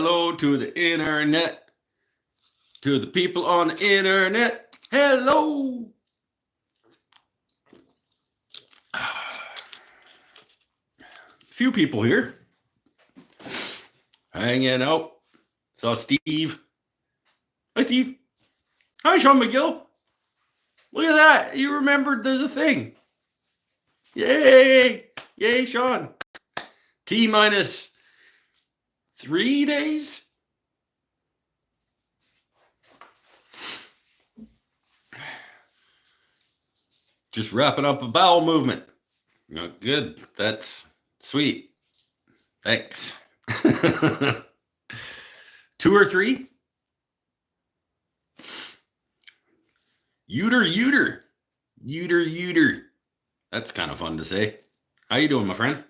Hello to the internet, to the people on the internet. Hello. Few people here hanging out. Saw Steve. Hi, Steve. Hi, Sean McGill. Look at that. You remembered there's a thing. Yay. Yay, Sean. T minus 3 days. Just wrapping up a bowel movement. Good. That's sweet. Thanks. 2 or 3? Uter. That's kind of fun to say. How you doing, my friend?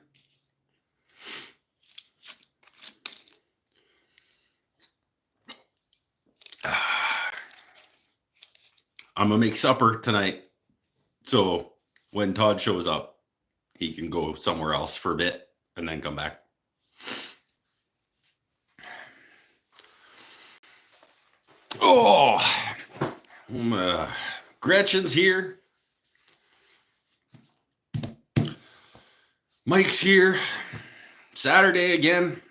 I'm gonna make supper tonight, so when Todd shows up, he can go somewhere else for a bit and then come back. Oh, Gretchen's here. Mike's here. Saturday again.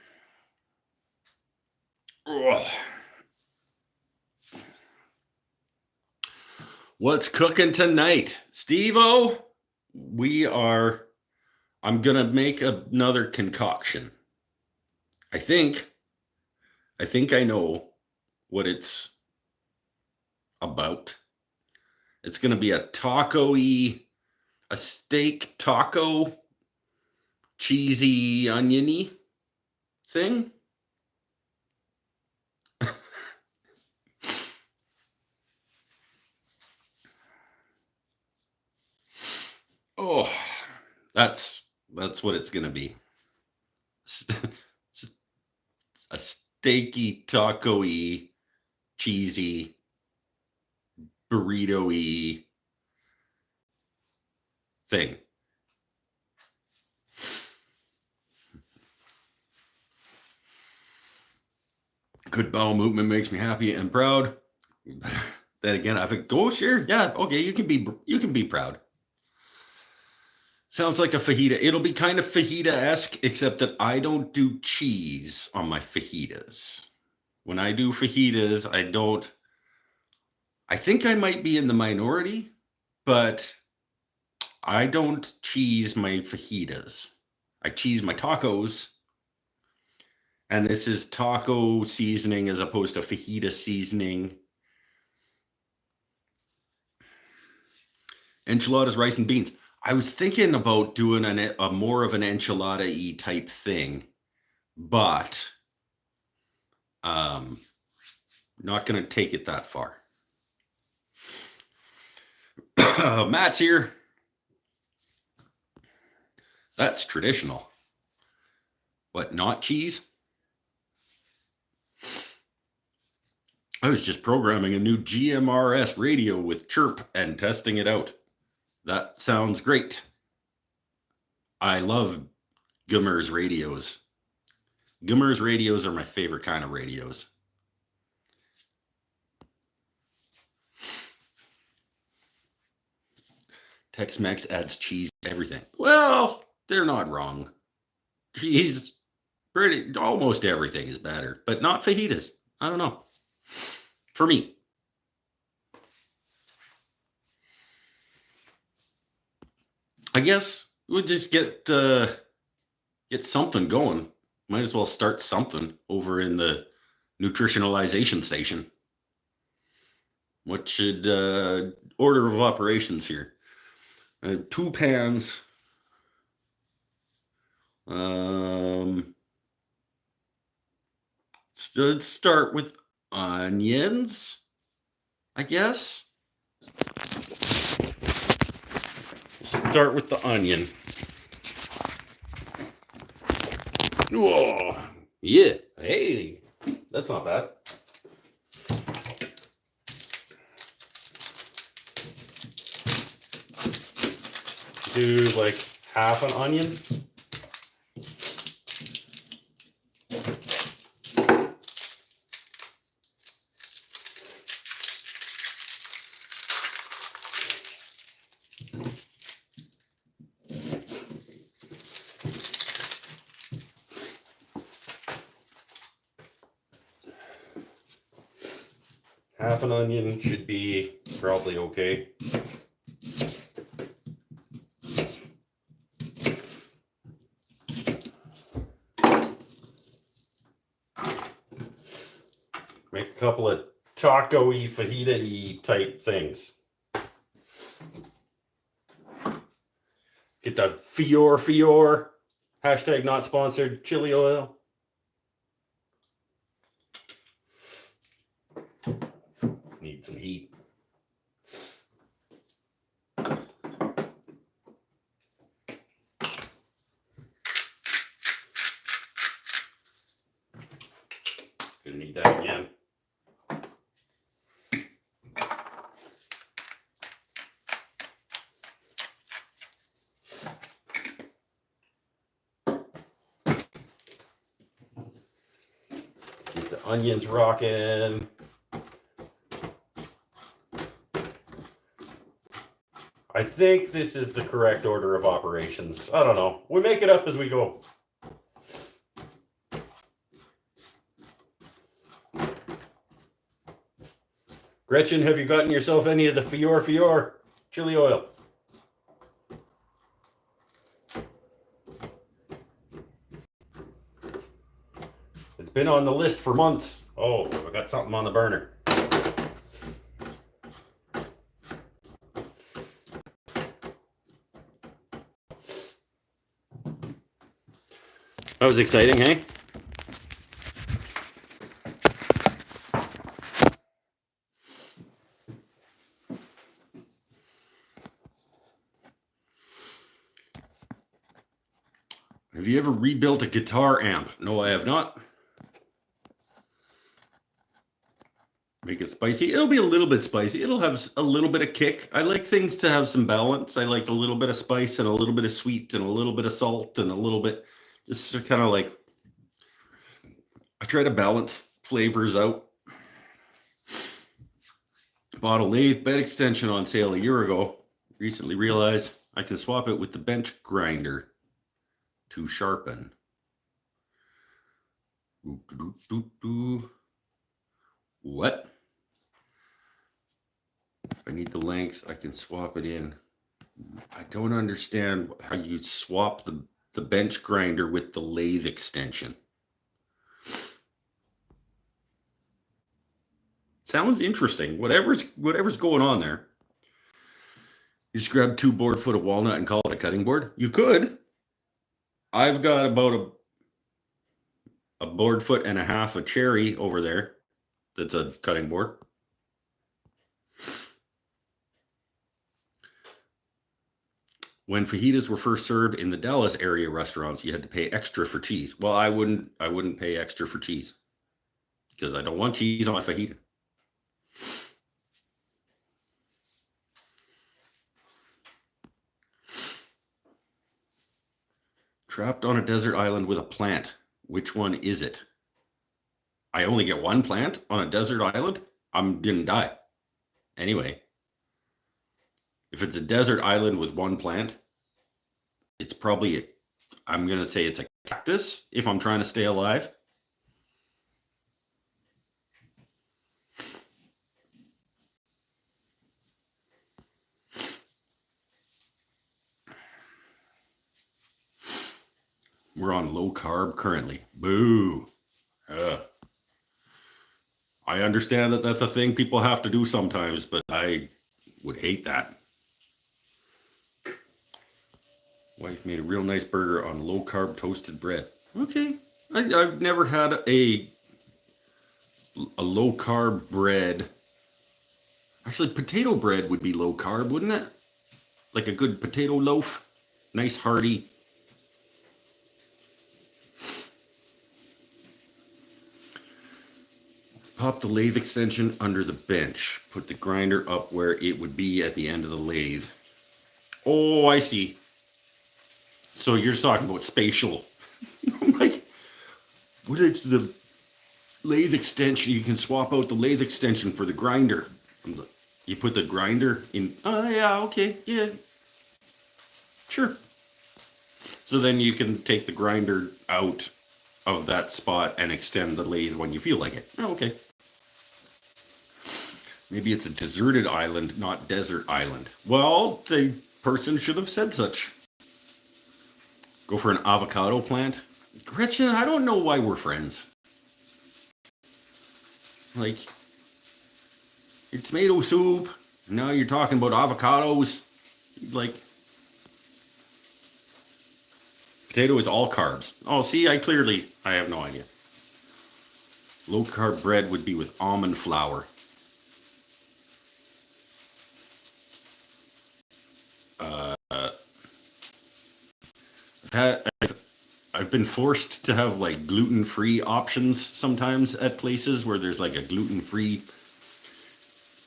Oh. What's cooking tonight? Steve-O, I'm going to make another concoction. I think I know what it's about. It's going to be a steak taco, cheesy, oniony thing. Oh, that's what it's going to be. A steaky, taco-y, cheesy, burrito-y thing. Good bowel movement makes me happy and proud. Then again, I think, oh sure, yeah, okay, you can be proud. Sounds like a fajita. It'll be kind of fajita-esque, except that I don't do cheese on my fajitas. When I do fajitas, I think I might be in the minority, but I don't cheese my fajitas. I cheese my tacos. And this is taco seasoning as opposed to fajita seasoning. Enchiladas, rice, and beans. I was thinking about doing a more of an enchilada-y type thing, but not going to take it that far. Matt's here. That's traditional. What, not cheese? I was just programming a new GMRS radio with chirp and testing it out. That sounds great. I love Gummer's radios. Gummer's radios are my favorite kind of radios. Tex-Mex adds cheese to everything. Well, they're not wrong. Cheese, almost everything is better, but not fajitas. I don't know. For me. I guess we'll just get something going. Might as well start something over in the nutritionalization station. What should order of operations here? 2 pans. Let's start with onions, I guess. Start with the onion. Whoa, yeah, hey, that's not bad. Do like half an onion. Half an onion should be probably okay. Make a couple of taco-y, fajita-y type things. Get the Fior, hashtag not sponsored, chili oil. Need some heat. Gonna need that again. Keep the onions rocking. I think this is the correct order of operations. I don't know. We make it up as we go. Gretchen, have you gotten yourself any of the Fior chili oil? It's been on the list for months. Oh, I got something on the burner. That was exciting, hey? Have you ever rebuilt a guitar amp? No, I have not. Make it spicy. It'll be a little bit spicy. It'll have a little bit of kick. I like things to have some balance. I like a little bit of spice and a little bit of sweet and a little bit of salt and a little bit, just kind of like, I try to balance flavors out. Bought a lathe bed extension on sale a year ago. Recently realized I can swap it with the bench grinder to sharpen. What? If I need the length, I can swap it in. I don't understand how you swap the bench grinder with the lathe extension. Sounds interesting. Whatever's going on there. You just grab 2 board foot of walnut and call it a cutting board. You could. I've got about a board foot and a half of cherry over there. That's a cutting board. When fajitas were first served in the Dallas area restaurants, you had to pay extra for cheese. Well, I wouldn't pay extra for cheese because I don't want cheese on my fajita. Trapped on a desert island with a plant. Which one is it? I only get one plant on a desert island? I'm gonna die. Anyway, if it's a desert island with one plant, it's probably, I'm gonna say it's a cactus if I'm trying to stay alive. We're on low carb currently. Boo. I understand that that's a thing people have to do sometimes, but I would hate that. Wife made a real nice burger on low carb toasted bread. Okay. I've never had a low carb bread. Actually, potato bread would be low carb, wouldn't it? Like a good potato loaf. Nice hearty. Pop the lathe extension under the bench. Put the grinder up where it would be at the end of the lathe. Oh, I see. So you're talking about spatial. I'm like, what is the lathe extension? You can swap out the lathe extension for the grinder. You put the grinder in. Oh, yeah, okay, yeah. Sure. So then you can take the grinder out of that spot and extend the lathe when you feel like it. Oh, okay. Maybe it's a deserted island, not desert island. Well, the person should have said such. Go for an avocado plant. Gretchen, I don't know why we're friends. Like, your tomato soup. Now you're talking about avocados. Like, potato is all carbs. Oh, see, I have no idea. Low carb bread would be with almond flour. I've been forced to have like gluten-free options sometimes at places where there's like a gluten-free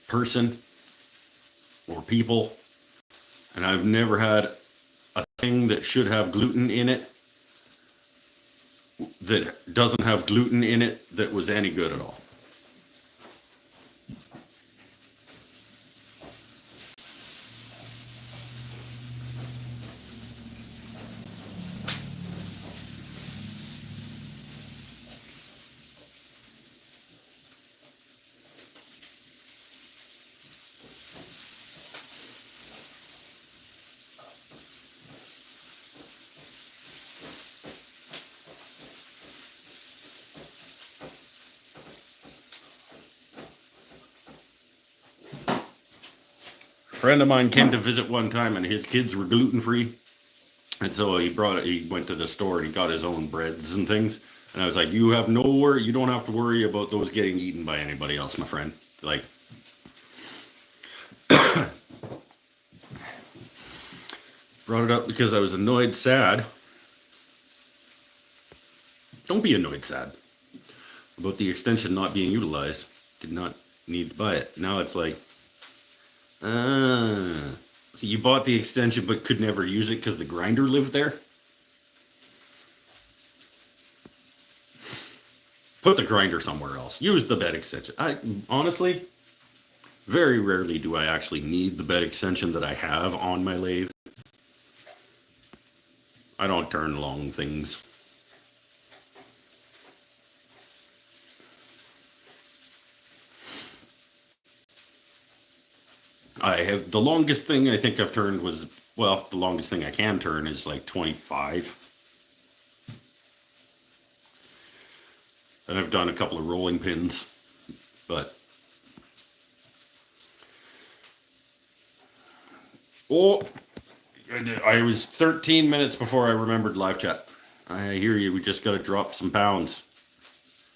person or people, and I've never had a thing that should have gluten in it that doesn't have gluten in it that was any good at all. A friend of mine came to visit one time, and his kids were gluten-free. And so he went to the store and he got his own breads and things. And I was like, you don't have to worry about those getting eaten by anybody else, my friend. Like, brought it up because I was annoyed, sad. Don't be annoyed, sad about the extension not being utilized. Did not need to buy it. Now it's like, so you bought the extension but could never use it because the grinder lived there? Put the grinder somewhere else. Use the bed extension. Honestly, very rarely do I actually need the bed extension that I have on my lathe. I don't turn long things. The longest thing I think I've turned was, well, the longest thing I can turn is like 25. And I've done a couple of rolling pins, but I was 13 minutes before I remembered live chat. I hear you. We just got to drop some pounds.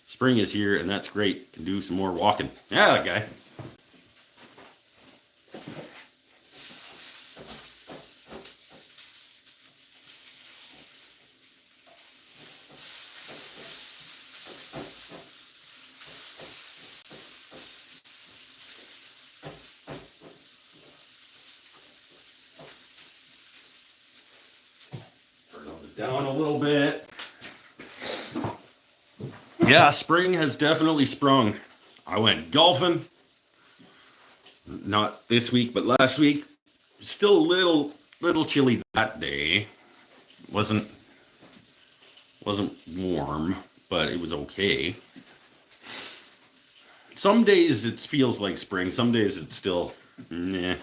Spring is here, and that's great. Can do some more walking. Yeah, that guy. Down a little bit. Yeah, spring has definitely sprung. I went golfing. Not this week, but last week. Still a little chilly that day. Wasn't warm, but it was okay. Some days it feels like spring. Some days it's still meh.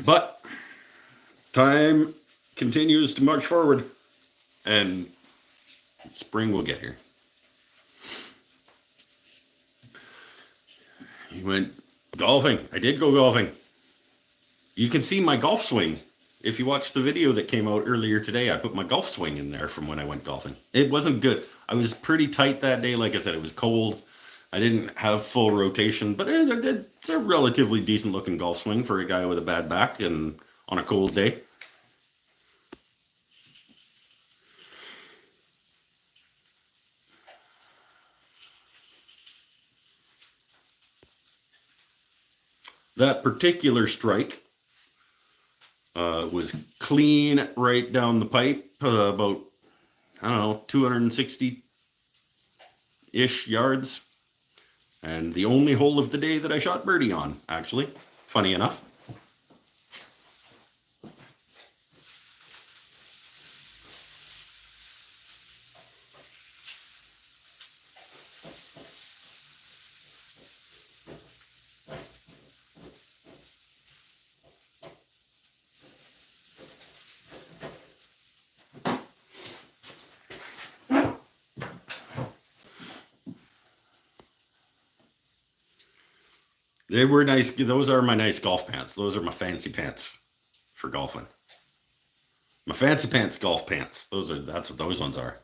But time continues to march forward, and spring will get here. You went golfing. I did go golfing. You can see my golf swing. If you watch the video that came out earlier today, I put my golf swing in there from when I went golfing. It wasn't good. I was pretty tight that day. Like I said, it was cold. I didn't have full rotation, but it's a relatively decent looking golf swing for a guy with a bad back and on a cold day. That particular strike was clean right down the pipe, about, I don't know, 260-ish yards. And the only hole of the day that I shot birdie on, actually. Funny enough. They were nice. Those are my nice golf pants. Those are my fancy pants for golfing. My fancy pants golf pants. That's what those ones are.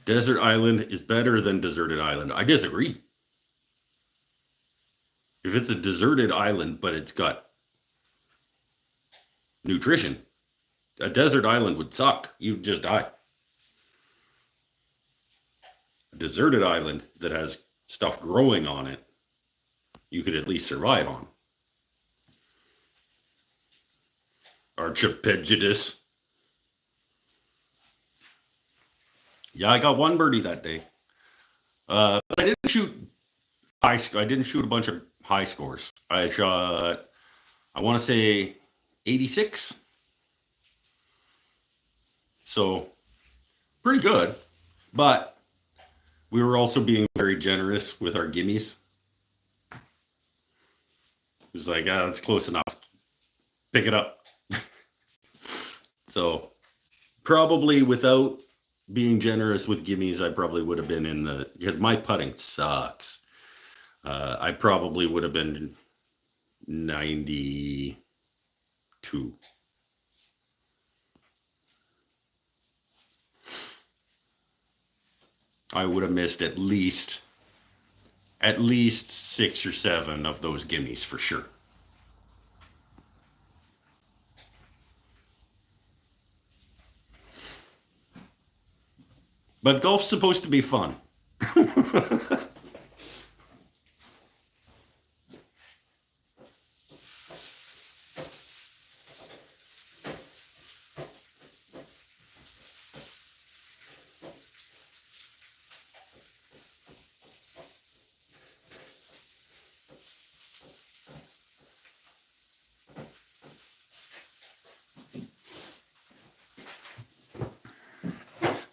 Desert Island is better than Deserted Island. I disagree. If it's a deserted island, but it's got nutrition, a desert island would suck. You'd just die. A deserted island that has stuff growing on it, you could at least survive on. Archipegitus. Yeah, I got one birdie that day. But I didn't shoot high. I didn't shoot a bunch of high scores. I shot, I want to say, 86. So pretty good. But we were also being very generous with our gimmies. It was like, that's close enough. Pick it up. So probably without being generous with gimmies, I probably would have been in the, because my putting sucks. I probably would have been 92. I would have missed at least 6 or 7 of those gimmies for sure. But golf's supposed to be fun.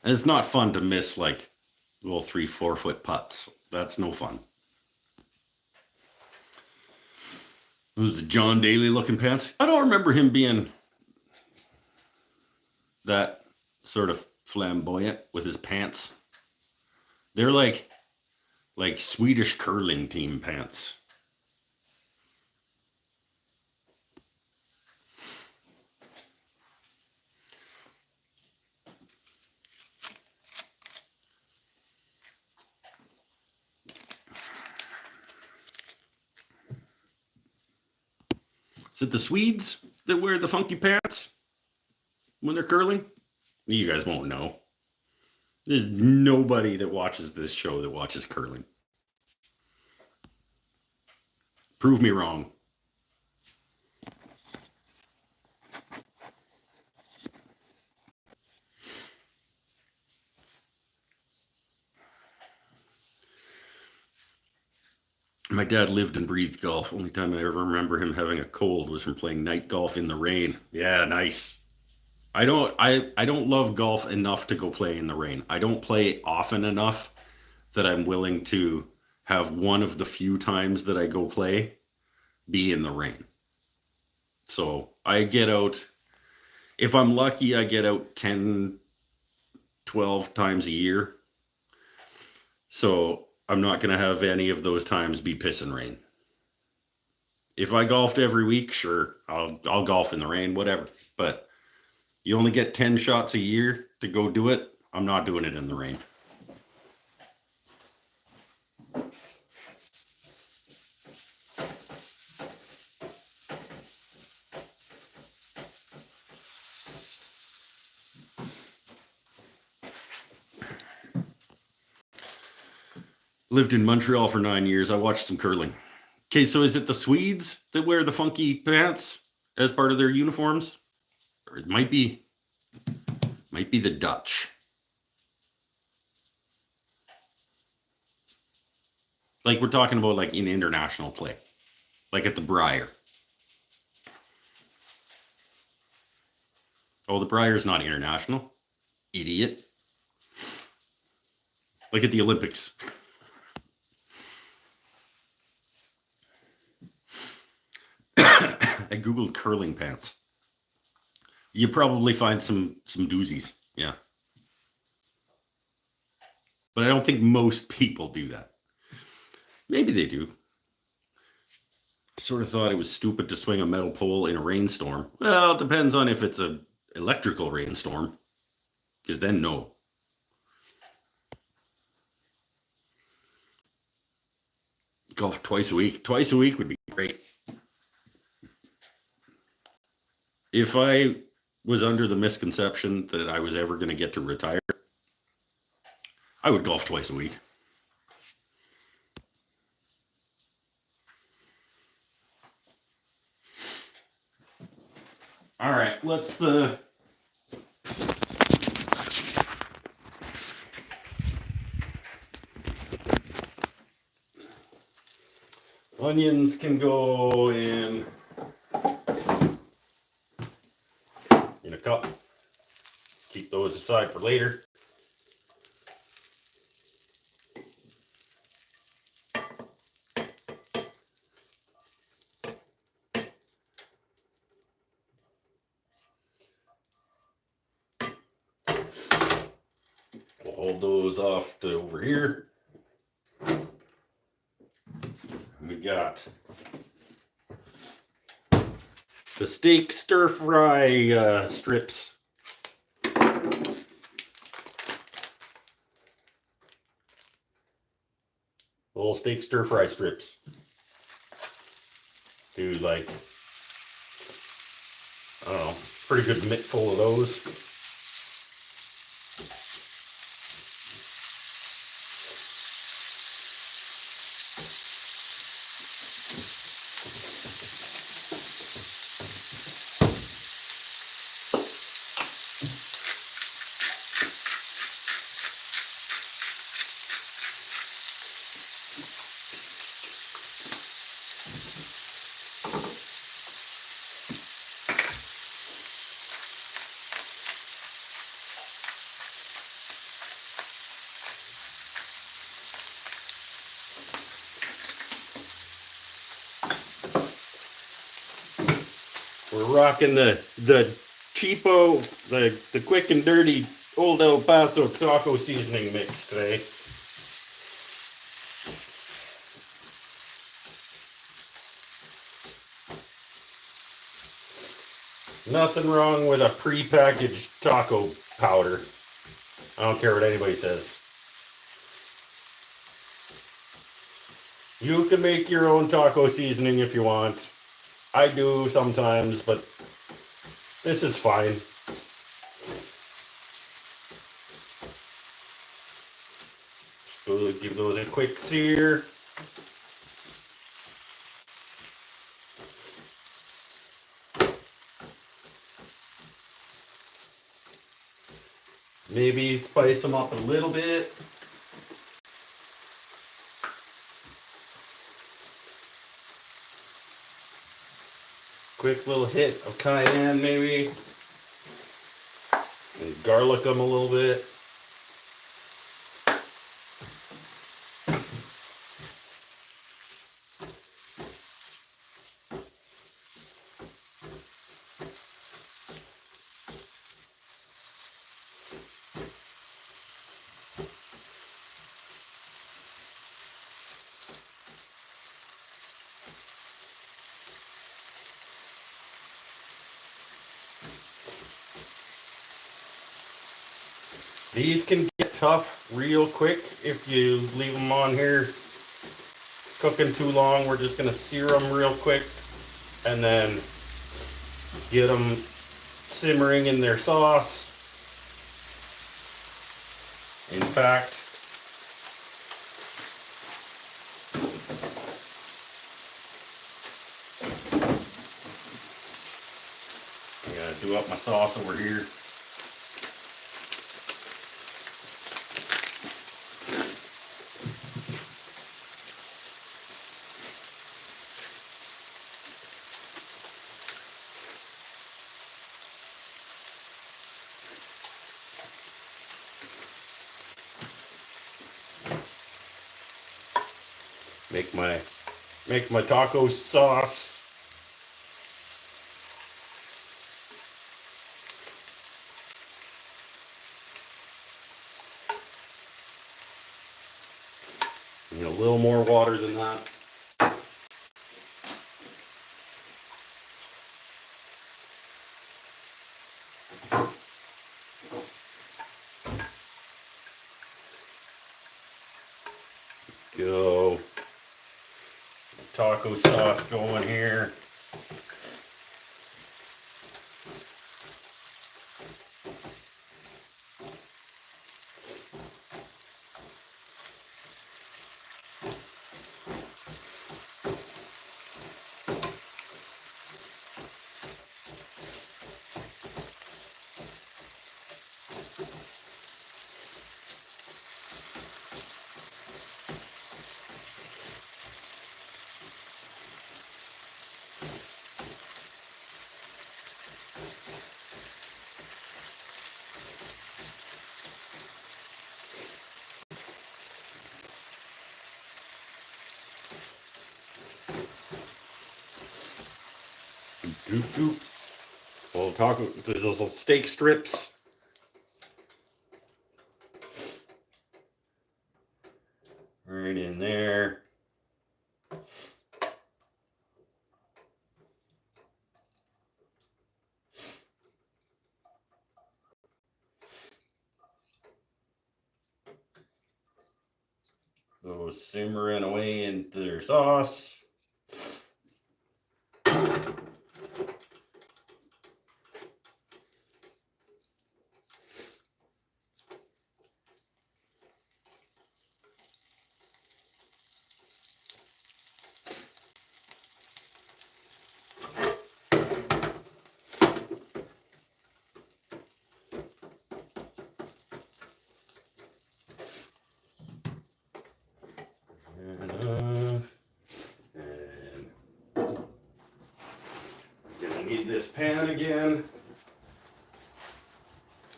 And it's not fun to miss like little 3-4 foot putts. That's no fun. Those the John Daly looking pants. I don't remember him being that sort of flamboyant with his pants. They're like Swedish curling team pants. Is it the Swedes that wear the funky pants when they're curling? You guys won't know. There's nobody that watches this show that watches curling. Prove me wrong. My dad lived and breathed golf. Only time I ever remember him having a cold was from playing night golf in the rain. Yeah, nice. I don't love golf enough to go play in the rain. I don't play often enough that I'm willing to have one of the few times that I go play be in the rain. So I get out, if I'm lucky, I get out 10, 12 times a year. So I'm not going to have any of those times be piss and rain. If I golfed every week, sure, I'll golf in the rain, whatever. But you only get 10 shots a year to go do it. I'm not doing it in the rain. Lived in Montreal for 9 years. I watched some curling. Okay, so is it the Swedes that wear the funky pants as part of their uniforms? Or it might be the Dutch. Like we're talking about like in international play. Like at the Briar. Oh, the Briar's not international. Idiot. Like at the Olympics. I googled curling pants. You probably find some doozies, yeah. But I don't think most people do that. Maybe they do. Sort of thought it was stupid to swing a metal pole in a rainstorm. Well, it depends on if it's a electrical rainstorm, because then no. Golf twice a week. Twice a week would be great. If I was under the misconception that I was ever going to get to retire, I would golf twice a week. All right, let's onions can go in a cup. Keep those aside for later. We'll hold those off to over here. We got the steak stir fry strips. Little steak stir fry strips. Do like, I don't know, pretty good mitt full of those. We're rocking the cheapo, the quick and dirty Old El Paso taco seasoning mix today. Nothing wrong with a pre-packaged taco powder. I don't care what anybody says. You can make your own taco seasoning if you want. I do sometimes, but this is fine. Just give those a quick sear. Maybe spice them up a little bit. Quick little hit of cayenne maybe. And garlic them a little bit. These can get tough real quick if you leave them on here cooking too long. We're just going to sear them real quick and then get them simmering in their sauce. In fact, I gotta do up my sauce over here. Make my taco sauce. And a little more water than that. go. Taco sauce going here. We'll talk. There's those little steak strips. Right in there. Those simmering away into their sauce. Need this pan again,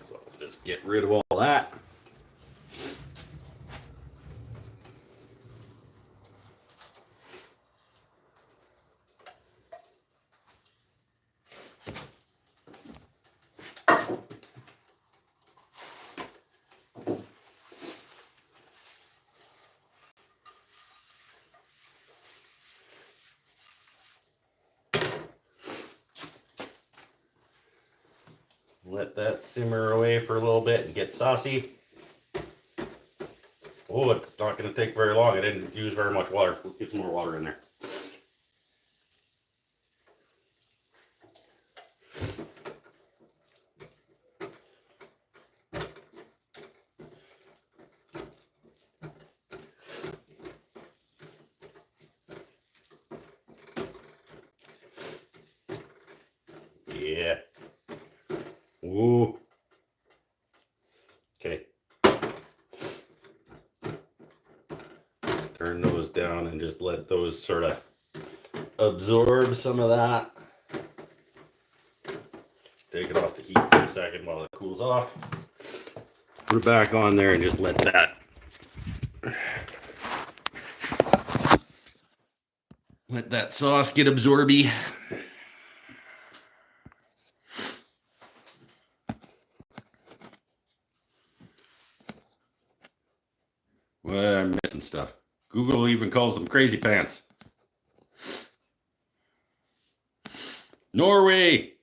so I'll just get rid of all that. Let that simmer away for a little bit and get saucy. Oh, it's not going to take very long. I didn't use very much water. Let's get some more water in there. Yeah. Ooh. Okay. Turn those down and just let those sort of absorb some of that. Take it off the heat for a second while it cools off. Put it back on there and just let that sauce get absorby. Well, I'm missing stuff. Google even calls them crazy pants. Norway.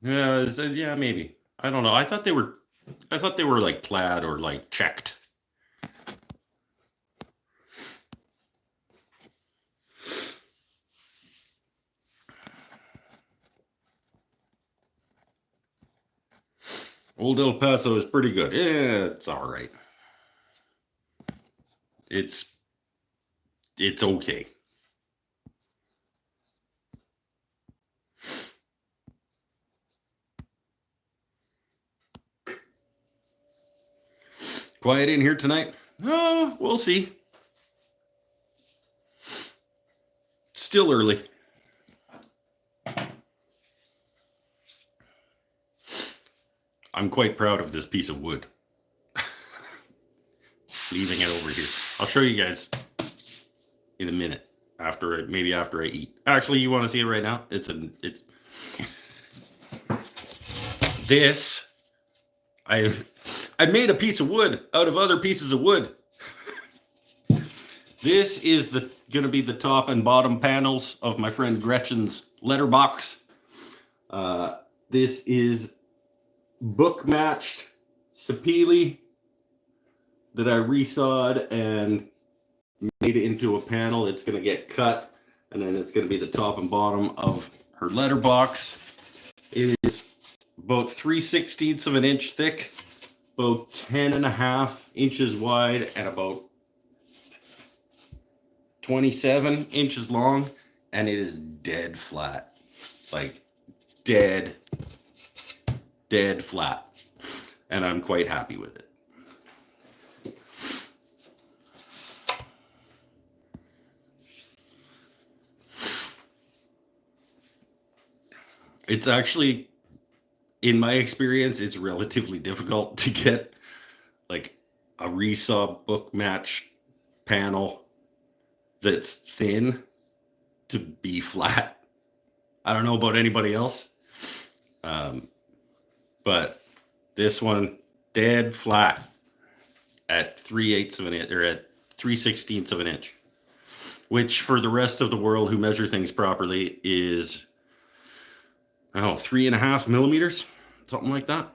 Yeah, maybe. I don't know. I thought they were like plaid or like checked. Old El Paso is pretty good. Yeah, it's all right. It's okay. Quiet in here tonight? Oh, we'll see. Still early. I'm quite proud of this piece of wood. Leaving it over here. I'll show you guys in a minute after I eat. Actually, you want to see it right now? This I made a piece of wood out of other pieces of wood. This is gonna be the top and bottom panels of my friend Gretchen's letterbox. This is book matched sapele that I resawed and made it into a panel. It's going to get cut, and then it's going to be the top and bottom of her letterbox. It is about 3/16 of an inch thick, about 10.5 inches wide, and about 27 inches long, and it is dead flat. Like dead flat. And I'm quite happy with it. It's actually, in my experience, it's relatively difficult to get like a resaw book match panel that's thin to be flat. I don't know about anybody else, but this one dead flat at 3/8 of an inch, or at 3/16 of an inch, which for the rest of the world who measure things properly is 3.5 millimeters, something like that.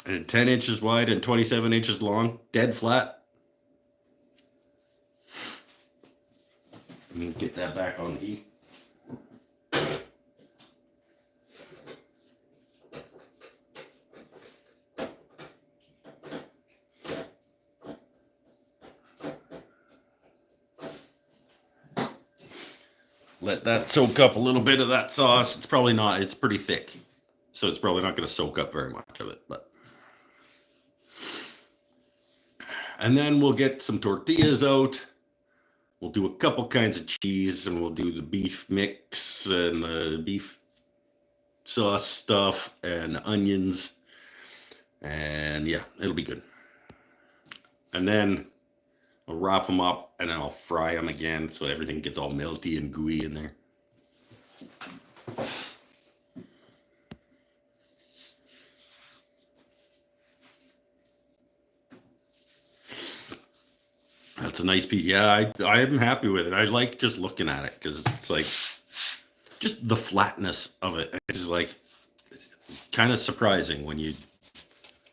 And 10 inches wide and 27 inches long, dead flat. Let me get that back on heat. Let that soak up a little bit of that sauce. It's probably not, it's pretty thick, so it's probably not going to soak up very much of it. But and then we'll get some tortillas out. We'll do a couple kinds of cheese, and we'll do the beef mix and the beef sauce stuff and onions. And yeah, it'll be good. And then I'll wrap them up, and then I'll fry them again so everything gets all melty and gooey in there. That's a nice piece. Yeah, I am happy with it. I like just looking at it because it's like just the flatness of it. It's just like kind of surprising when you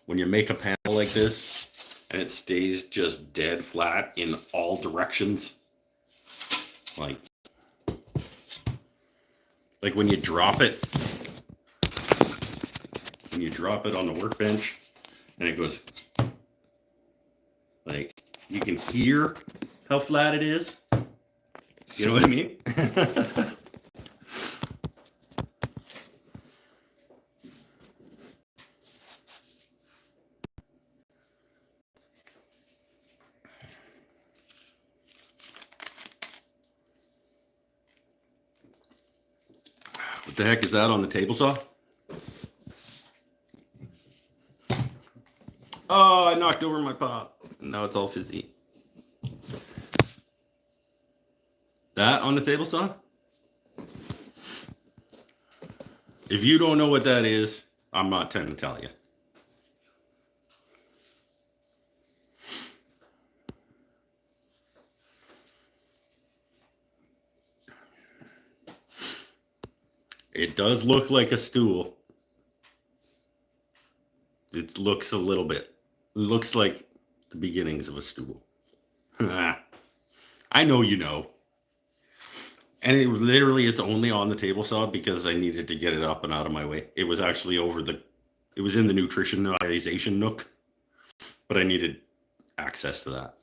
make a panel like this and it stays just dead flat in all directions. Like when you drop it on the workbench and it goes like, you can hear how flat it is. You know what I mean? What the heck is that on the table saw? Oh, I knocked over my pop. Now it's all fizzy. That on the table saw? If you don't know what that is, I'm not trying to tell you. It does look like a stool. It looks a little bit. It looks like the beginnings of a stool. I know you know. And it's only on the table saw because I needed to get it up and out of my way. It was actually it was in the nutritionalization nook, but I needed access to that.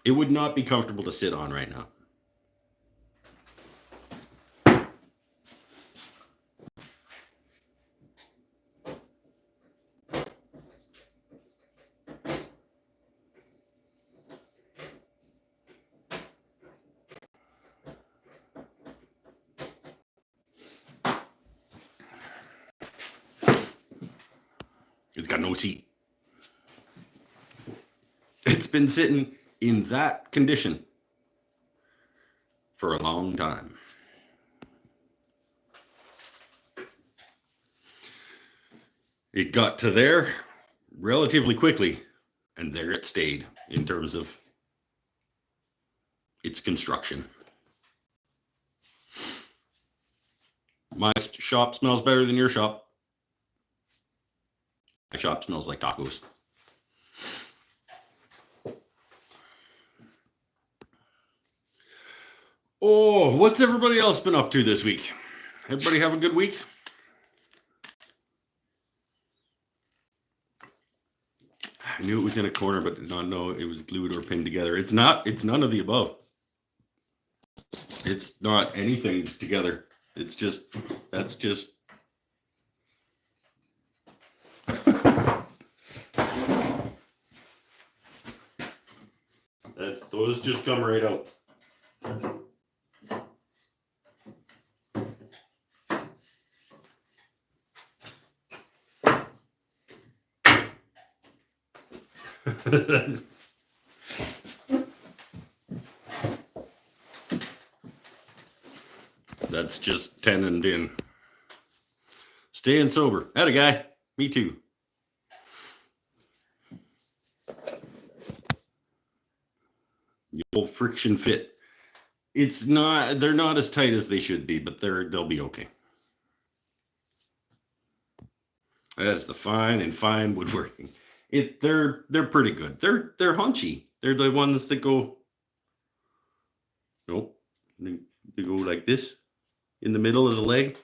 It would not be comfortable to sit on right now. It's got no seat. It's been sitting in that condition for a long time. It got to there relatively quickly, and there it stayed in terms of its construction. My shop smells better than your shop. My shop smells like tacos. Oh, what's everybody else been up to this week? Everybody have a good week? I knew it was in a corner, but did not know it was glued or pinned together. It's not. It's none of the above. It's not anything together. It's just, that's just. Those just come right out. That's just tenon in. Staying sober. Atta guy. Me too. The old friction fit. It's not. They're not as tight as they should be, but they'll be okay. That's the fine woodworking. They're pretty good. They're hunchy. They're the ones that go. Nope. They go like this in the middle of the leg.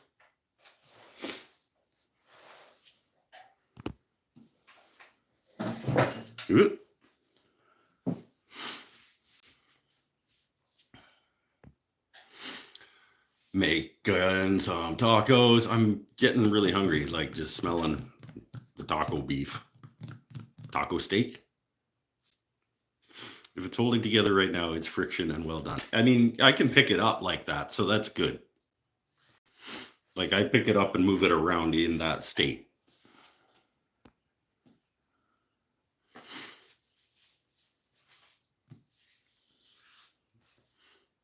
Ooh. Making some tacos. I'm getting really hungry, like just smelling the taco beef. Taco steak. If it's holding together right now, it's friction and well done. I mean, I can pick it up like that, so that's good. Like I pick it up and move it around in that state.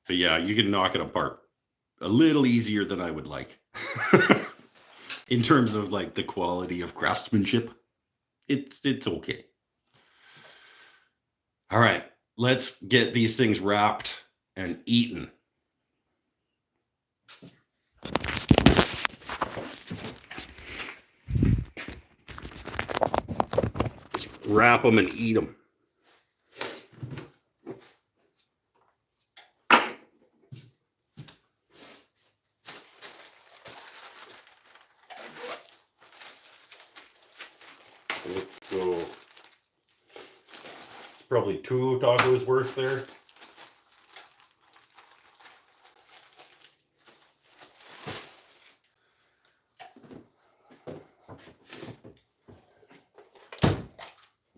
But yeah, you can knock it apart a little easier than I would like. In terms of like the quality of craftsmanship, it's okay. All right, let's get these things wrapped and eaten. Wrap them and eat them. Let's go. It's probably 2 tacos worth there.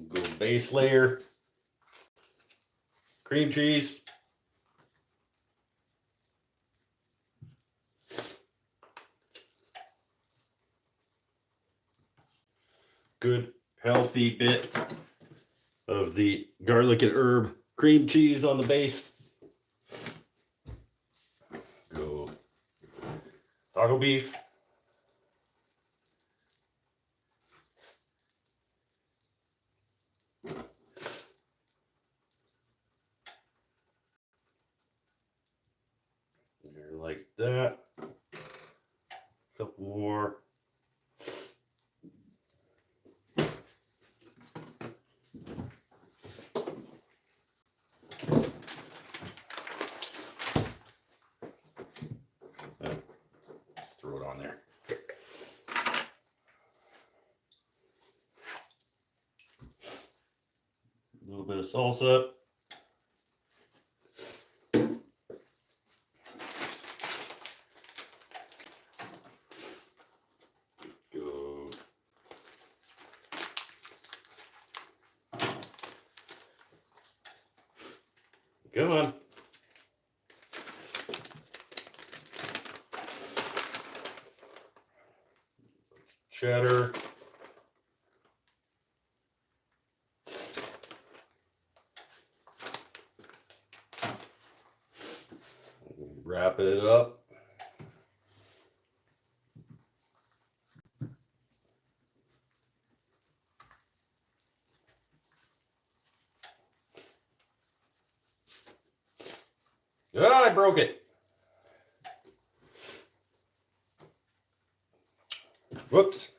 Go base layer. Cream cheese. Good healthy bit of the garlic and herb cream cheese on the base. Go taco beef. Like that. A couple more. Just throw it on there. A little bit of salsa. Go. Come on. Cheddar. Wrap it up. Ah, I broke it. Whoops.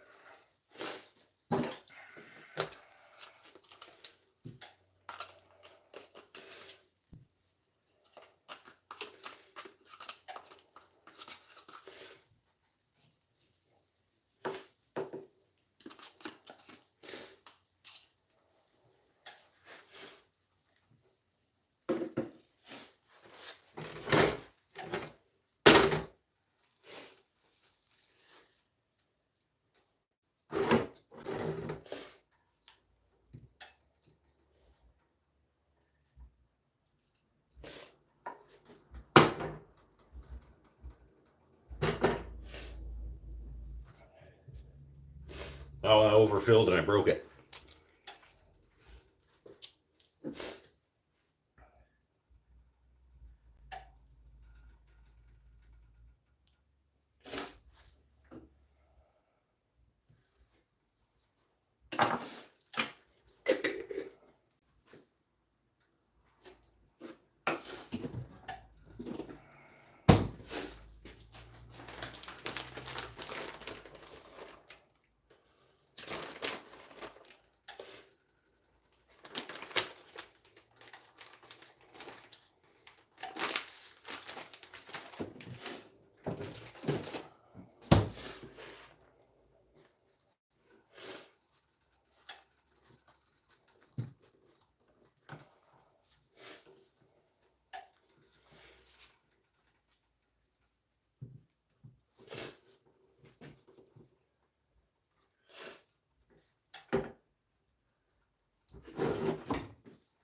Oh, I overfilled and I broke it.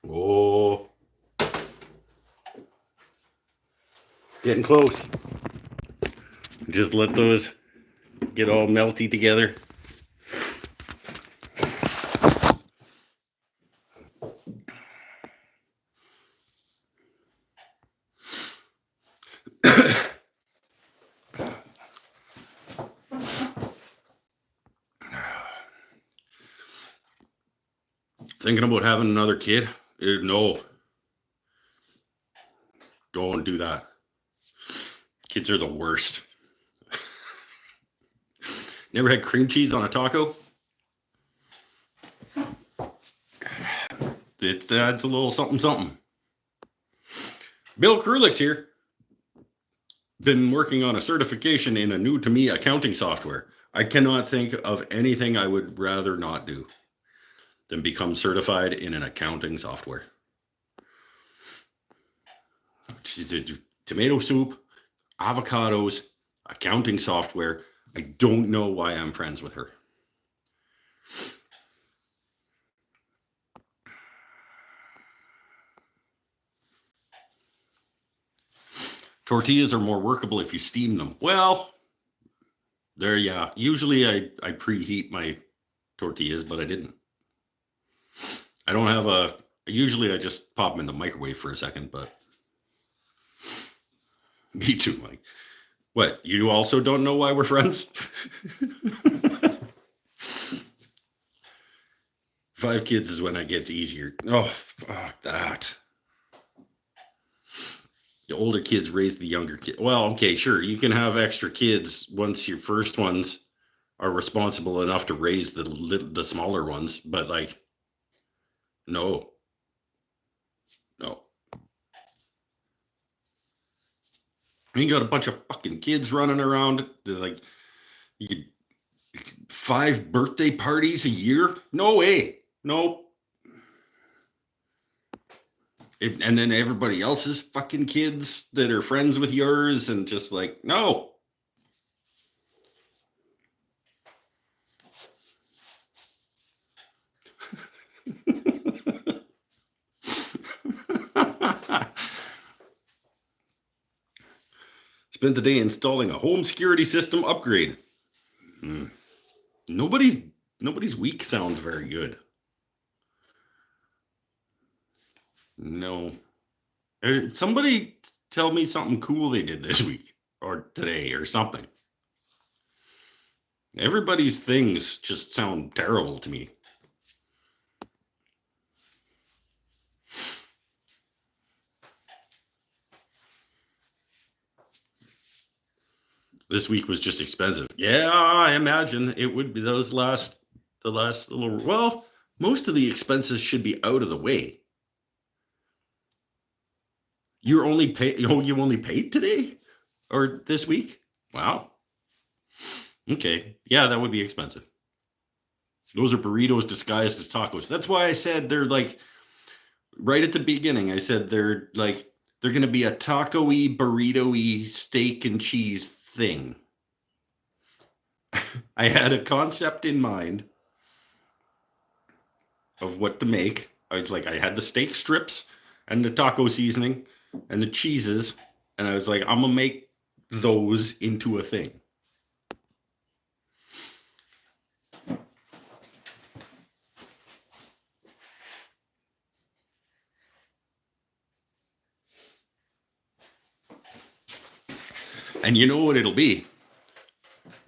Oh, getting close. Just let those get all melty together. Thinking about having another kid? No. Don't do that. Kids are the worst. Never had cream cheese on a taco? It adds a little something something. Bill Krulick's here. Been working on a certification in a new to me accounting software. I cannot think of anything I would rather not do than become certified in an accounting software. She's a tomato soup, avocados, accounting software. I don't know why I'm friends with her. Tortillas are more workable if you steam them. Well, yeah. Usually I preheat my tortillas, but I didn't. I don't have usually I just pop them in the microwave for a second, but me too, Mike. What, you also don't know why we're friends? 5 kids is when I get easier. Oh, fuck that. The older kids raise the younger kids. Well, okay, sure. You can have extra kids once your first ones are responsible enough to raise the smaller ones, but like, no. You got a bunch of fucking kids running around. They're like, you could 5 birthday parties a year? No way. Nope. And then everybody else's fucking kids that are friends with yours, and just like, no. Spent the day installing a home security system upgrade. Nobody's week sounds very good. No. Somebody tell me something cool they did this week or today or something. Everybody's things just sound terrible to me. This week was just expensive. Yeah, I imagine it would be the last little. Well, most of the expenses should be out of the way. You only paid today or this week? Wow. Okay. Yeah, that would be expensive. Those are burritos disguised as tacos. That's why I said they're like right at the beginning. I said they're going to be a taco-y, burrito-y steak and cheese thing. I had a concept in mind of what to make. I had the steak strips and the taco seasoning and the cheeses, and I was like, I'm gonna make those into a thing. And you know what it'll be?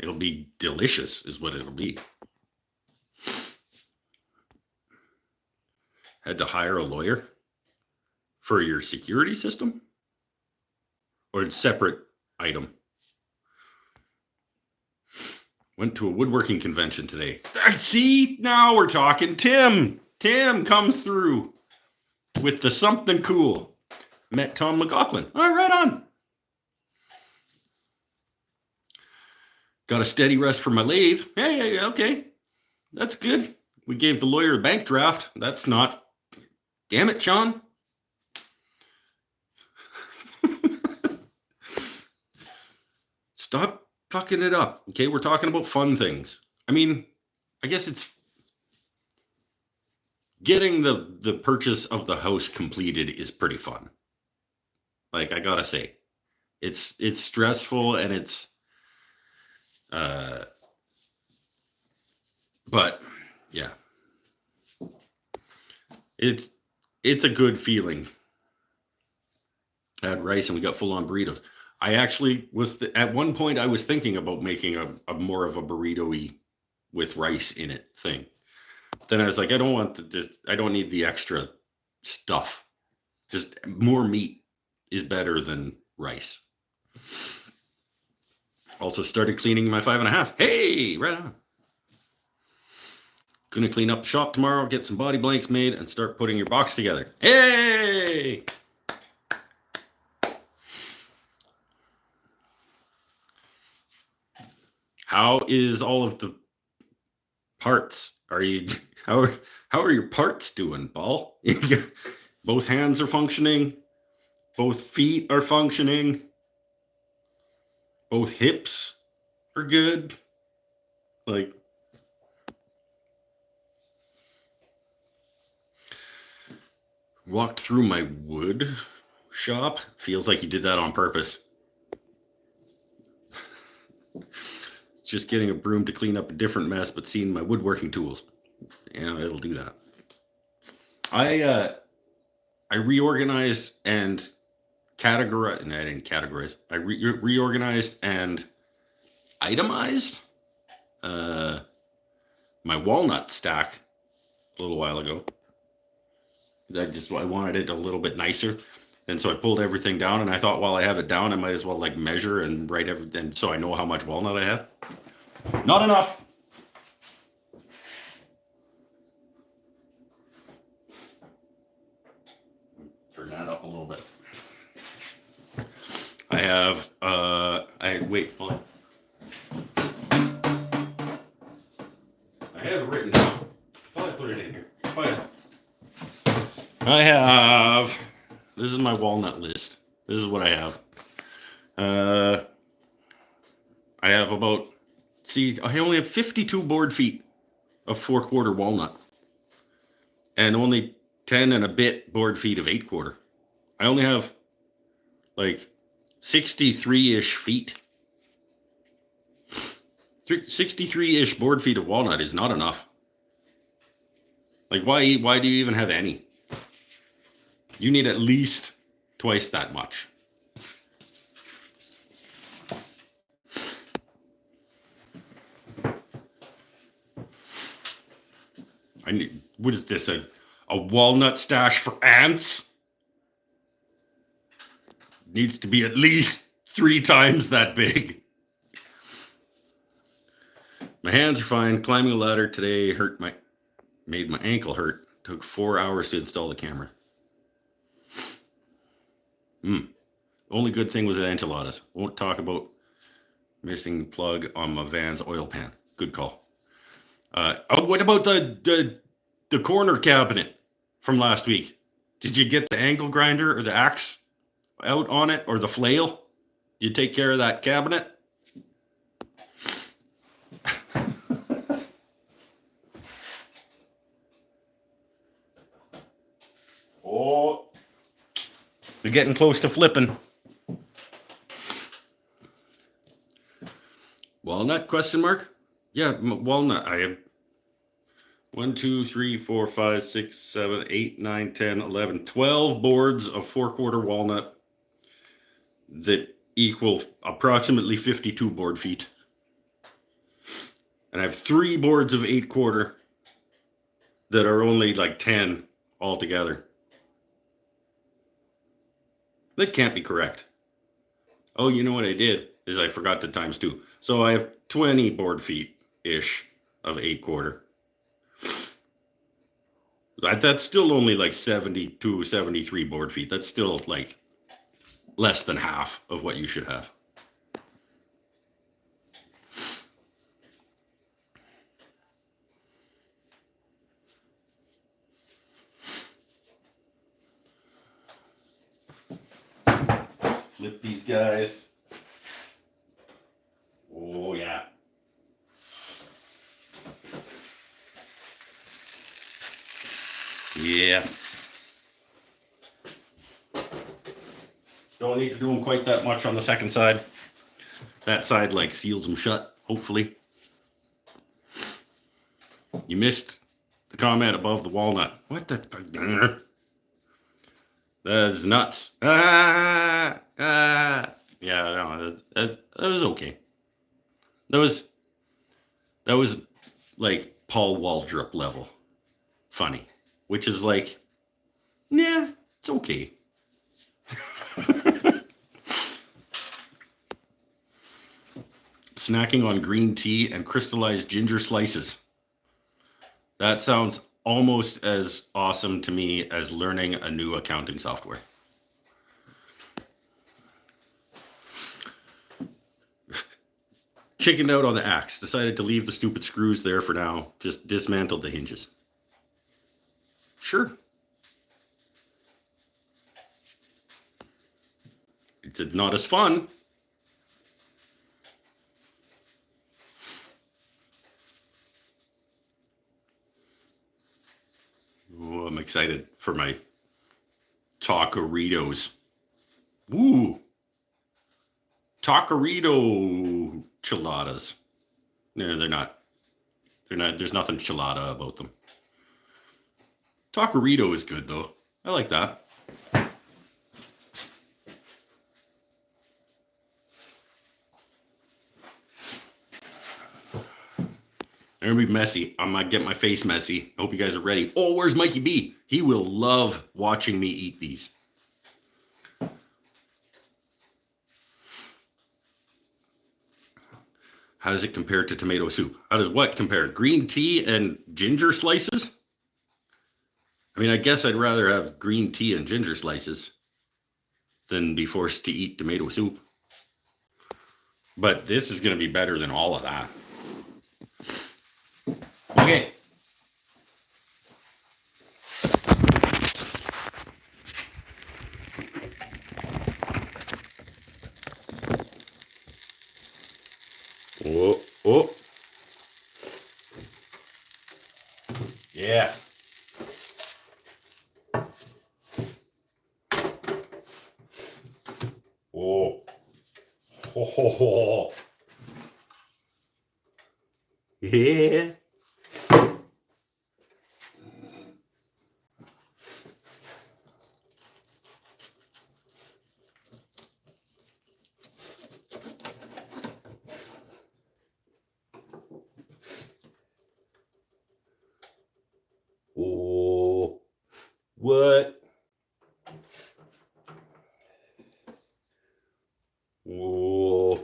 It'll be delicious, is what it'll be. Had to hire a lawyer for your security system? Or a separate item? Went to a woodworking convention today. See, now we're talking. Tim comes through with the something cool. Met Tom McLaughlin. All right, on. Got a steady rest for my lathe. Hey, okay. That's good. We gave the lawyer a bank draft. That's not. Damn it, Sean. Stop fucking it up. Okay, we're talking about fun things. I mean, I guess it's getting the purchase of the house completed is pretty fun. Like, I gotta say, it's stressful and it's but yeah, it's a good feeling. I had rice and we got full on burritos. I actually was at one point I was thinking about making a more of a burrito-y with rice in it thing. Then I was like, I don't need the extra stuff. Just more meat is better than rice. Also started cleaning my 5.5. Hey, right on. Gonna clean up the shop tomorrow, get some body blanks made, and start putting your box together. Hey! How is all of the parts? How are your parts doing, Paul? Both hands are functioning. Both feet are functioning. Both hips are good. Like, walked through my wood shop. Feels like you did that on purpose. Just getting a broom to clean up a different mess, but seeing my woodworking tools. Yeah, it'll do that. I reorganized and categorized, and I didn't categorize. I reorganized and itemized my walnut stack a little while ago. I wanted it a little bit nicer. And so I pulled everything down, and I thought while I have it down, I might as well like measure and write everything so I know how much walnut I have. Not enough. Turn that up a little bit. I have, wait, hold on. I have it written down. I thought I put it in here. Oh, yeah. I have, this is my walnut list. This is what I have. I have about, I only have 52 board feet of 4/4 walnut. And only 10 and a bit board feet of 8/4. I only have like 63-ish feet. 63-ish board feet of walnut is not enough. Like, why do you even have any? You need at least twice that much. What is this, a walnut stash for ants? Needs to be at least 3 times that big. My hands are fine. Climbing a ladder today made my ankle hurt. Took 4 hours to install the camera. Only good thing was the enchiladas. Won't talk about missing plug on my Van's oil pan. Good call. What about the corner cabinet from last week? Did you get the angle grinder or the axe out on it, or the flail? Did you take care of that cabinet? Oh, we're getting close to flipping. Walnut, question mark? Yeah, walnut. I have 1, 2, 3, 4, 5, 6, 7, 8, 9, 10, 11, 12 boards of 4/4 walnut that equal approximately 52 board feet. And I have 3 boards of 8/4 that are only like 10 altogether. That can't be correct. Oh, you know what I did is I forgot to times 2. So I have 20 board feet-ish of 8/4. That's still only like 72, 73 board feet. That's still like less than half of what you should have. Flip these guys. Oh, yeah. Yeah. Don't need to do them quite that much on the second side. That side like seals them shut, hopefully. You missed the comment above the walnut. What the? That is nuts. Yeah, no, that was okay. That was like Paul Waldrop level funny, which is like, yeah, it's okay. Snacking on green tea and crystallized ginger slices. That sounds almost as awesome to me as learning a new accounting software. Chickened out on the axe. Decided to leave the stupid screws there for now. Just dismantled the hinges. Sure. It's not as fun. Oh, I'm excited for my taqueritos. Ooh. Taquerito chiladas. No, they're not. There's nothing chilada about them. Taquerito is good though. I like that. They're gonna be messy. I might get my face messy. Hope you guys are ready. Oh, where's Mikey B? He will love watching me eat these. How does it compare to tomato soup? How does what compare? Green tea and ginger slices? I mean, I guess I'd rather have green tea and ginger slices than be forced to eat tomato soup. But this is going to be better than all of that. Okay. Oh, oh. Yeah. Oh. Ho, ho, ho. Yeah. Oh. What? Oh.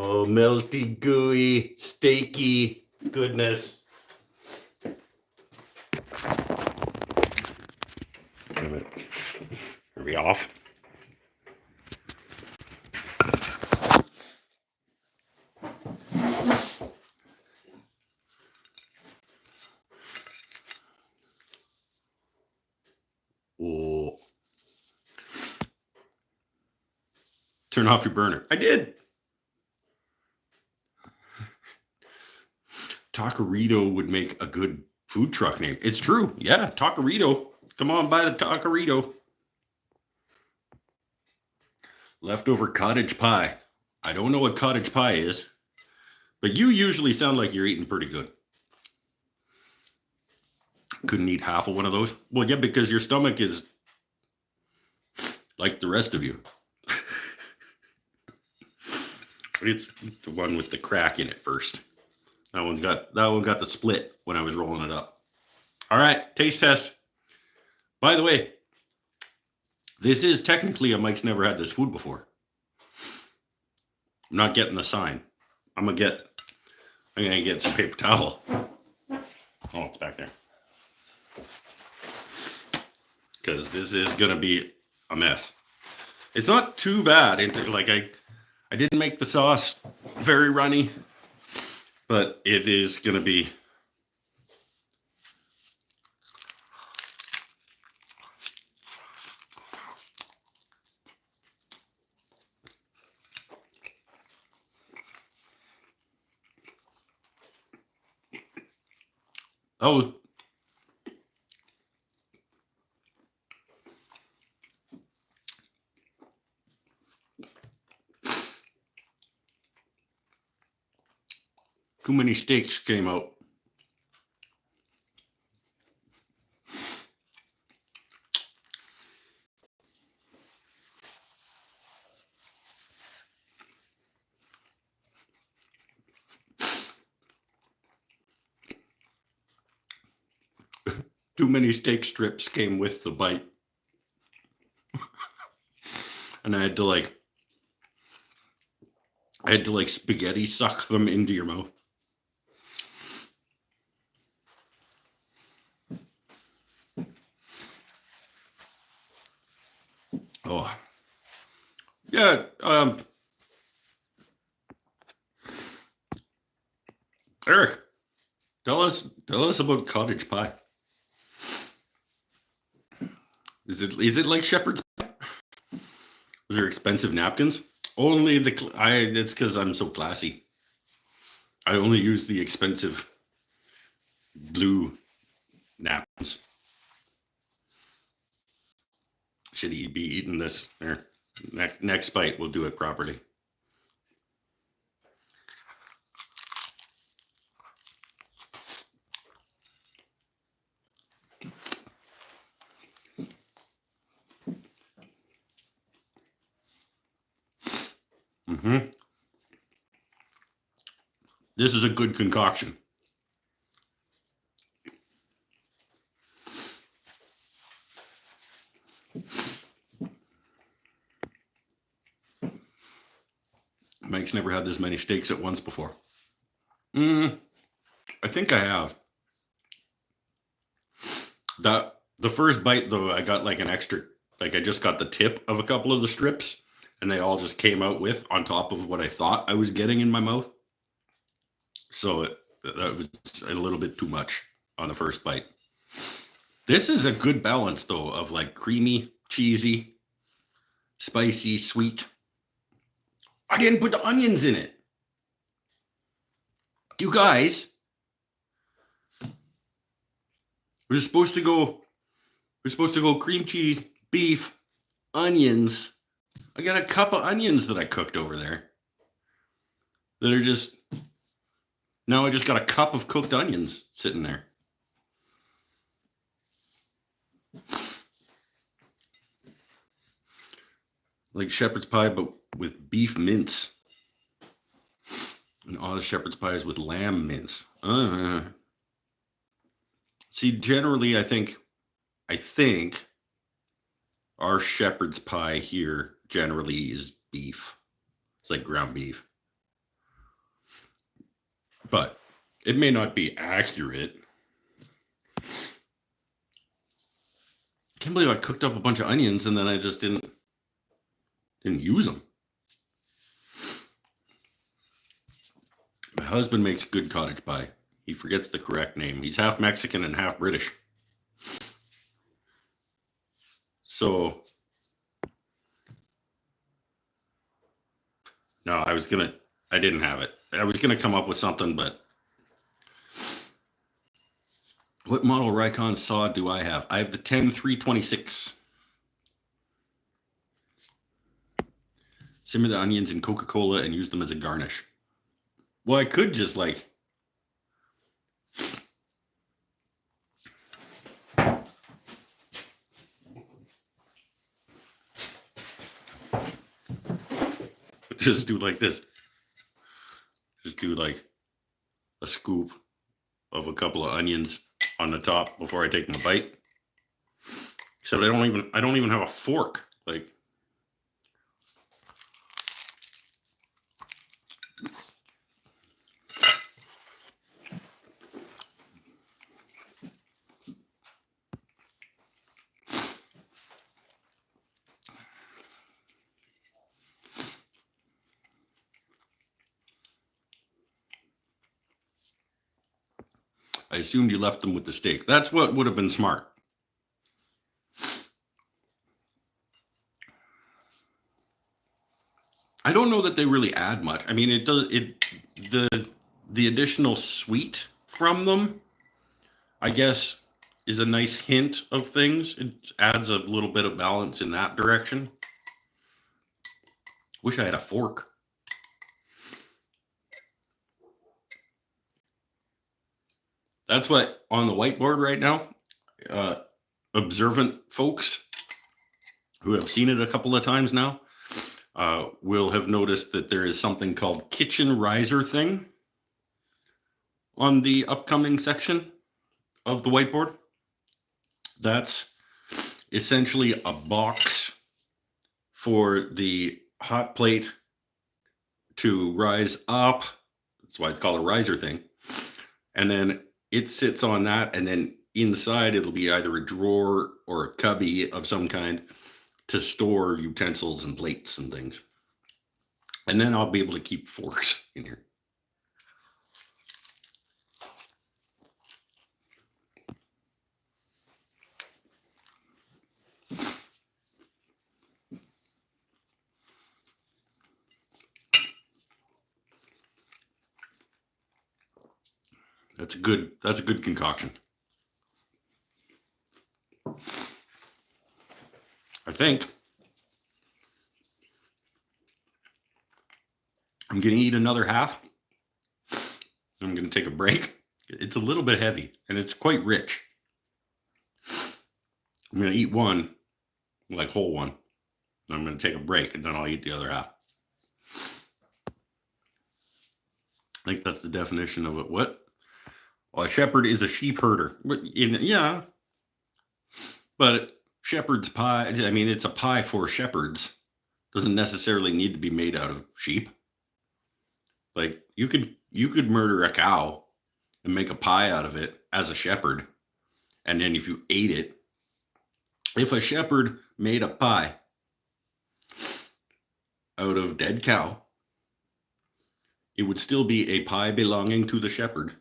Oh, melty, gooey, steaky goodness. Are we off? Oh. Turn off your burner. I did. Taquerito would make a good food truck name. It's true. Yeah, Taquerito. Come on, buy the Taquerito. Leftover cottage pie. I don't know what cottage pie is, but you usually sound like you're eating pretty good. Couldn't eat half of one of those? Well, yeah, because your stomach is like the rest of you. It's the one with the crack in it first. That one got the split when I was rolling it up. All right, taste test. By the way, this is technically a Mike's never had this food before. I'm not getting the sign. I'm gonna get some paper towel. Oh, it's back there. Because this is gonna be a mess. It's not too bad. I didn't make the sauce very runny, but it is gonna be. Oh, too many steaks came out. Too many steak strips came with the bite. And I had to spaghetti suck them into your mouth. Oh. Yeah, Eric, tell us about cottage pie. Is it like shepherd's pie? Was there expensive napkins? Only it's because I'm so classy. I only use the expensive blue napkins. Should he be eating this? There. Next bite, we'll do it properly. This is a good concoction. Mike's never had this many steaks at once before. I think I have. The first bite though, I got like an extra, I just got the tip of a couple of the strips, and they all just came out with on top of what I thought I was getting in my mouth. So that was a little bit too much on the first bite. This is a good balance though of like creamy, cheesy, spicy, sweet. I didn't put the onions in it. You guys, we're supposed to go cream cheese, beef, onions. I got a cup of onions that I cooked over there that are just, now I just got a cup of cooked onions sitting there. Like shepherd's pie, but with beef mince. And all the shepherd's pies with lamb mince. See, generally, I think our shepherd's pie here generally is beef. It's like ground beef. but it may not be accurate. Can't believe I cooked up a bunch of onions and then I just didn't use them. My husband makes good cottage pie. He forgets the correct name. He's half Mexican and half British. So, no, I didn't have it. I was going to come up with something, but what model Rikon saw do I have? I have the 10326. Simmer the onions in Coca-Cola and use them as a garnish. Well, I could just like just do like this. Just do like a scoop of a couple of onions on the top before I take my bite. Except I don't even have a fork. Like, I assumed you left them with the steak. That's what would have been smart. I don't know that they really add much. I mean, the additional sweet from them, I guess, is a nice hint of things. It adds a little bit of balance in that direction. Wish I had a fork. That's what on the whiteboard right now, observant folks who have seen it a couple of times now will have noticed that there is something called kitchen riser thing on the upcoming section of the whiteboard. That's essentially a box for the hot plate to rise up. That's why it's called a riser thing. And then it sits on that, and then inside it'll be either a drawer or a cubby of some kind to store utensils and plates and things. And then I'll be able to keep forks in here. That's a good concoction. I think I'm going to eat another half. I'm going to take a break. It's a little bit heavy and it's quite rich. I'm going to eat one, like whole one. I'm going to take a break and then I'll eat the other half. I think that's the definition of it. What? Well, a shepherd is a sheep herder. Yeah. But shepherd's pie, I mean, it's a pie for shepherds. Doesn't necessarily need to be made out of sheep. Like, you could murder a cow and make a pie out of it as a shepherd. And then if you ate it, if a shepherd made a pie out of dead cow, it would still be a pie belonging to the shepherd.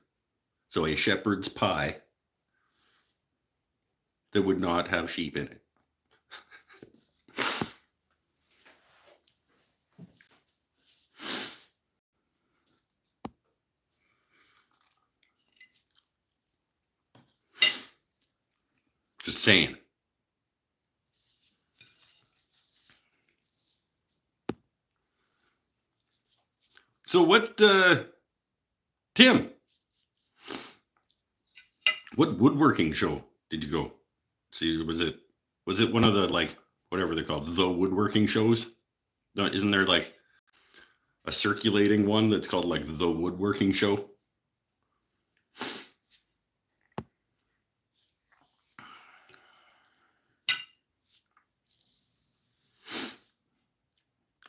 So a shepherd's pie that would not have sheep in it. Just saying. So what, Tim, what woodworking show did you go see? Was it one of the, like, whatever they're called, the woodworking shows? Isn't there like a circulating one that's called like the woodworking show? I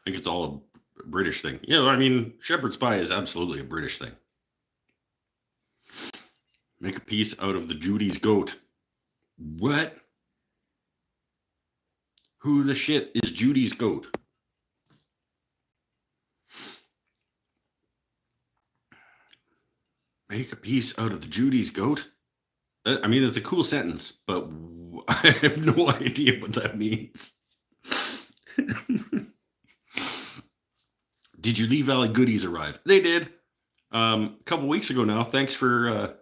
think it's all a British thing. Yeah, I mean, shepherd's pie is absolutely a British thing. Make a piece out of the Judy's goat. What? Who the shit is Judy's goat? Make a piece out of the Judy's goat? I mean, it's a cool sentence, but I have no idea what that means. Did your Lee Valley goodies arrive? They did. A couple weeks ago now. Thanks for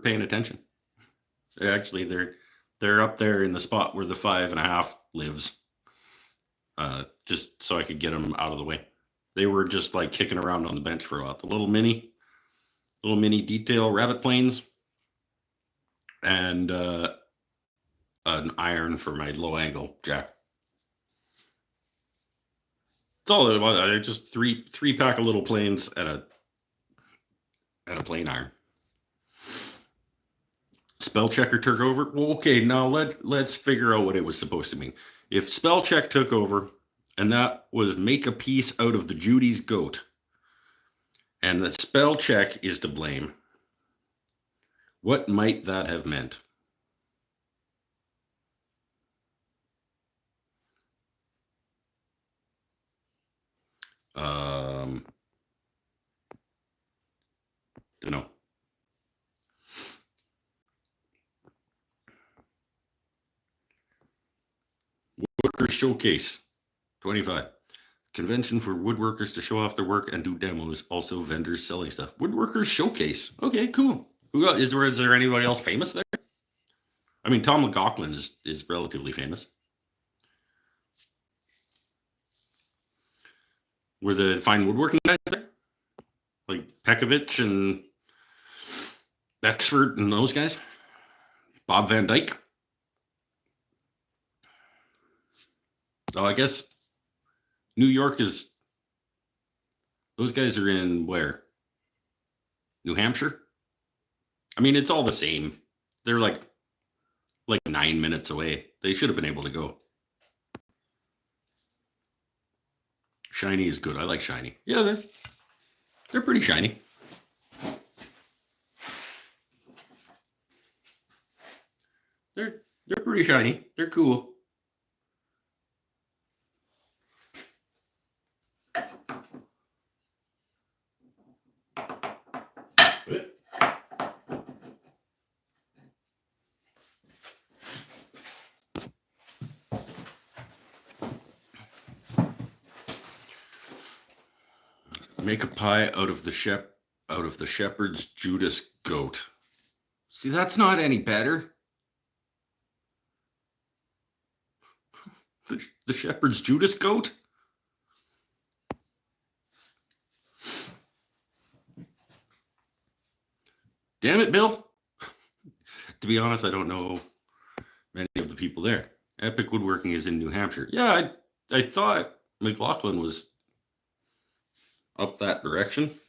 paying attention. Actually, they're up there in the spot where the 5.5 lives. Just so I could get them out of the way. They were just like kicking around on the bench for a while. The little mini detail rabbit planes, and an iron for my low angle jack. That's all it was. I just three pack of little planes and a plane iron. Spell checker took over. Well, okay, now let's figure out what it was supposed to mean. If spell check took over, and that was make a piece out of the Judy's goat, and the spell check is to blame, what might that have meant? Don't know. Woodworkers Showcase 25. Convention for woodworkers to show off their work and do demos. Also vendors selling stuff. Woodworkers Showcase. Okay, cool. Is there anybody else famous there? I mean, Tom McLaughlin is relatively famous. Were the fine woodworking guys there? Like Pekovich and Bexford and those guys? Bob Van Dyke? Oh, I guess New York is... Those guys are in where? New Hampshire? I mean, it's all the same. They're like 9 minutes away. They should have been able to go. Shiny is good. I like shiny. Yeah, they're pretty shiny. They're pretty shiny. They're cool. Make a pie out of the shepherd's Judas goat. See, that's not any better. The shepherd's Judas goat? Damn it, Bill. To be honest, I don't know many of the people there. Epic Woodworking is in New Hampshire. Yeah, I thought McLaughlin was up that direction.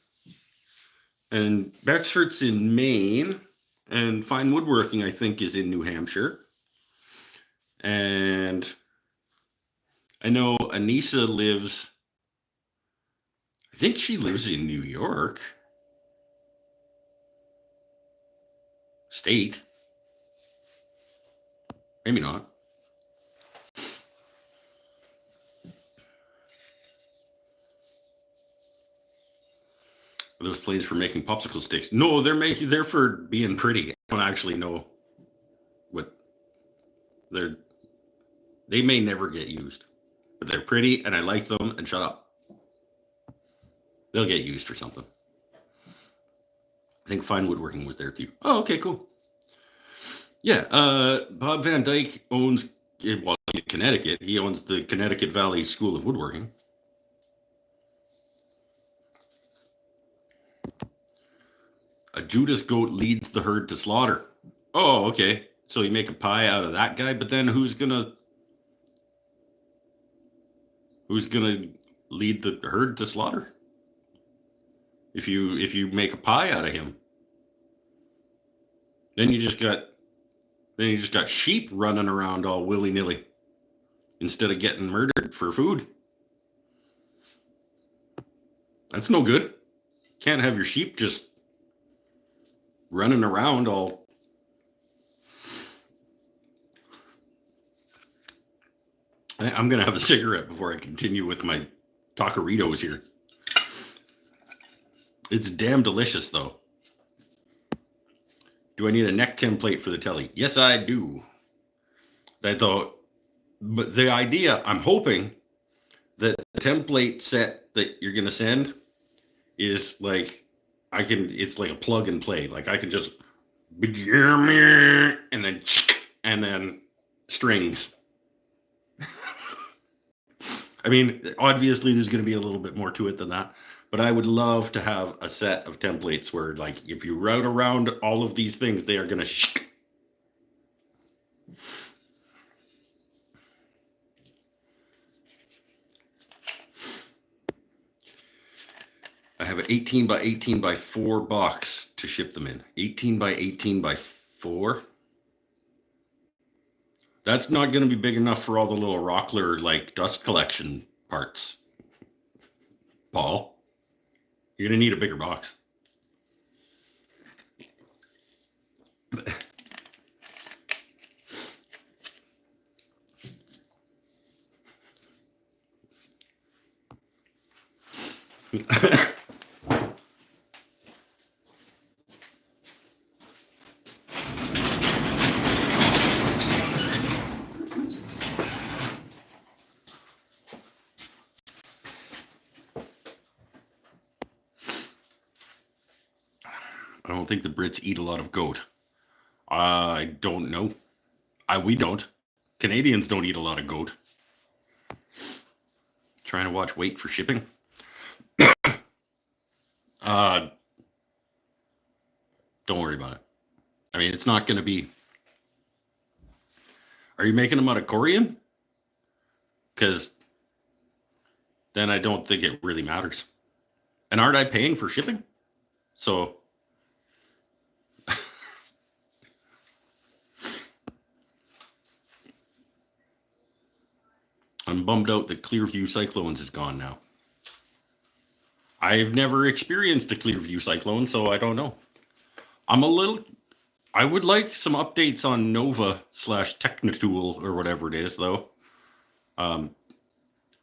And Bexford's in Maine. And Fine Woodworking, I think, is in New Hampshire. And I know Anissa lives... I think she lives in New York State. Maybe not. Are those planes for making popsicle sticks? No, they're for being pretty. I don't actually know what they may never get used, but they're pretty and I like them. And shut up. They'll get used for something. I think Fine Woodworking was there too. Oh, okay, cool. Yeah, Bob Van Dyke owns, well, in Connecticut. He owns the Connecticut Valley School of Woodworking. A Judas goat leads the herd to slaughter. Oh, okay. So you make a pie out of that guy, but then who's gonna lead the herd to slaughter? If you make a pie out of him, then you just got sheep running around all willy-nilly instead of getting murdered for food. That's no good. Can't have your sheep just running around all. I'm going to have a cigarette before I continue with my Taqueritos here. It's damn delicious, though. Do I need a neck template for the telly? Yes, I do. But the idea, I'm hoping that the template set that you're going to send is like, it's like a plug and play. Like I can just, and then strings. I mean, obviously there's going to be a little bit more to it than that, but I would love to have a set of templates where, like, if you route around all of these things, they are going to I have an 18 by 18 by 4 box to ship them in. 18 by 18 by 4. That's not going to be big enough for all the little Rockler, like, dust collection parts. Paul, you're going to need a bigger box. I don't think the Brits eat a lot of goat. I don't know. We don't. Canadians don't eat a lot of goat. Trying to watch weight for shipping. Don't worry about it. I mean, it's not going to be. Are you making them out of corian? Because then I don't think it really matters. And aren't I paying for shipping? So I'm bummed out that Clearview Cyclones is gone now. I've never experienced a Clearview Cyclone, so I don't know. I would like some updates on Nova / Technitool or whatever it is, though. I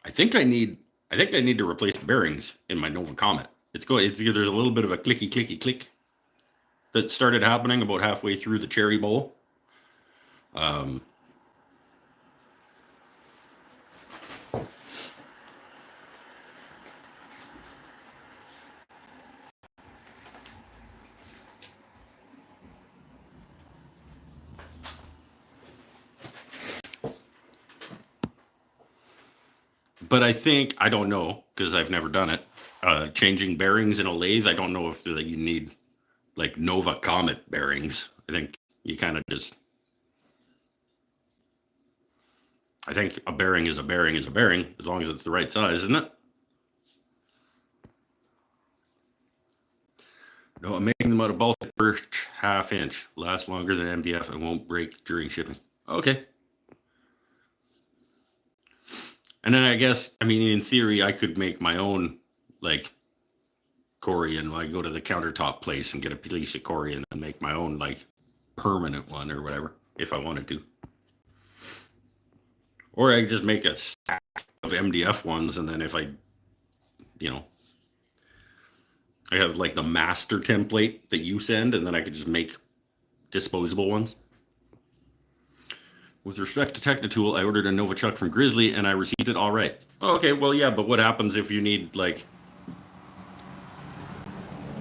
think I need to replace the bearings in my Nova Comet. There's a little bit of a click that started happening about halfway through the cherry bowl. But I don't know, because I've never done it. Changing bearings in a lathe, I don't know if you need like Nova Comet bearings. I think you kind of just. I think a bearing is a bearing is a bearing, as long as it's the right size, isn't it? No, I'm making them out of Baltic birch 1/2 inch. Lasts longer than MDF and won't break during shipping. Okay. And then I guess, I mean, in theory, I could make my own, like, corian. I go to the countertop place and get a piece of corian and make my own, like, permanent one or whatever, if I wanted to. Or I could just make a stack of MDF ones, and then if I have, like, the master template that you send, and then I could just make disposable ones. With respect to Technitool, I ordered a Nova Chuck from Grizzly, and I received it all right. Oh, okay, well, yeah, but what happens if you need, like,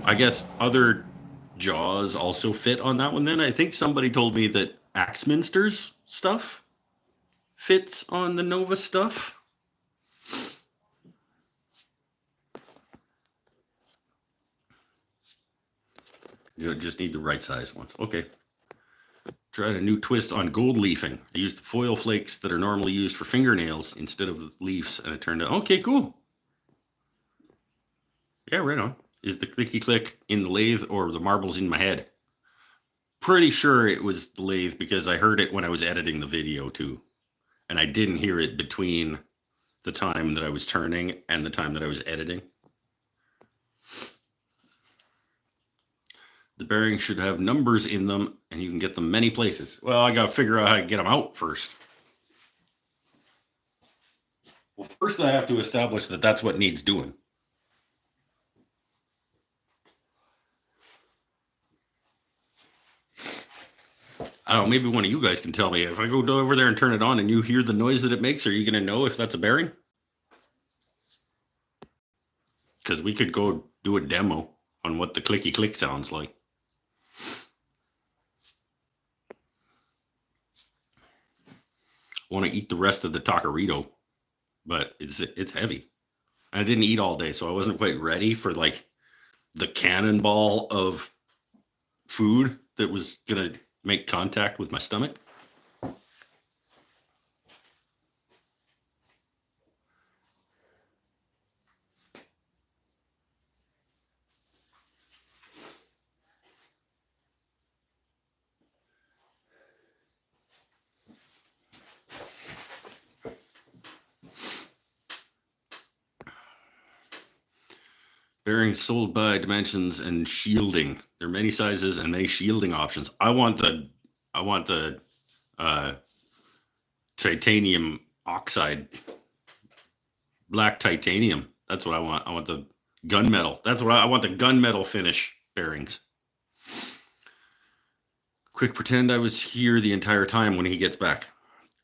I guess other jaws also fit on that one then? I think somebody told me that Axminster's stuff fits on the Nova stuff. You just need the right size ones. Okay. Tried a new twist on gold leafing. I used the foil flakes that are normally used for fingernails instead of leaves, and it turned out, okay, cool. Yeah, right on. Is the clicky click in the lathe or the marbles in my head? Pretty sure it was the lathe, because I heard it when I was editing the video too. And I didn't hear it between the time that I was turning and the time that I was editing. The bearings should have numbers in them, and you can get them many places. Well, I got to figure out how to get them out first. Well, first I have to establish that that's what needs doing. I don't know, maybe one of you guys can tell me. If I go over there and turn it on and you hear the noise that it makes, are you going to know if that's a bearing? Because we could go do a demo on what the clicky click sounds like. I want to eat the rest of the taquerito, but it's heavy. I didn't eat all day, so I wasn't quite ready for like the cannonball of food that was going to make contact with my stomach. Bearings sold by Dimensions and shielding. There are many sizes and many shielding options. I want the titanium oxide, black titanium. That's what I want. I want the gunmetal. That's what I want, the gunmetal finish bearings. Quick pretend I was here the entire time when he gets back.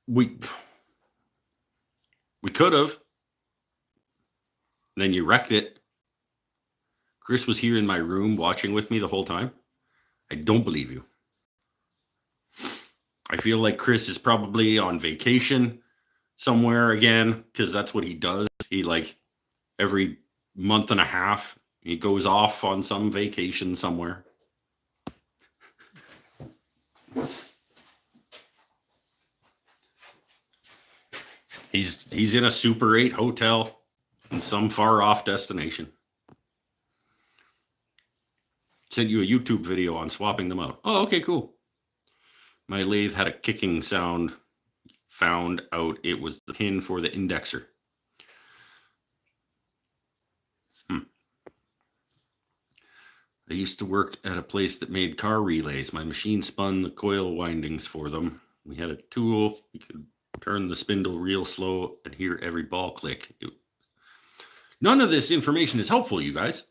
We could have. Then you wrecked it. Chris was here in my room watching with me the whole time. I don't believe you. I feel like Chris is probably on vacation somewhere again, because that's what he does. He like every month and a half, he goes off on some vacation somewhere. He's in a Super 8 hotel in some far off destination. Sent you a YouTube video on swapping them out. Oh, okay, cool. My lathe had a kicking sound. Found out it was the pin for the indexer. I used to work at a place that made car relays. My machine spun the coil windings for them. We had a tool. We could turn the spindle real slow and hear every ball click. None of this information is helpful, you guys.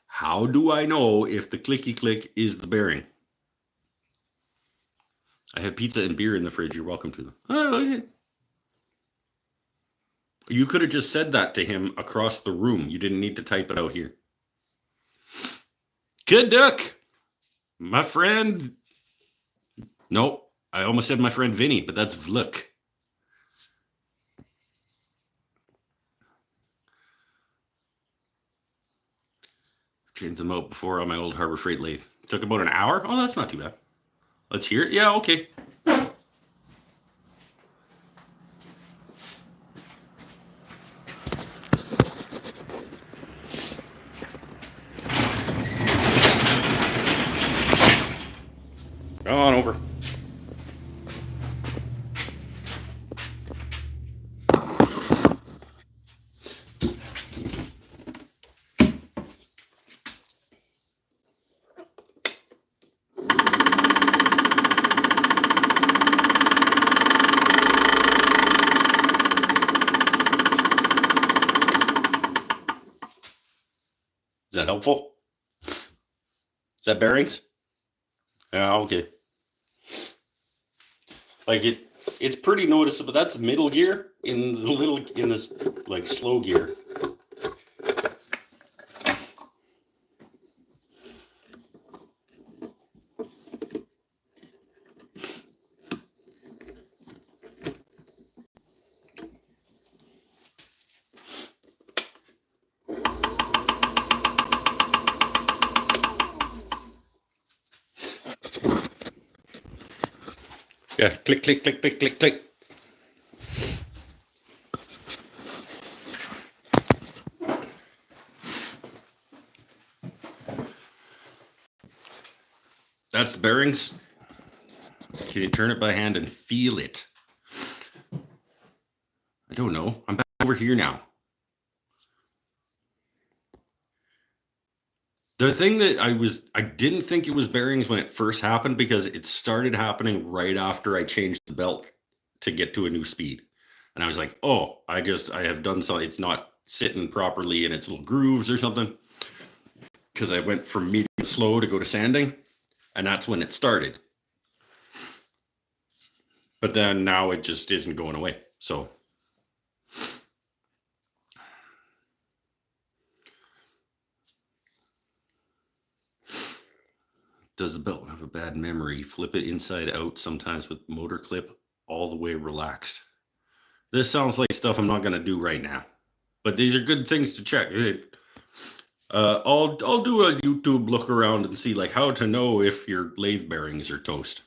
How do I know if the clicky click is the bearing? I have pizza and beer in the fridge. You're welcome to them. Oh, okay. You could have just said that to him across the room. You didn't need to type it out here. Good duck. My friend. Nope. I almost said my friend Vinny, but that's Vluk. Changed them out before on my old Harbor Freight lathe. Took about an hour. Oh, that's not too bad. Let's hear it. Yeah, okay. Go on over. Is that helpful? Is that bearings? Yeah, okay. Like it's pretty noticeable. That's middle gear in this like slow gear. Yeah, click, click, click, click, click, click. That's bearings. Can you turn it by hand and feel it? I don't know. I'm back over here now. The thing that I didn't think it was bearings when it first happened, because it started happening right after I changed the belt to get to a new speed. And I was like, oh, I have done something. It's not sitting properly in its little grooves or something. Because I went from medium to slow to go to sanding, and that's when it started. But then now it just isn't going away. So does the belt have a bad memory? Flip it inside out sometimes with motor clip all the way relaxed. This sounds like stuff I'm not going to do right now, but these are good things to check. I'll do a YouTube look around and see like how to know if your lathe bearings are toast.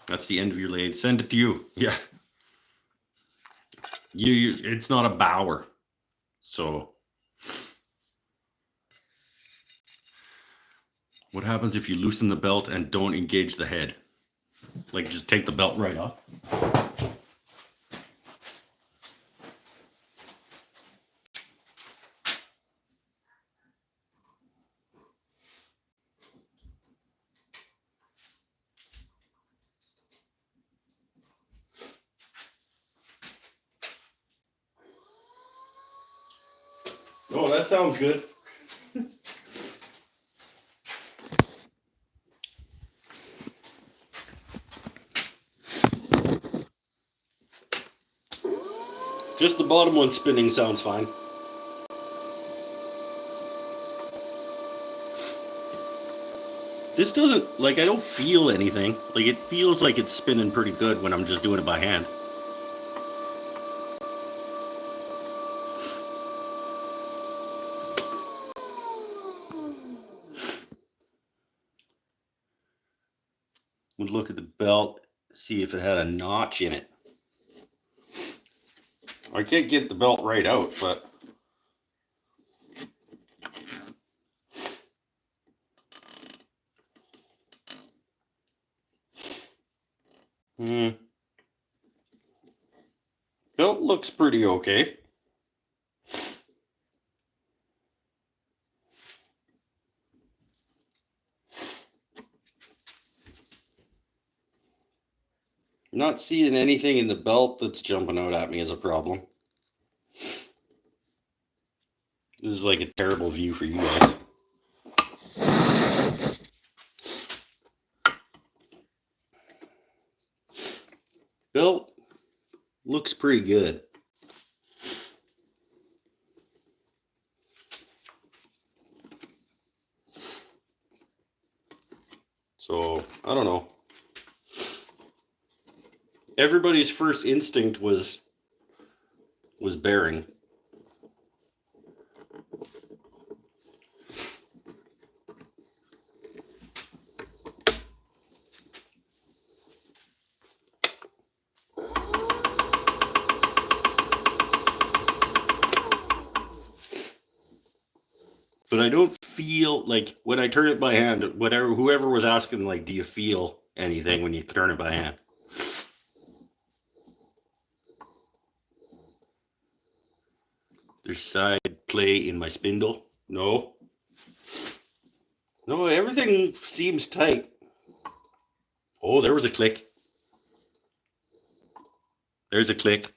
That's the end of your lathe. Send it to you. Yeah. It's not a Bauer. So what happens if you loosen the belt and don't engage the head? Like just take the belt right off? Oh, that sounds good. Just the bottom one spinning sounds fine. This doesn't, like, I don't feel anything. Like, it feels like it's spinning pretty good when I'm just doing it by hand. Would look at the belt, see if it had a notch in it. I can't get the belt right out, but belt looks pretty okay. Not seeing anything in the belt that's jumping out at me is a problem. This is like a terrible view for you guys. Belt looks pretty good. So, I don't know. Everybody's first instinct was bearing. But I don't feel like when I turn it by hand, whoever was asking, like, do you feel anything when you turn it by hand? There's side play in my spindle. No, everything seems tight. Oh, there was a click. There's a click.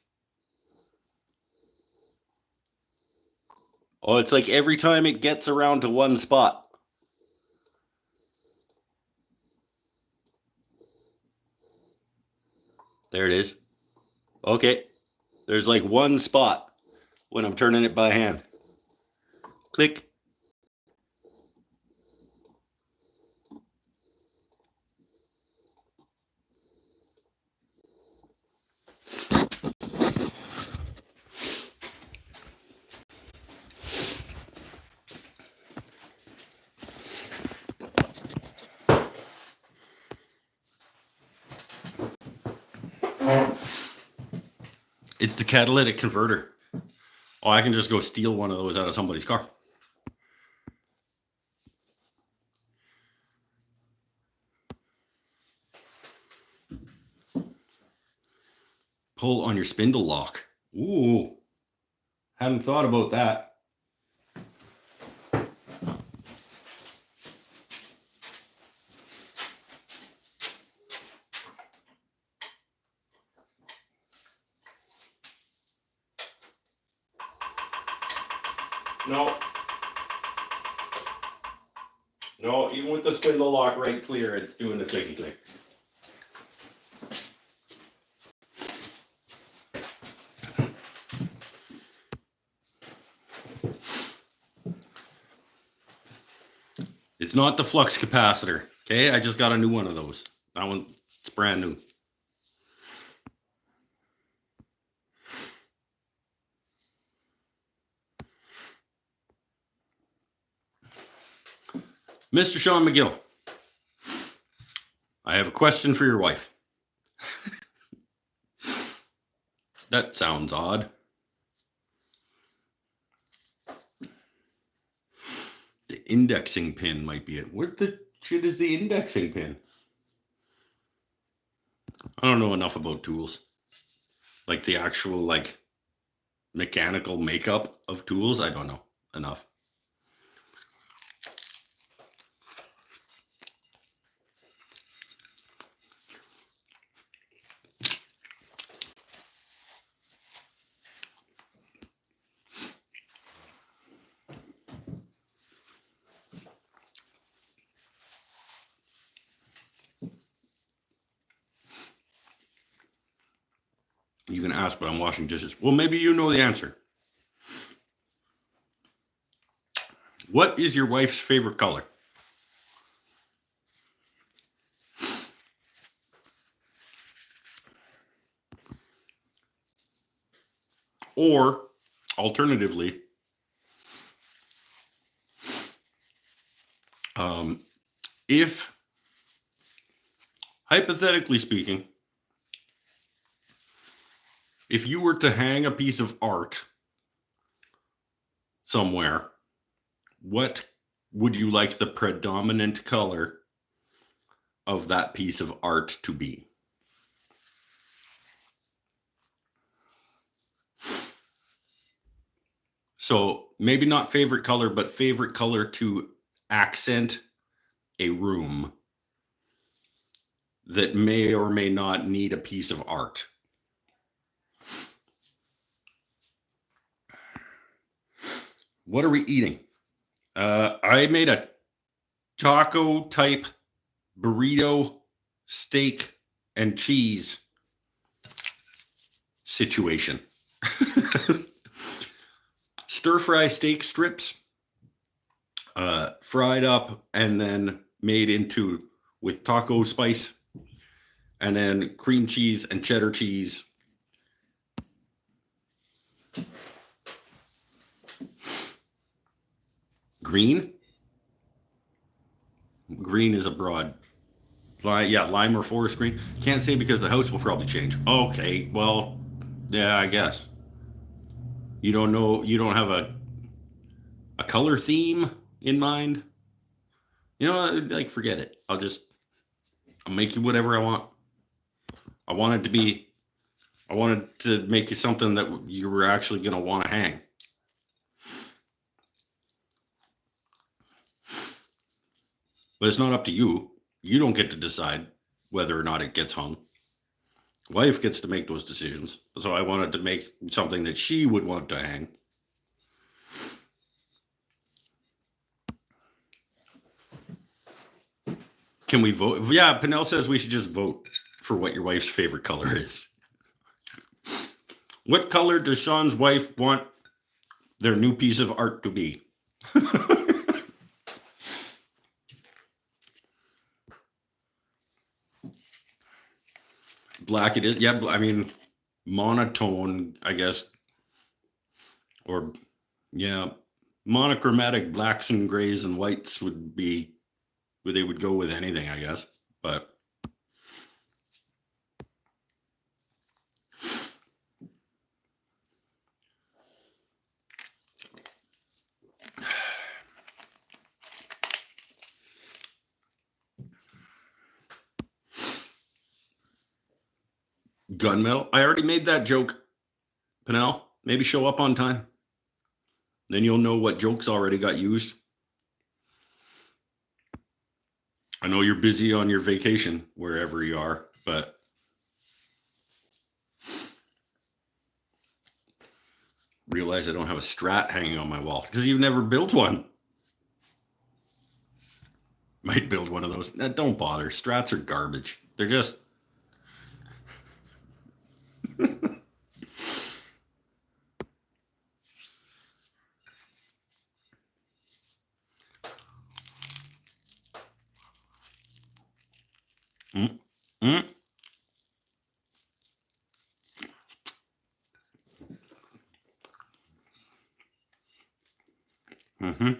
Oh, it's like every time it gets around to one spot. There it is. Okay. There's like one spot when I'm turning it by hand. Click. It's the catalytic converter. Oh, I can just go steal one of those out of somebody's car. Pull on your spindle lock. Ooh, hadn't thought about that. No, even with the spindle lock right clear, it's doing the clicky click. It's not the flux capacitor. Okay, I just got a new one of those. That one, it's brand new. Mr. Sean McGill, I have a question for your wife. That sounds odd. The indexing pin might be it. Where the shit is the indexing pin? I don't know enough about tools. Like the actual like mechanical makeup of tools, I don't know enough. You can ask, but I'm washing dishes. Well, maybe you know the answer. What is your wife's favorite color? Or, alternatively, if, hypothetically speaking, if you were to hang a piece of art somewhere, what would you like the predominant color of that piece of art to be? So maybe not favorite color, but favorite color to accent a room that may or may not need a piece of art. What are we eating? I made a taco type burrito, steak, and cheese situation. Stir fry steak strips, fried up and then made into with taco spice, and then cream cheese and cheddar cheese. Green is a broad. Yeah, lime or forest green. Can't say because the house will probably change. Okay, well, yeah, I guess. You don't know, you don't have a color theme in mind? You know, like forget it. I'll make you whatever I want. I wanted to make you something that you were actually going to want to hang. But it's not up to you. You don't get to decide whether or not it gets hung. Wife gets to make those decisions. So I wanted to make something that she would want to hang. Can we vote? Yeah, Pinnell says we should just vote for what your wife's favorite color is. What color does Sean's wife want their new piece of art to be? Black it is. Yeah, I mean, monotone, I guess. Or, yeah, monochromatic blacks and grays and whites would be where they would go with anything, I guess. But Gunmetal. I already made that joke, Pinnell. Maybe show up on time. Then you'll know what jokes already got used. I know you're busy on your vacation, wherever you are, but realize I don't have a Strat hanging on my wall because you've never built one. Might build one of those. Don't bother. Strats are garbage. They're just... mm, mm. Mm-hmm.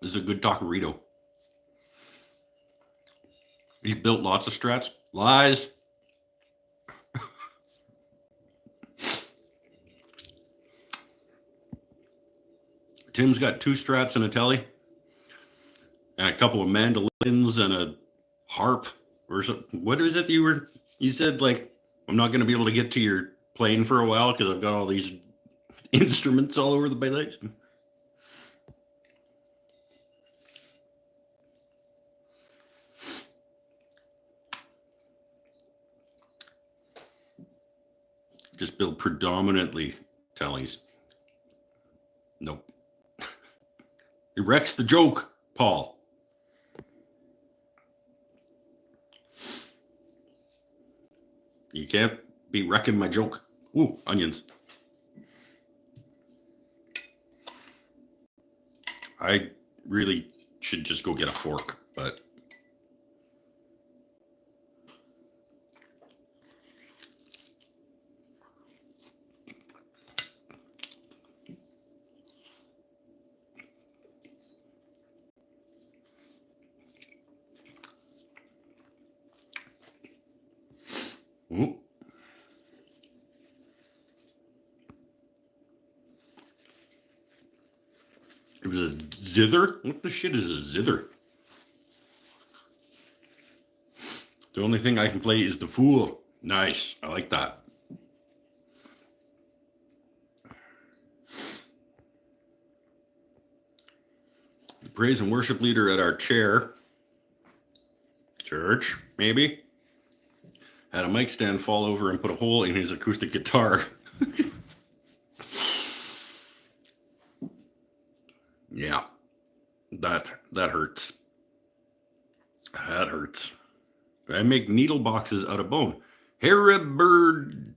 This is a good taquerito. He built lots of Strats. Lies. Tim's got 2 Strats and a telly, and a couple of mandolins and a harp or something. What is it you said, like, I'm not going to be able to get to your plane for a while because I've got all these instruments all over the place. Just build predominantly tellies. Nope. It wrecks the joke, Paul. You can't be wrecking my joke. Ooh, onions. I really should just go get a fork, but... Ooh. It was a zither? What the shit is a zither? The only thing I can play is the Fool. Nice. I like that. The praise and worship leader at our church, maybe, had a mic stand fall over and put a hole in his acoustic guitar. Yeah, that hurts. That hurts. I make needle boxes out of bone. Heriberthuber.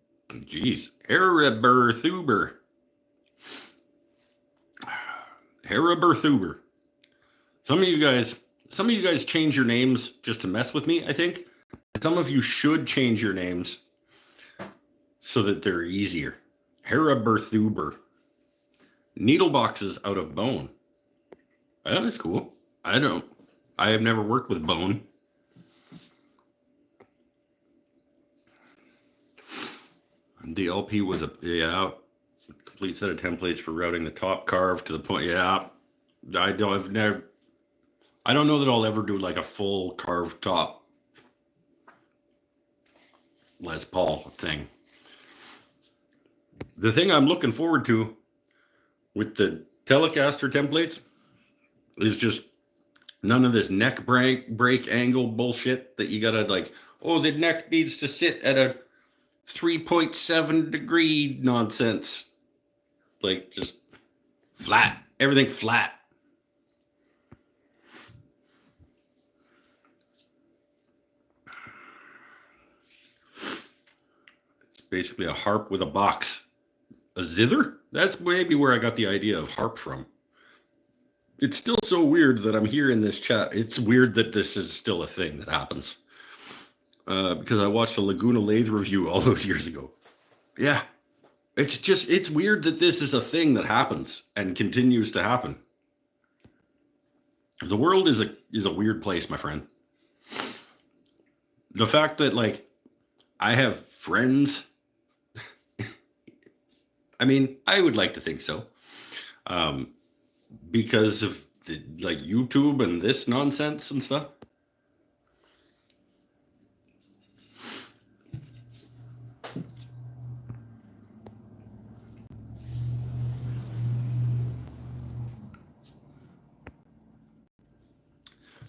Heriberthuber. Some of you guys change your names just to mess with me, I think. Some of you should change your names so that they're easier. Heriberthuber. Needle boxes out of bone. That is cool. I have never worked with bone. The LP was a complete set of templates for routing the top carve to the point. Yeah, I don't know that I'll ever do like a full carved top Les Paul thing. The thing I'm looking forward to with the Telecaster templates is just none of this neck break angle bullshit that you gotta like, oh, the neck needs to sit at a 3.7 degree nonsense. Like, just flat. Everything flat. It's basically a harp with a box. A zither? That's maybe where I got the idea of harp from. It's still so weird that I'm here in this chat. It's weird that this is still a thing that happens. Because I watched a Laguna Lathe review all those years ago. Yeah. It's weird that this is a thing that happens and continues to happen. The world is a weird place, my friend. The fact that, like, I have friends, I mean, I would like to think so. because of like YouTube and this nonsense and stuff?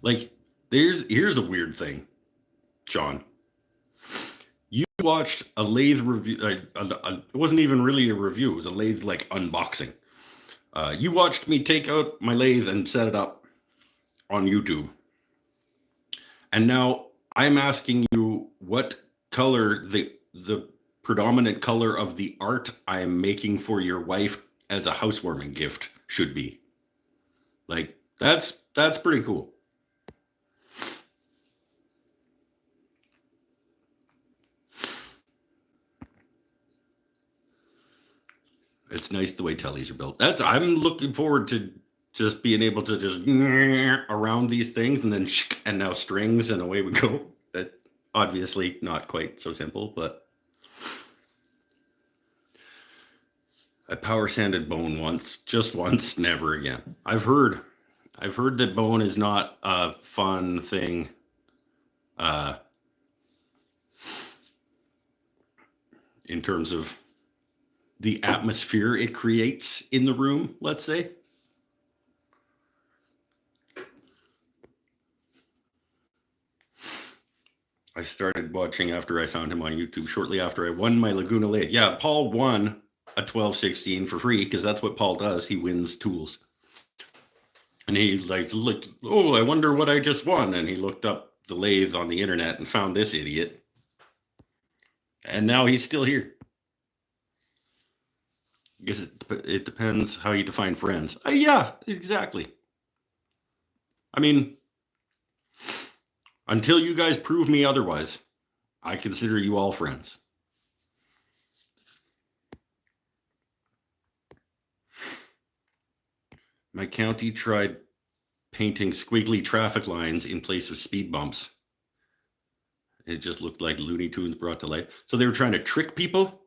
Like, here's a weird thing, John. You watched a lathe review. It wasn't even really a review. It was a lathe like unboxing. You watched me take out my lathe and set it up on YouTube. And now I'm asking you what color the predominant color of the art I am making for your wife as a housewarming gift should be. Like, that's pretty cool. It's nice the way tellies are built. I'm looking forward to just being able to just around these things and then and now strings and away we go. That obviously not quite so simple, but I power sanded bone once, just once, never again. I've heard that bone is not a fun thing. In terms of the atmosphere it creates in the room, let's say. I started watching after I found him on YouTube shortly after I won my Laguna lathe. Yeah, Paul won a 1216 for free because that's what Paul does. He wins tools. And he looked, oh, I wonder what I just won. And he looked up the lathe on the internet and found this idiot. And now he's still here. I guess it depends how you define friends. Yeah, exactly. I mean, until you guys prove me otherwise, I consider you all friends. My county tried painting squiggly traffic lines in place of speed bumps. It just looked like Looney Tunes brought to life. So they were trying to trick people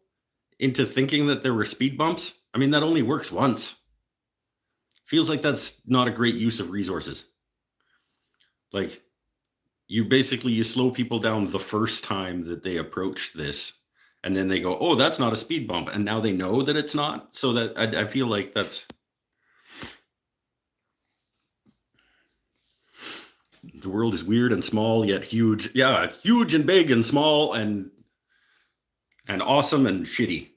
into thinking that there were speed bumps. I mean, that only works once. Feels like that's not a great use of resources. Like, you slow people down the first time that they approach this, and then they go, oh, that's not a speed bump, and now they know that it's not. So that I feel like that's the world is weird and small yet huge. Yeah, huge and big and small and awesome and shitty.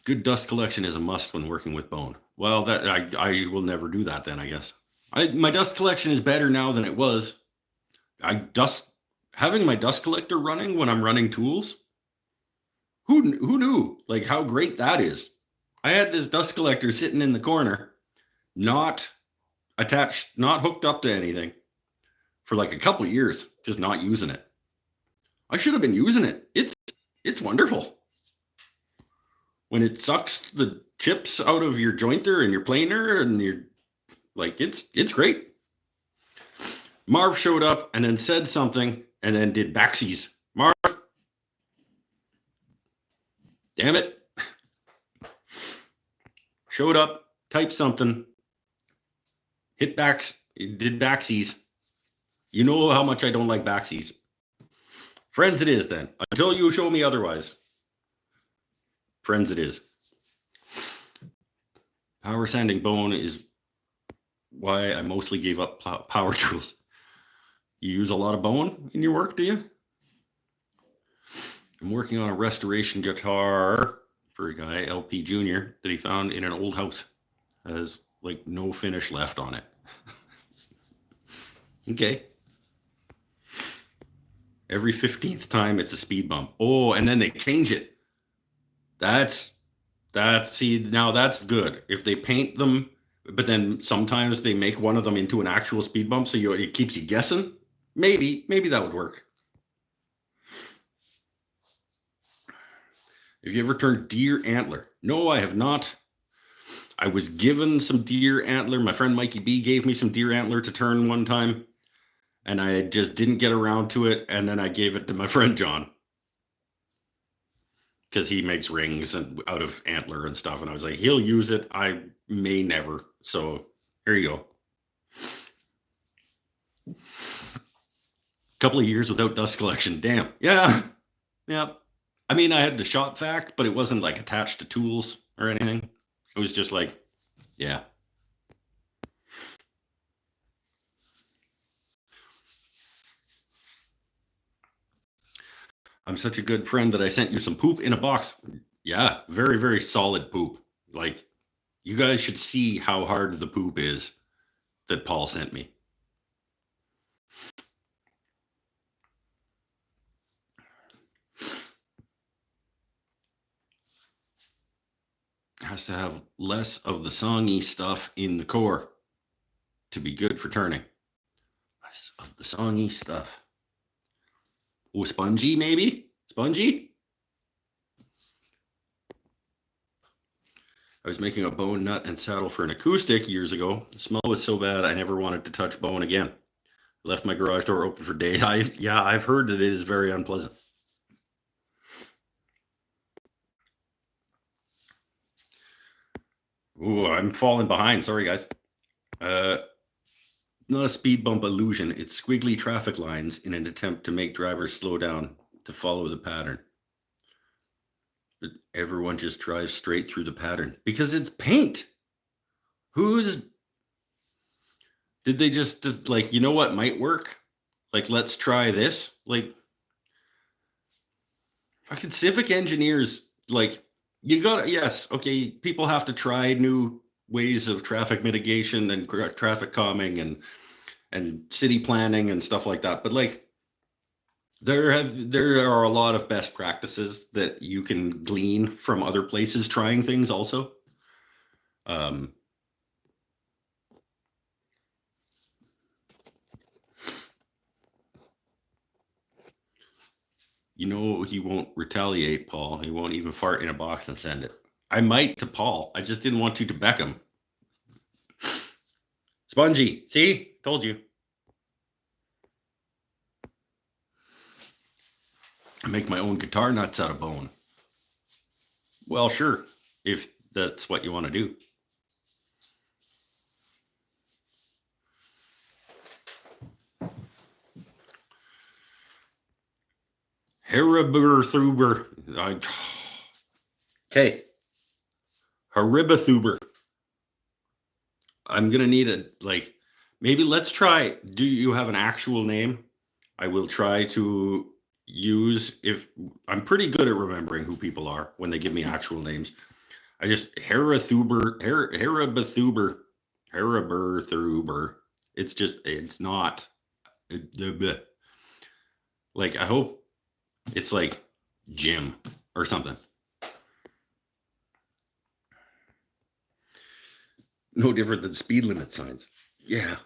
Good dust collection is a must when working with bone. Well, that I will never do that then, I guess. My dust collection is better now than it was. Having my dust collector running when I'm running tools. Who knew like how great that is? I had this dust collector sitting in the corner, not attached, not hooked up to anything for like a couple years, just not using it. I should have been using it. It's wonderful. When it sucks the chips out of your jointer and your planer and your like it's great. Marv showed up and then said something and then did backsies. Marv, damn it. Showed up, typed something, hit backs, did backsies. You know how much I don't like backsies. Friends it is then, until you show me otherwise. Friends it is. Power sanding bone is why I mostly gave up power tools. You use a lot of bone in your work, do you? I'm working on a restoration guitar for a guy, LP Jr., that he found in an old house. Has like no finish left on it. Okay. Every 15th time it's a speed bump. Oh, and then they change it. See, now that's good. If they paint them, but then sometimes they make one of them into an actual speed bump, so it keeps you guessing. Maybe that would work. Have you ever turned deer antler? No, I have not. I was given some deer antler. My friend Mikey B gave me some deer antler to turn one time, and I just didn't get around to it, and then I gave it to my friend John. because he makes rings and out of antler and stuff. And I was like, he'll use it. I may never. So here you go. Couple of years without dust collection. Damn. Yeah. Yeah. I mean, I had the shop vac, but it wasn't like attached to tools or anything. It was just like, yeah. I'm such a good friend that I sent you some poop in a box. Yeah, very, very solid poop. Like, you guys should see how hard the poop is that Paul sent me. Has to have less of the songy stuff in the core to be good for turning. Less of the songy stuff. Oh, spongy maybe? Spongy? I was making a bone nut and saddle for an acoustic years ago. The smell was so bad I never wanted to touch bone again. I left my garage door open for days. I've heard that it is very unpleasant. Ooh, I'm falling behind. Sorry, guys. Not a speed bump illusion. It's squiggly traffic lines in an attempt to make drivers slow down to follow the pattern. But everyone just drives straight through the pattern because it's paint. Did they just like, you know what might work? Like, let's try this. Like, fucking civic engineers, like, you gotta, yes, okay, people have to try new ways of traffic mitigation and traffic calming and city planning and stuff like that. But like, there are a lot of best practices that you can glean from other places trying things also. You know, he won't retaliate, Paul. He won't even fart in a box and send it. I might to Paul. I just didn't want to Beckham. Spongy. See? Told you. I make my own guitar nuts out of bone. Well, sure, if that's what you want to do. Haribathuber. Okay. Haribathuber. I'm gonna need a, like, maybe let's try. Do you have an actual name? I will try to use, if I'm pretty good at remembering who people are when they give me actual names. I just Haribathuber. It's not. Like, I hope it's like Jim or something. No different than speed limit signs. Yeah,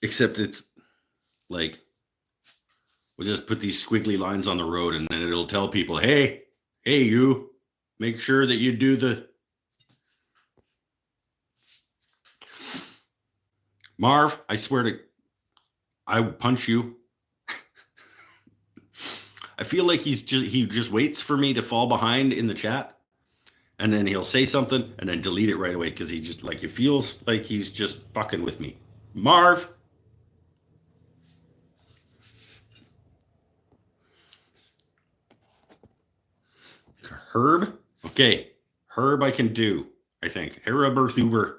except it's like, we'll just put these squiggly lines on the road and then it'll tell people, hey, you, make sure that you do the. Marv, I swear to, I would punch you. I feel like he just waits for me to fall behind in the chat, and then he'll say something and then delete it right away because he just, like, it feels like he's just fucking with me. Marv. Herb. Okay, Herb I can do, I think. Haribathuber.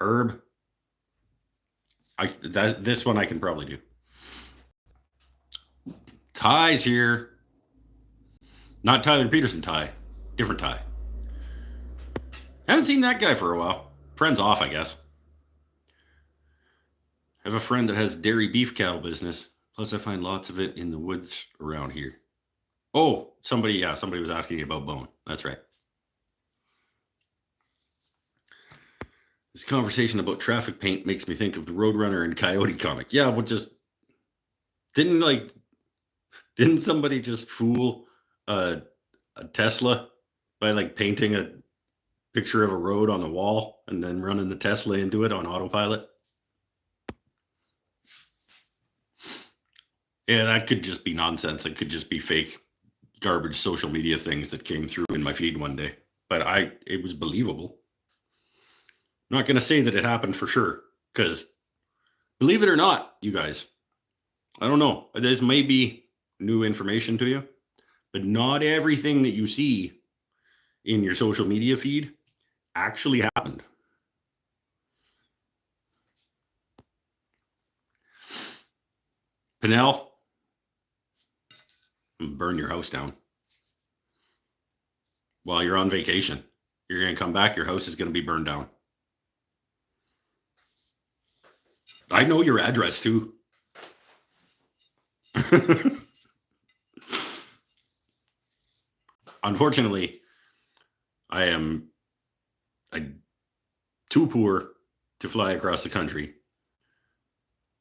Herb. This one I can probably do. Ty's here. Not Tyler Peterson Ty. Different Ty. Haven't seen that guy for a while. Friend's off, I guess. I have a friend that has dairy beef cattle business. Plus, I find lots of it in the woods around here. Oh, somebody was asking you about bone. That's right. This conversation about traffic paint makes me think of the Roadrunner and Coyote comic. Yeah, well, just didn't somebody just fool a Tesla by like painting a picture of a road on the wall and then running the Tesla into it on autopilot? Yeah, that could just be nonsense. It could just be fake garbage social media things that came through in my feed one day. But it was believable. I'm not going to say that it happened for sure, because believe it or not, you guys, I don't know. This may be new information to you, but not everything that you see in your social media feed actually happened. Pinnell, burn your house down while you're on vacation. You're going to come back, your house is going to be burned down. I know your address too. Unfortunately, I am too poor to fly across the country,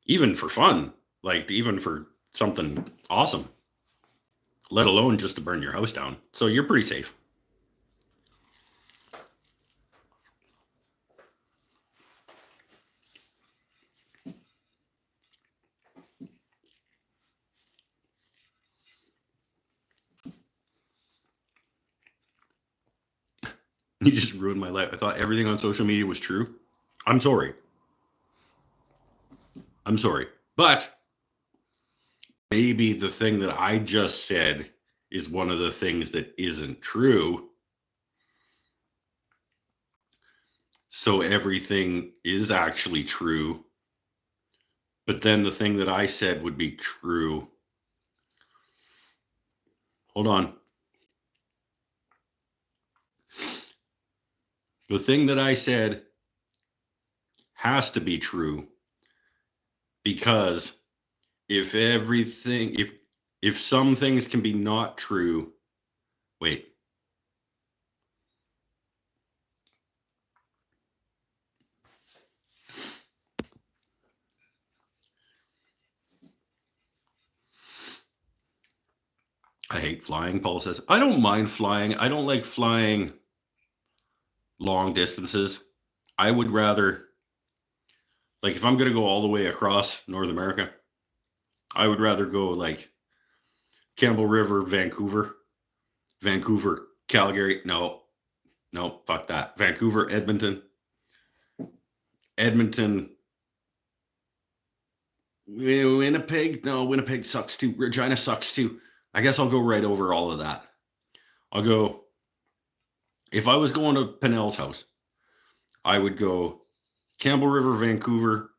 even for fun, like even for something awesome, let alone just to burn your house down. So you're pretty safe. You just ruined my life. I thought everything on social media was true. I'm sorry. But maybe the thing that I just said is one of the things that isn't true. So everything is actually true. But then the thing that I said would be true. Hold on. The thing that I said has to be true, because if some things can be not true, wait. I hate flying, Paul says. I don't mind flying. I don't like flying long distances. I would rather, like, if I'm going to go all the way across North America, I would rather go like Campbell River, Vancouver, Calgary. No, fuck that. Vancouver, Edmonton, Winnipeg. No, Winnipeg sucks too. Regina sucks too. I guess I'll go right over all of that. I'll go, if I was going to Pinnell's house, I would go Campbell River, Vancouver,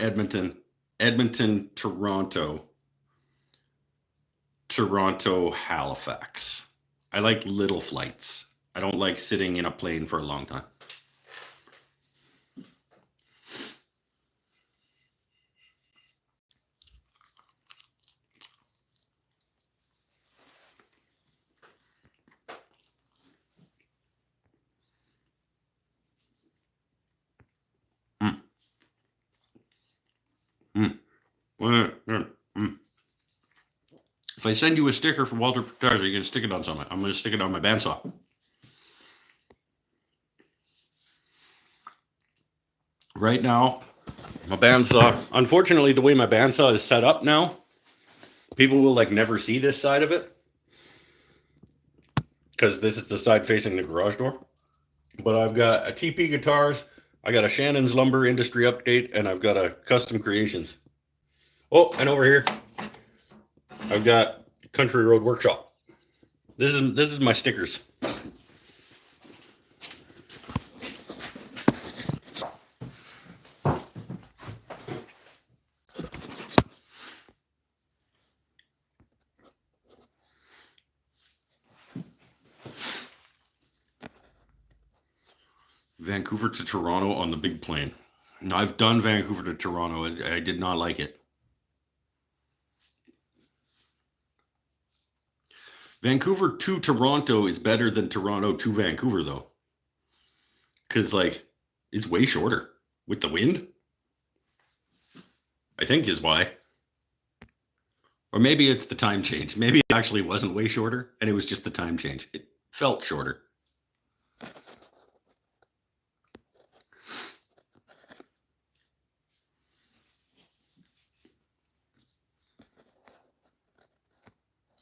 Edmonton, Toronto, Halifax. I like little flights. I don't like sitting in a plane for a long time. If I send you a sticker for Walter Petars, are you going to stick it on something? I'm going to stick it on my bandsaw. Right now, my bandsaw, unfortunately, the way my bandsaw is set up now, people will like never see this side of it, because this is the side facing the garage door. But I've got a TP Guitars, I got a Shannon's Lumber Industry Update, and I've got a Custom Creations. Oh, and over here, I've got Country Road Workshop. This is my stickers. Vancouver to Toronto on the big plane. Now, I've done Vancouver to Toronto. I did not like it. Vancouver to Toronto is better than Toronto to Vancouver, though. Because, like, it's way shorter with the wind. I think is why. Or maybe it's the time change. Maybe it actually wasn't way shorter, and it was just the time change. It felt shorter.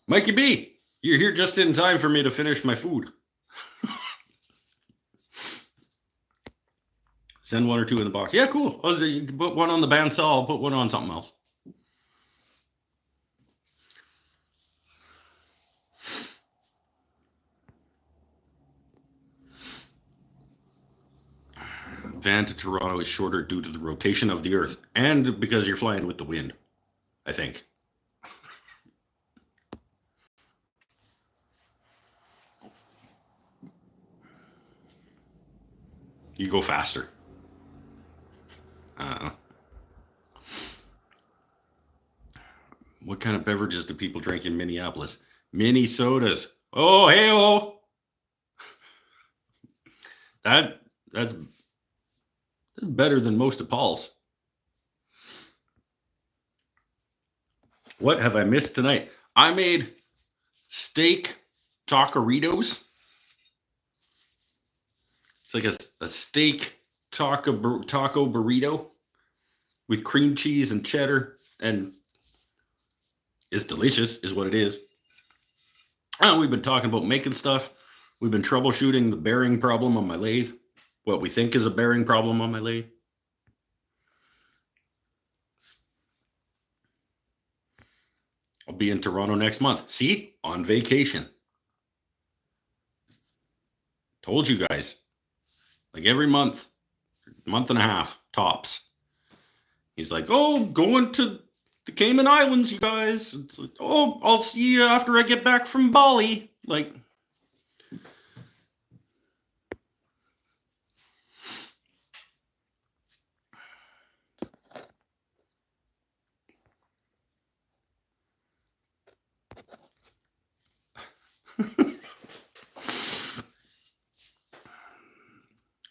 Mikey B, You're here just in time for me to finish my food. Send 1 or 2 in the box. Yeah, cool. You can put one on the bandsaw. I'll put one on something else. Van to Toronto is shorter due to the rotation of the Earth and because you're flying with the wind, I think. You go faster. What kind of beverages do people drink in Minneapolis? Mini sodas. Oh, hey-oh. That's better than most of Paul's. What have I missed tonight? I made steak tacoritos. It's like a steak taco burrito with cream cheese and cheddar, and it's delicious, is what it is. We've been talking about making stuff. We've been troubleshooting the bearing problem on my lathe, what we think is a bearing problem on my lathe. I'll be in Toronto next month. See? On vacation. Told you guys. Like every month and a half, tops. He's like, oh, going to the Cayman Islands, you guys. It's like, oh, I'll see you after I get back from Bali. Like,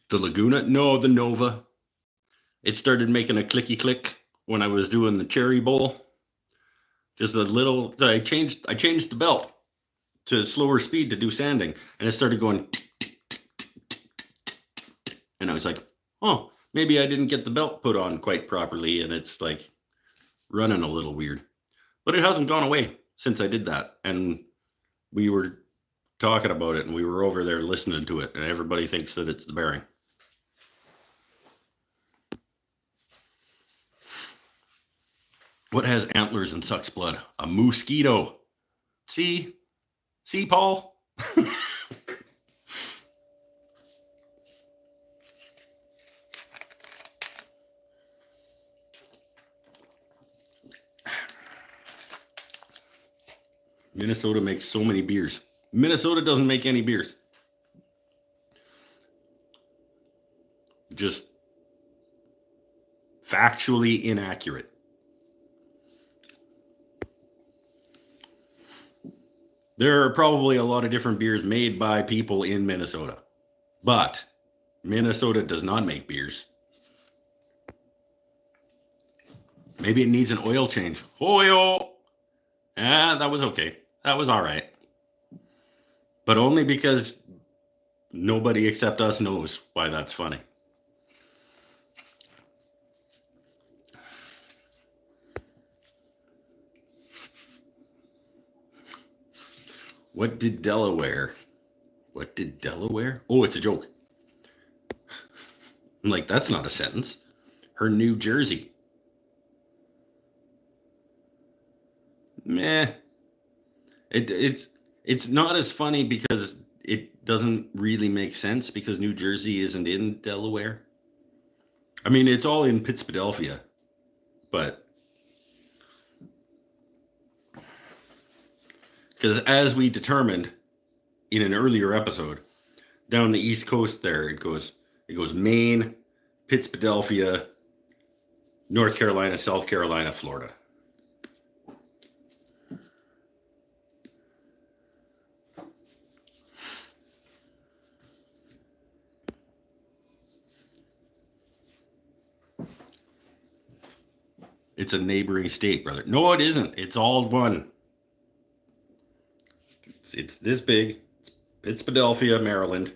the Laguna? No, the Nova. It started making a clicky click when I was doing the cherry bowl. Just a little. I changed the belt to slower speed to do sanding, and it started going tick, tick, tick, tick, tick, tick, tick, tick. And I was like, oh, maybe I didn't get the belt put on quite properly, and it's like running a little weird. But it hasn't gone away since I did that, and we were talking about it, and we were over there listening to it, and everybody thinks that it's the bearing. What has antlers and sucks blood? A mosquito. See, Paul? Minnesota makes so many beers. Minnesota doesn't make any beers. Just factually inaccurate. There are probably a lot of different beers made by people in Minnesota, but Minnesota does not make beers. Maybe it needs an oil change. Oil! That was okay. That was all right. But only because nobody except us knows why that's funny. What did Delaware? Oh, it's a joke. I'm like, that's not a sentence. Her New Jersey. Meh. It's not as funny because it doesn't really make sense because New Jersey isn't in Delaware. I mean, it's all in Pittsfield, but because as we determined in an earlier episode, down the East Coast there, it goes Maine, Pittsfield, North Carolina, South Carolina, Florida. It's a neighboring state, brother. No, it isn't. It's all one. It's this big. It's Pittsfield, Maryland.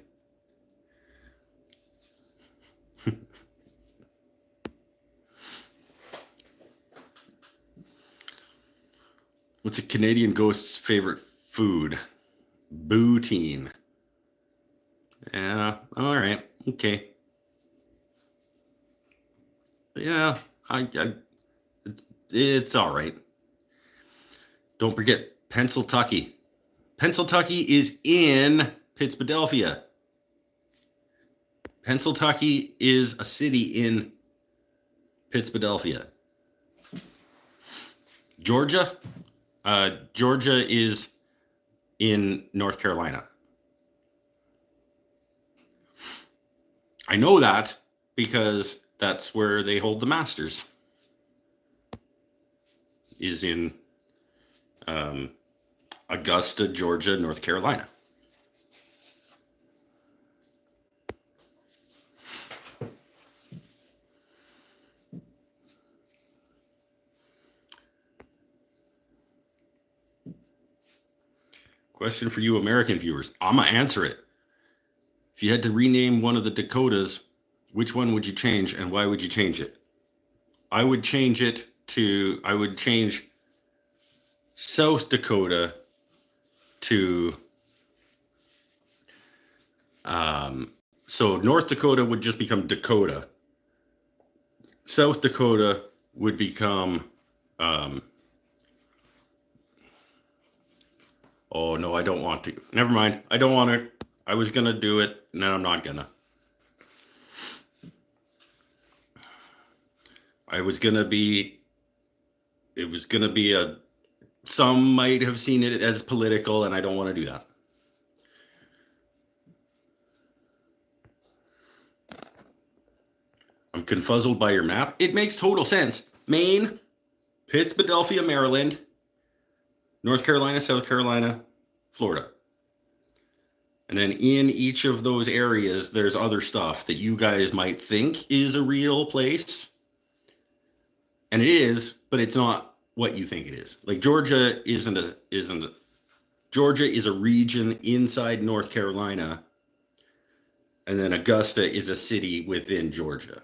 What's a Canadian ghost's favorite food. Poutine. Yeah, all right. Okay. Yeah, it's all right. Don't forget Pennsylvania. Pennsylvania is in Pittsburgh. Pennsylvania is a city in Pittsburgh. Georgia. Georgia is in North Carolina. I know that because that's where they hold the Masters. Is in Augusta, Georgia, North Carolina. Question for you American viewers. I'm going to answer it. If you had to rename one of the Dakotas, which one would you change and why would you change it? I would change South Dakota to, so North Dakota would just become Dakota. South Dakota would become, oh no, I don't want to. Never mind. I don't want to. I was going to do it. No, I'm not going to. It was going to be some might have seen it as political, and I don't want to do that. I'm confuzzled by your map. It makes total sense. Maine, Pittsburgh, Maryland, North Carolina, South Carolina, Florida. And then in each of those areas, there's other stuff that you guys might think is a real place. And it is, but it's not what you think it is. Like Georgia Georgia is a region inside North Carolina. And then Augusta is a city within Georgia.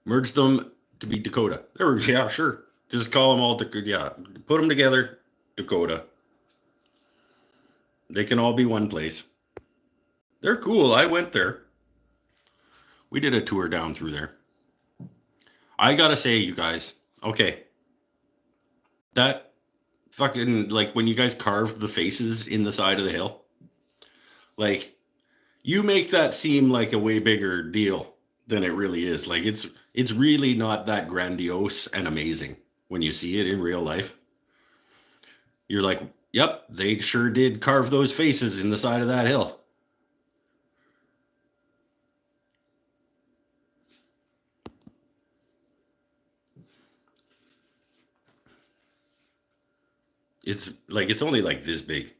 Merge them to be Dakota. Yeah, sure. Just call them all Dakota. Yeah, put them together, Dakota. They can all be one place. They're cool. I went there. We did a tour down through there. I gotta say, you guys, okay. That fucking, like, when you guys carved the faces in the side of the hill, like, you make that seem like a way bigger deal than it really is. Like, it's really not that grandiose and amazing when you see it in real life. You're like, yep, they sure did carve those faces in the side of that hill. It's like, it's only like this big.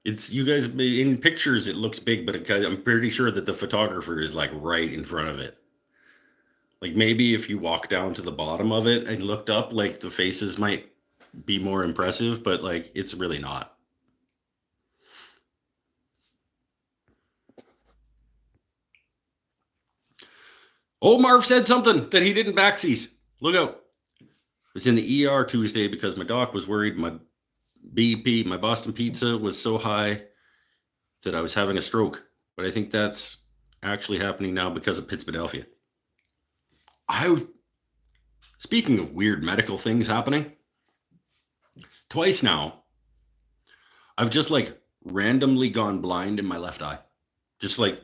It's, you guys, in pictures it looks big, but I'm pretty sure that the photographer is like right in front of it. Like maybe if you walk down to the bottom of it and looked up, like the faces might be more impressive, but like it's really not. Oh, Marv said something that he didn't backsies. Look out. I was in the ER Tuesday because my doc was worried my BP, my Boston Pizza, was so high that I was having a stroke. But I think that's actually happening now because of Pittsburgh. Speaking of weird medical things happening, twice now, I've just like randomly gone blind in my left eye. Just like,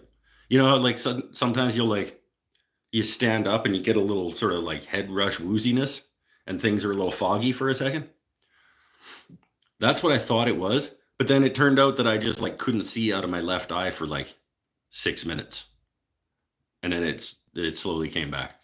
you know, like sometimes you stand up and you get a little sort of like head rush wooziness and things are a little foggy for a second. That's what I thought it was. But then it turned out that I just like couldn't see out of my left eye for like 6 minutes. And then it slowly came back.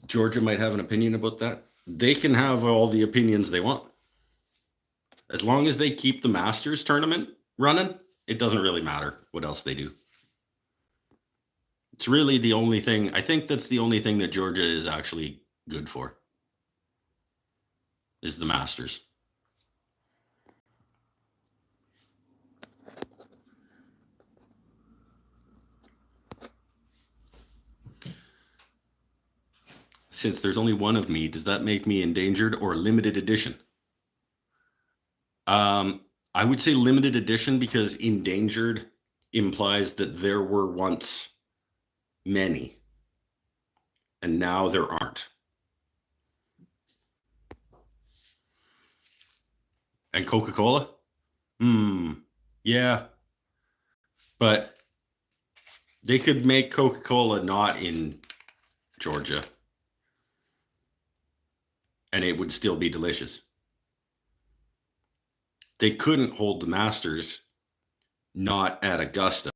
Georgia might have an opinion about that. They can have all the opinions they want. As long as they keep the Masters tournament running, it doesn't really matter what else they do. It's really the only thing, I think that's the only thing that Georgia is actually good for, is the Masters. Since there's only one of me, does that make me endangered or limited edition? I would say limited edition because endangered implies that there were once many and now there aren't. And Coca-Cola? Yeah. But they could make Coca-Cola not in Georgia and it would still be delicious. They couldn't hold the Masters not at Augusta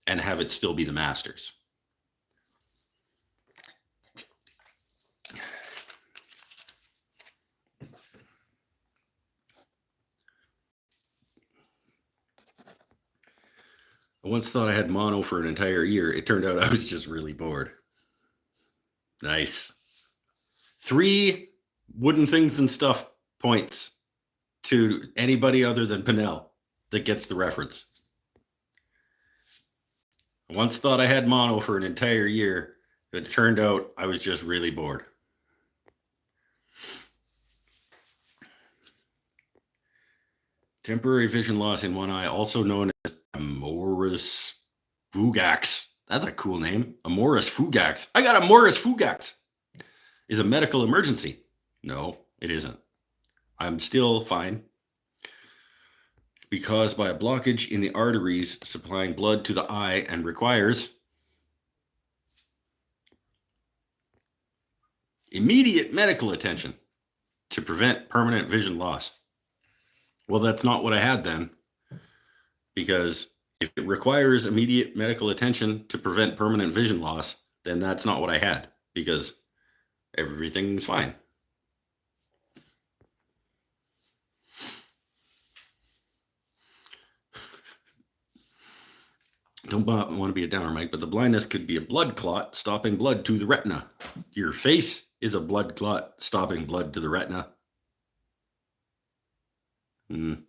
and have it still be the Masters. I once thought I had mono for an entire year. It turned out I was just really bored. Nice. 3 wooden things and stuff points to anybody other than Pinnell that gets the reference. I once thought I had mono for an entire year. It turned out I was just really bored. Temporary vision loss in one eye, also known as Amoris fugax. That's a cool name. Amoris fugax. I got Amoris fugax. Is a medical emergency. No, it isn't. I'm still fine. Because by a blockage in the arteries supplying blood to the eye and requires immediate medical attention to prevent permanent vision loss. Well, that's not what I had then, because if it requires immediate medical attention to prevent permanent vision loss, then that's not what I had, because everything's fine. Don't want to be a downer, Mike, but the blindness could be a blood clot stopping blood to the retina. Your face is a blood clot stopping blood to the retina. It's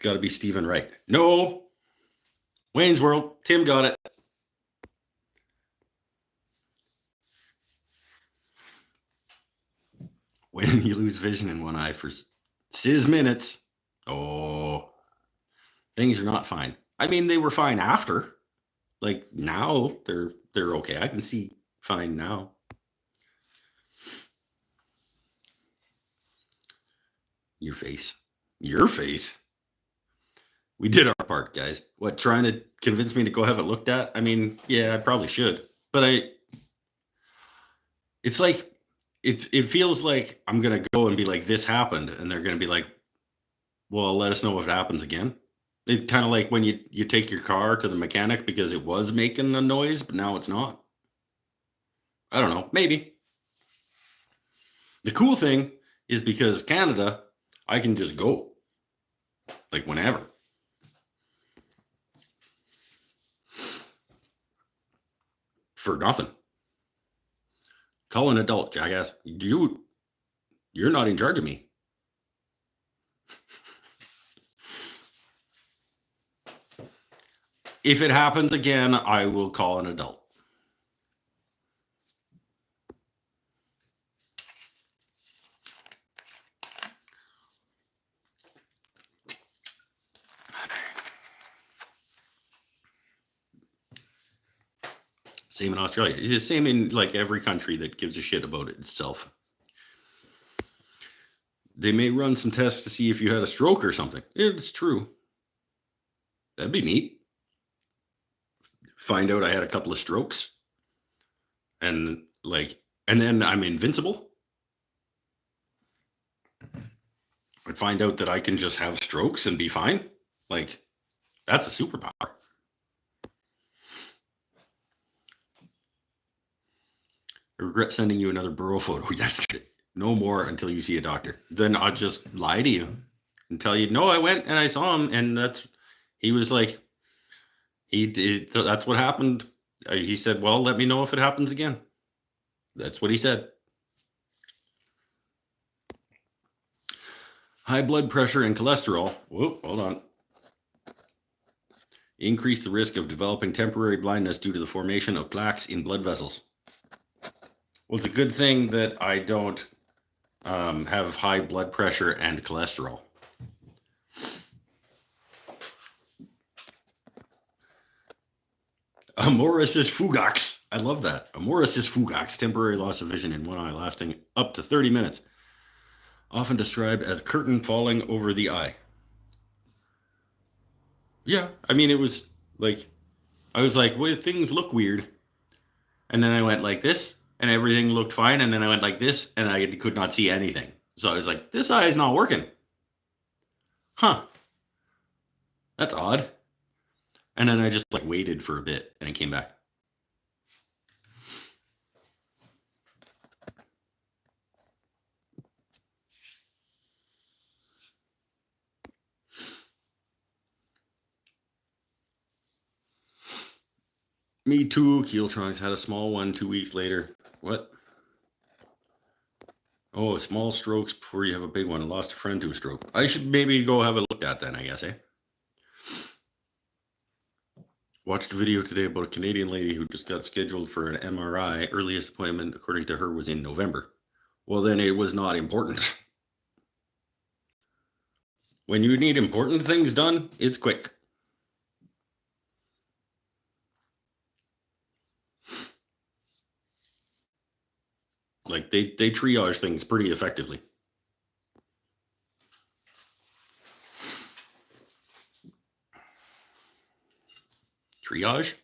got to be Stephen Wright. No. Wayne's World. Tim got it. When you lose vision in one eye for 6 minutes, things are not fine. I mean, they were fine after. Like now, they're okay. I can see fine now. Your face. We did our part, guys. What, trying to convince me to go have it looked at? I mean, yeah, I probably should. But it's like, it feels like I'm going to go and be like, this happened. And they're going to be like, well, let us know if it happens again. It's kind of like when you take your car to the mechanic because it was making a noise, but now it's not. I don't know. Maybe. The cool thing is because Canada, I can just go. Like whenever. For nothing. Call an adult, jackass. You're not in charge of me. If it happens again, I will call an adult. Same in Australia. It's the same in like every country that gives a shit about it itself. They may run some tests to see if you had a stroke or something. It's true. That'd be neat. Find out I had a couple of strokes. And then I'm invincible. I'd find out that I can just have strokes and be fine. Like, that's a superpower. I regret sending you another burrow photo yesterday. No more until you see a doctor. Then I'll just lie to you and tell you, no, I went and I saw him, and he was like, that's what happened. He said, well, let me know if it happens again. That's what he said. High blood pressure and cholesterol. Whoa, hold on. Increase the risk of developing temporary blindness due to the formation of plaques in blood vessels. Well, it's a good thing that I don't have high blood pressure and cholesterol. Amoris fugax. I love that. Amoris fugax, temporary loss of vision in one eye lasting up to 30 minutes. Often described as curtain falling over the eye. Yeah, I mean, it was like, I was like, well, things look weird. And then I went like this, and everything looked fine. And then I went like this, and I could not see anything. So I was like, this eye is not working. Huh. That's odd. And then I just like waited for a bit, and it came back. Me too. Keeltronics had a small one 2 weeks later. What? Oh, small strokes before you have a big one. Lost a friend to a stroke. I should maybe go have a look at then, I guess, eh? Watched a video today about a Canadian lady who just got scheduled for an MRI. Earliest appointment, according to her, was in November. Well, then it was not important. When you need important things done, it's quick. Like they triage things pretty effectively. Triage.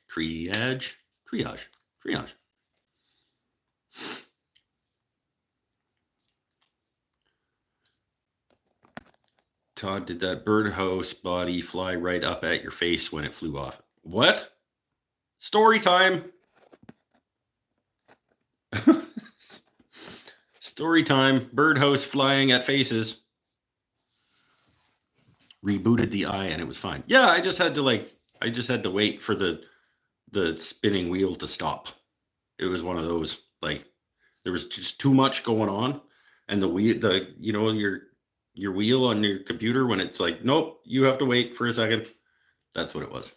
Todd, did that birdhouse body fly right up at your face when it flew off? What? Story time. Story time. Birdhouse flying at faces. Rebooted the eye and it was fine. Yeah, I just had to wait for the spinning wheel to stop. It was one of those, like, there was just too much going on, and the your wheel on your computer, when it's like, nope, you have to wait for a second. That's what it was.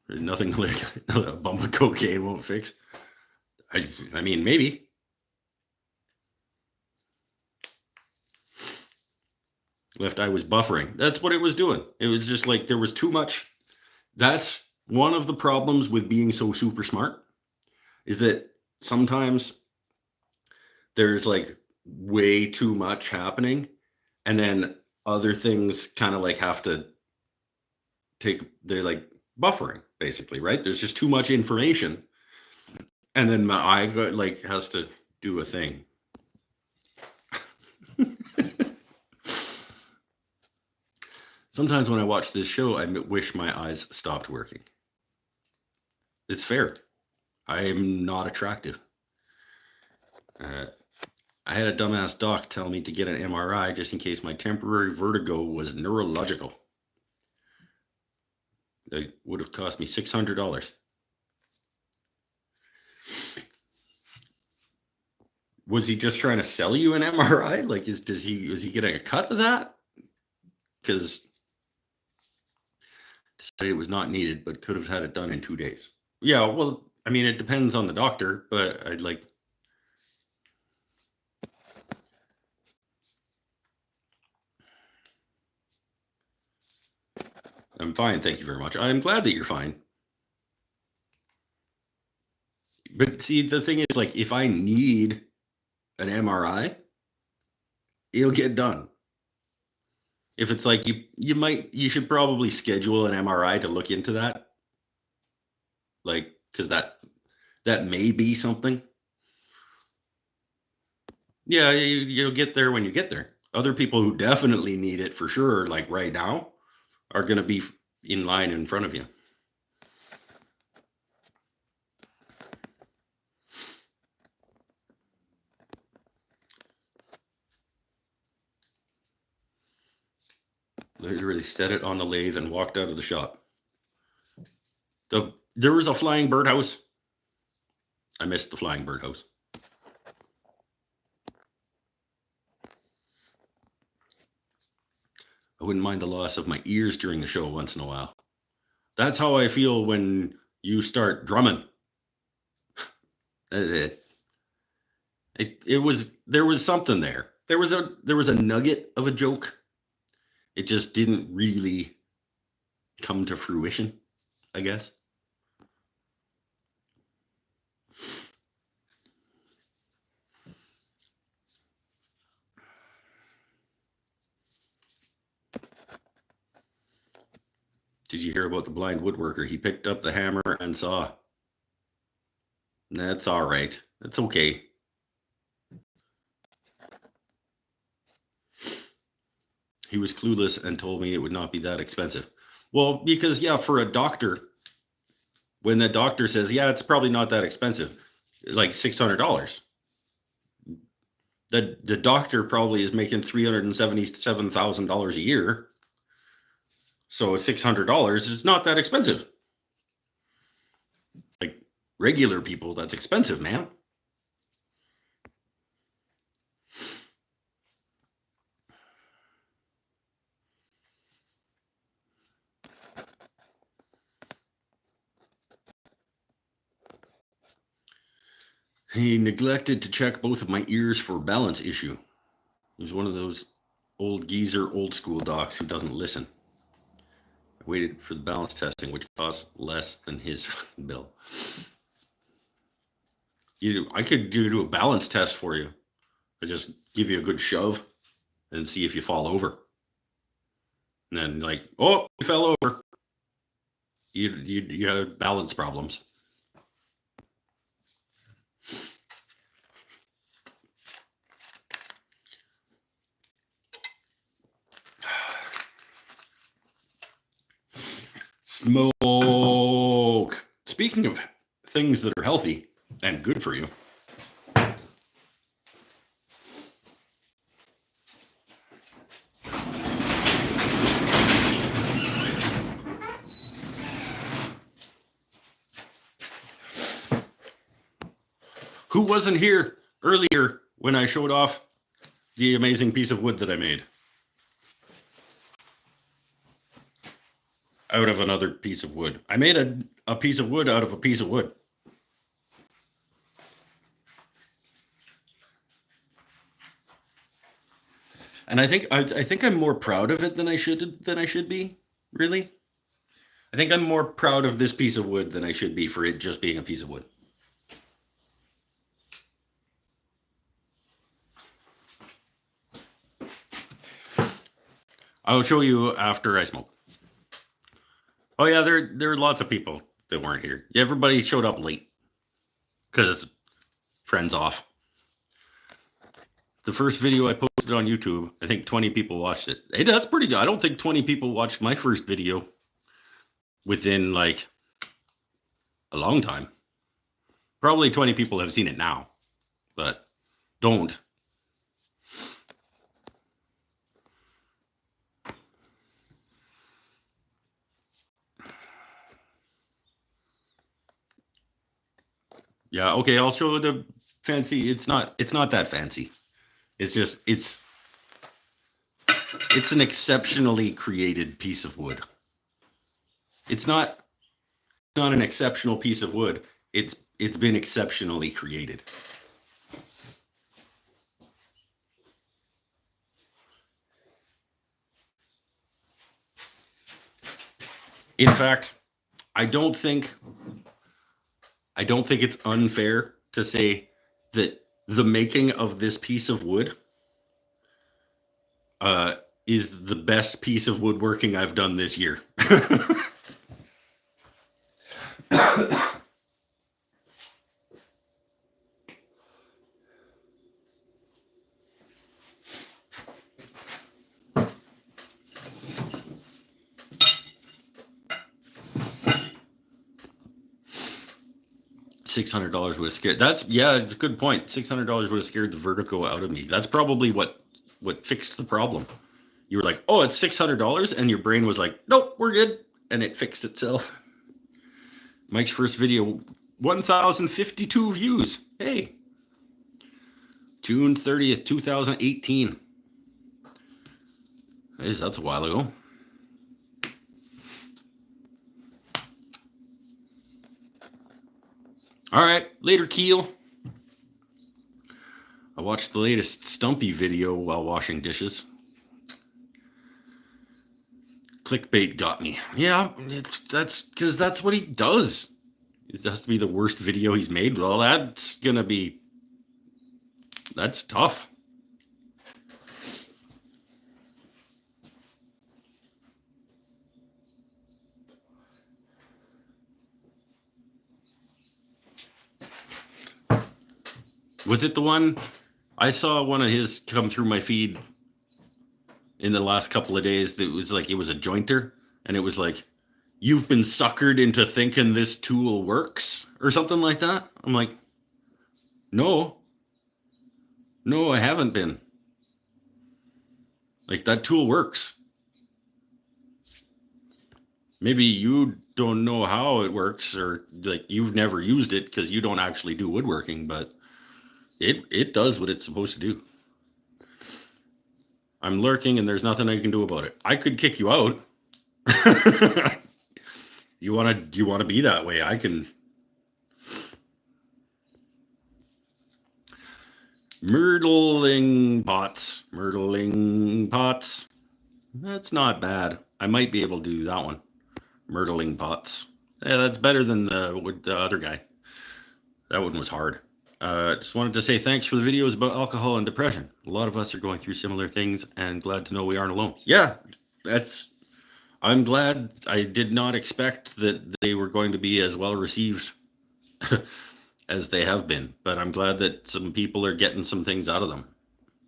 There's nothing like a bump of cocaine won't fix. I mean, maybe. Left eye was buffering. That's what it was doing. It was just like there was too much. That's one of the problems with being so super smart, is that sometimes there's like way too much happening, and then other things kind of like have to they're like buffering, basically, right? There's just too much information, and then my eye like has to do a thing. Sometimes when I watch this show, I wish my eyes stopped working. It's fair. I am not attractive. I had a dumbass doc tell me to get an MRI just in case my temporary vertigo was neurological. It would have cost me $600. Was he just trying to sell you an MRI? Like, is he getting a cut of that? Because decided it was not needed, but could have had it done in 2 days. Yeah, well, I mean, it depends on the doctor, but I'd like. I'm fine, thank you very much. I'm glad that you're fine. But see, the thing is, like, if I need an MRI, it'll get done. If it's like you should probably schedule an MRI to look into that. Like, because that may be something. Yeah, you'll get there when you get there. Other people who definitely need it for sure, like right now, are going to be in line in front of you. Literally set it on the lathe and walked out of the shop. There was a flying birdhouse. I missed the flying birdhouse. I wouldn't mind the loss of my ears during the show once in a while. That's how I feel when you start drumming. It was there was something there. There was a nugget of a joke. It just didn't really come to fruition, I guess. Did you hear about the blind woodworker? He picked up the hammer and saw. That's all right. That's okay. He was clueless and told me it would not be that expensive. Well, because, yeah, for a doctor, when the doctor says, yeah, it's probably not that expensive, like $600. The doctor probably is making $377,000 a year. So $600 is not that expensive. Like regular people, that's expensive, man. He neglected to check both of my ears for balance issue. He's one of those old geezer, old school docs who doesn't listen. I waited for the balance testing, which cost less than his bill. I could do a balance test for you. I just give you a good shove and see if you fall over. And then like, oh, you fell over. You have balance problems. Smoke. Speaking of things that are healthy and good for you. Who wasn't here earlier when I showed off the amazing piece of wood that I made? Out of another piece of wood. I made a piece of wood out of a piece of wood. And I think I'm more proud of it than I should be, really. I think I'm more proud of this piece of wood than I should be for it just being a piece of wood. I'll show you after I smoke. Oh yeah, there are lots of people that weren't here. Everybody showed up late because friends off. The first video I posted on YouTube, I think 20 people watched it. Hey, that's pretty good. I don't think 20 people watched my first video within like a long time. Probably 20 people have seen it now, but don't. Yeah, okay, I'll show the fancy. It's not that fancy. It's just it's an exceptionally created piece of wood. It's not an exceptional piece of wood. It's been exceptionally created. In fact, I don't think it's unfair to say that the making of this piece of wood is the best piece of woodworking I've done this year. $600 would have scared. It's a good point. $600 would have scared the vertigo out of me. That's probably what fixed the problem. You were like, oh, it's $600, and your brain was like, nope, we're good, and it fixed itself. Mike's first video, 1,052 views. Hey, June 30th, 2018. Jeez, that's a while ago. All right, later, Keel. I watched the latest Stumpy video while washing dishes. Clickbait got me. Yeah, that's because that's what he does. It has to be the worst video he's made. Well, that's tough. Was it the one? I saw one of his come through my feed in the last couple of days that was like, it was a jointer, and it was like, you've been suckered into thinking this tool works, or something like that. I'm like, no, I haven't been. Like, that tool works. Maybe you don't know how it works, or like you've never used it because you don't actually do woodworking, but it does what it's supposed to do. I'm lurking and there's nothing I can do about it. I could kick you out. You want to be that way? I can. Myrtling pots. That's not bad. I might be able to do that one. Myrtling pots. Yeah, that's better than the other guy. That one was hard. Just wanted to say thanks for the videos about alcohol and depression. A lot of us are going through similar things, and glad to know we aren't alone. Yeah, I'm glad. I did not expect that they were going to be as well received as they have been, but I'm glad that some people are getting some things out of them,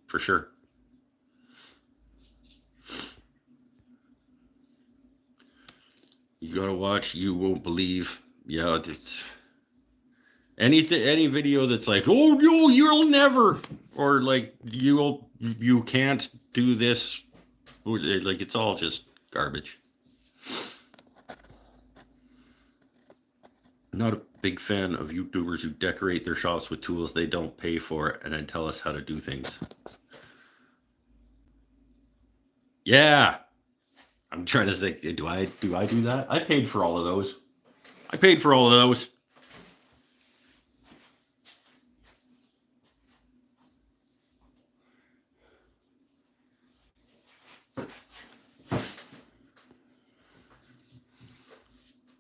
for sure. You gotta watch You Won't Believe. Yeah, it's any video that's like, oh no, you'll never, or like you can't do this, like, it's all just garbage. Not a big fan of YouTubers who decorate their shops with tools they don't pay for and then tell us how to do things. Yeah, I'm trying to think. Do I do that? I paid for all of those.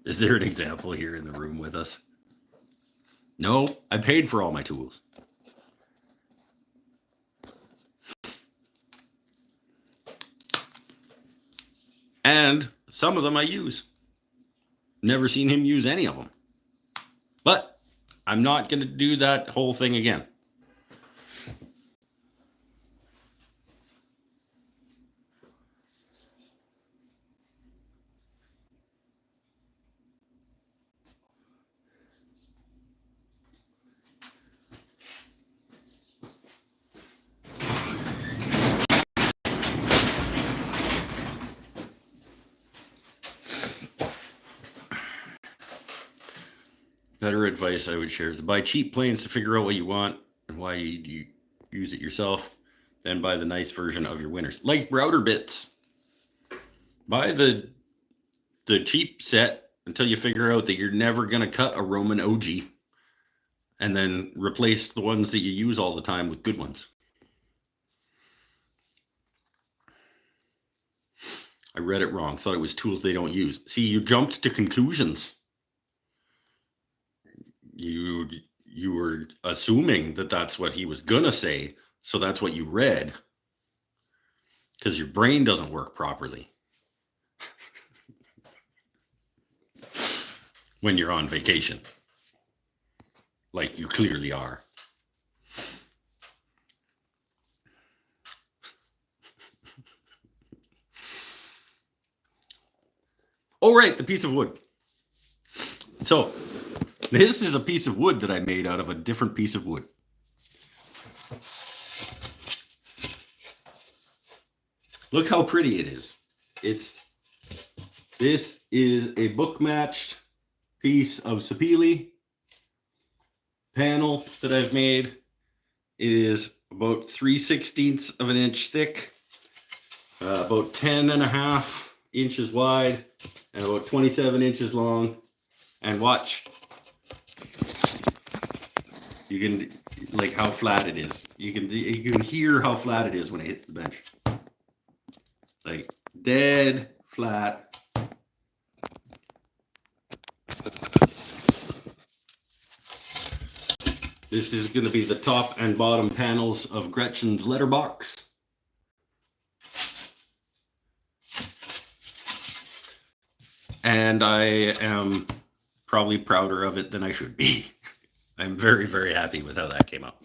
Is there an example here in the room with us? No, I paid for all my tools. And some of them I use. Never seen him use any of them. But I'm not going to do that whole thing again. Better advice I would share is to buy cheap planes to figure out what you want and why you use it yourself, then buy the nice version of your winners. Like router bits. Buy the cheap set until you figure out that you're never going to cut a Roman OG, and then replace the ones that you use all the time with good ones. I read it wrong. Thought it was tools they don't use. See, you jumped to conclusions. You were assuming that that's what he was gonna say, so that's what you read, because your brain doesn't work properly when you're on vacation, like you clearly are. Oh, right, the piece of wood. So this is a piece of wood that I made out of a different piece of wood. Look how pretty it is. This is a book matched piece of sapele panel that I've made. It is about 3/16 of an inch thick. about 10.5 inches wide and about 27 inches long. And watch. You can, like, how flat it is. You can hear how flat it is when it hits the bench. Like, dead flat. This is going to be the top and bottom panels of Gretchen's letterbox. And I am probably prouder of it than I should be. I'm very, very happy with how that came out.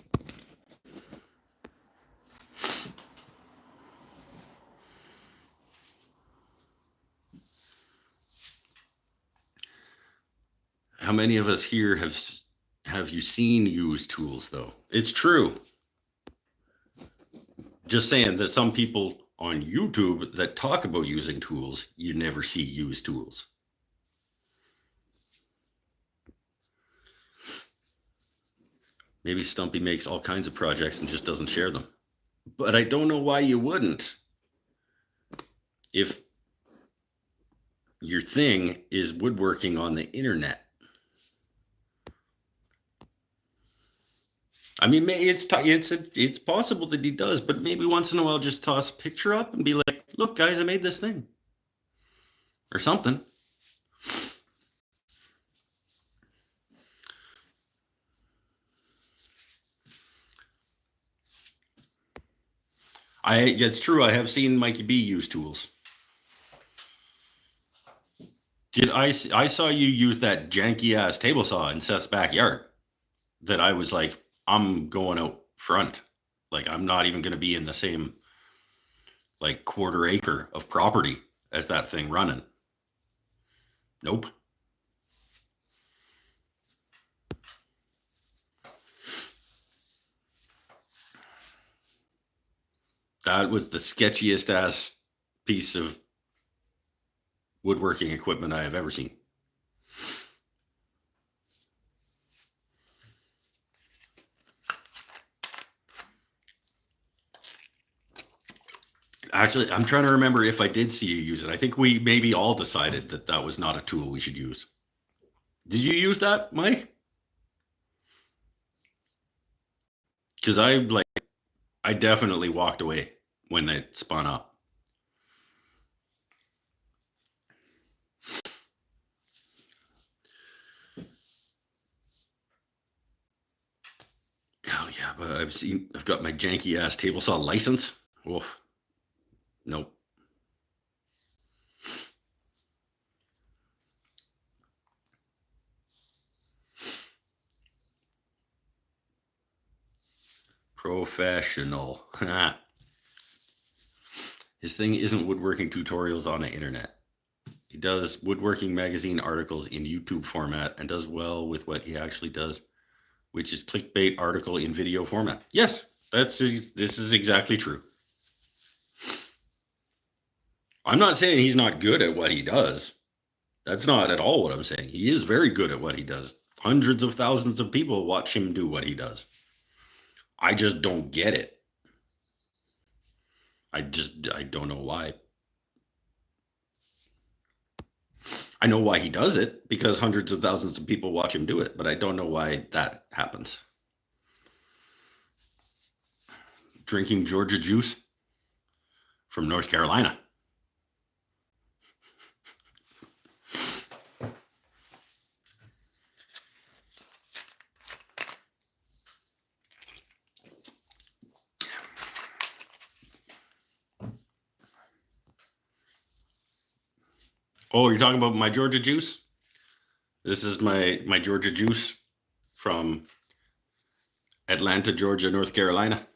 How many of us here have you seen used tools, though? It's true. Just saying that some people on YouTube that talk about using tools, you never see used tools. Maybe Stumpy makes all kinds of projects and just doesn't share them. But I don't know why you wouldn't. If your thing is woodworking on the internet. I mean, it's possible that he does, but maybe once in a while just toss a picture up and be like, look, guys, I made this thing. Or something. It's true, I have seen Mikey B use tools. I saw you use that janky ass table saw in Seth's backyard that I was like, I'm going out front. Like, I'm not even going to be in the same, like, quarter acre of property as that thing running. Nope. That was the sketchiest ass piece of woodworking equipment I have ever seen. Actually, I'm trying to remember if I did see you use it. I think we maybe all decided that that was not a tool we should use. Did you use that, Mike? Because I definitely walked away when it spun up. Oh yeah, but I've got my janky ass table saw license. Oof. Nope. Professional. His thing isn't woodworking tutorials on the internet. He does woodworking magazine articles in YouTube format and does well with what he actually does, which is clickbait article in video format. Yes, this is exactly true. I'm not saying he's not good at what he does. That's not at all what I'm saying. He is very good at what he does. Hundreds of thousands of people watch him do what he does. I just don't get it. I don't know why. I know why he does it, because hundreds of thousands of people watch him do it, but I don't know why that happens. Drinking Georgia juice from North Carolina. Oh, you're talking about my Georgia juice? This is my Georgia juice from Atlanta, Georgia, North Carolina.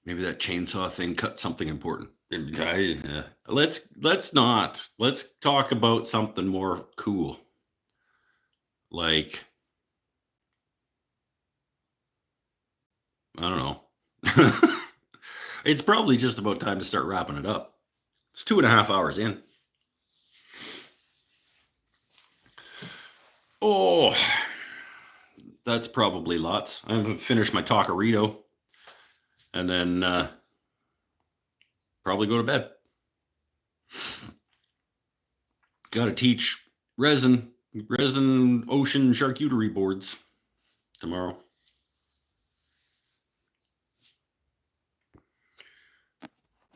Maybe that chainsaw thing cut something important. Let's talk about something more cool. Like, I don't know. It's probably just about time to start wrapping it up. It's 2.5 hours in. Oh, that's probably lots. I haven't finished my taquerito, and then probably go to bed. Got to teach resin ocean charcuterie boards tomorrow.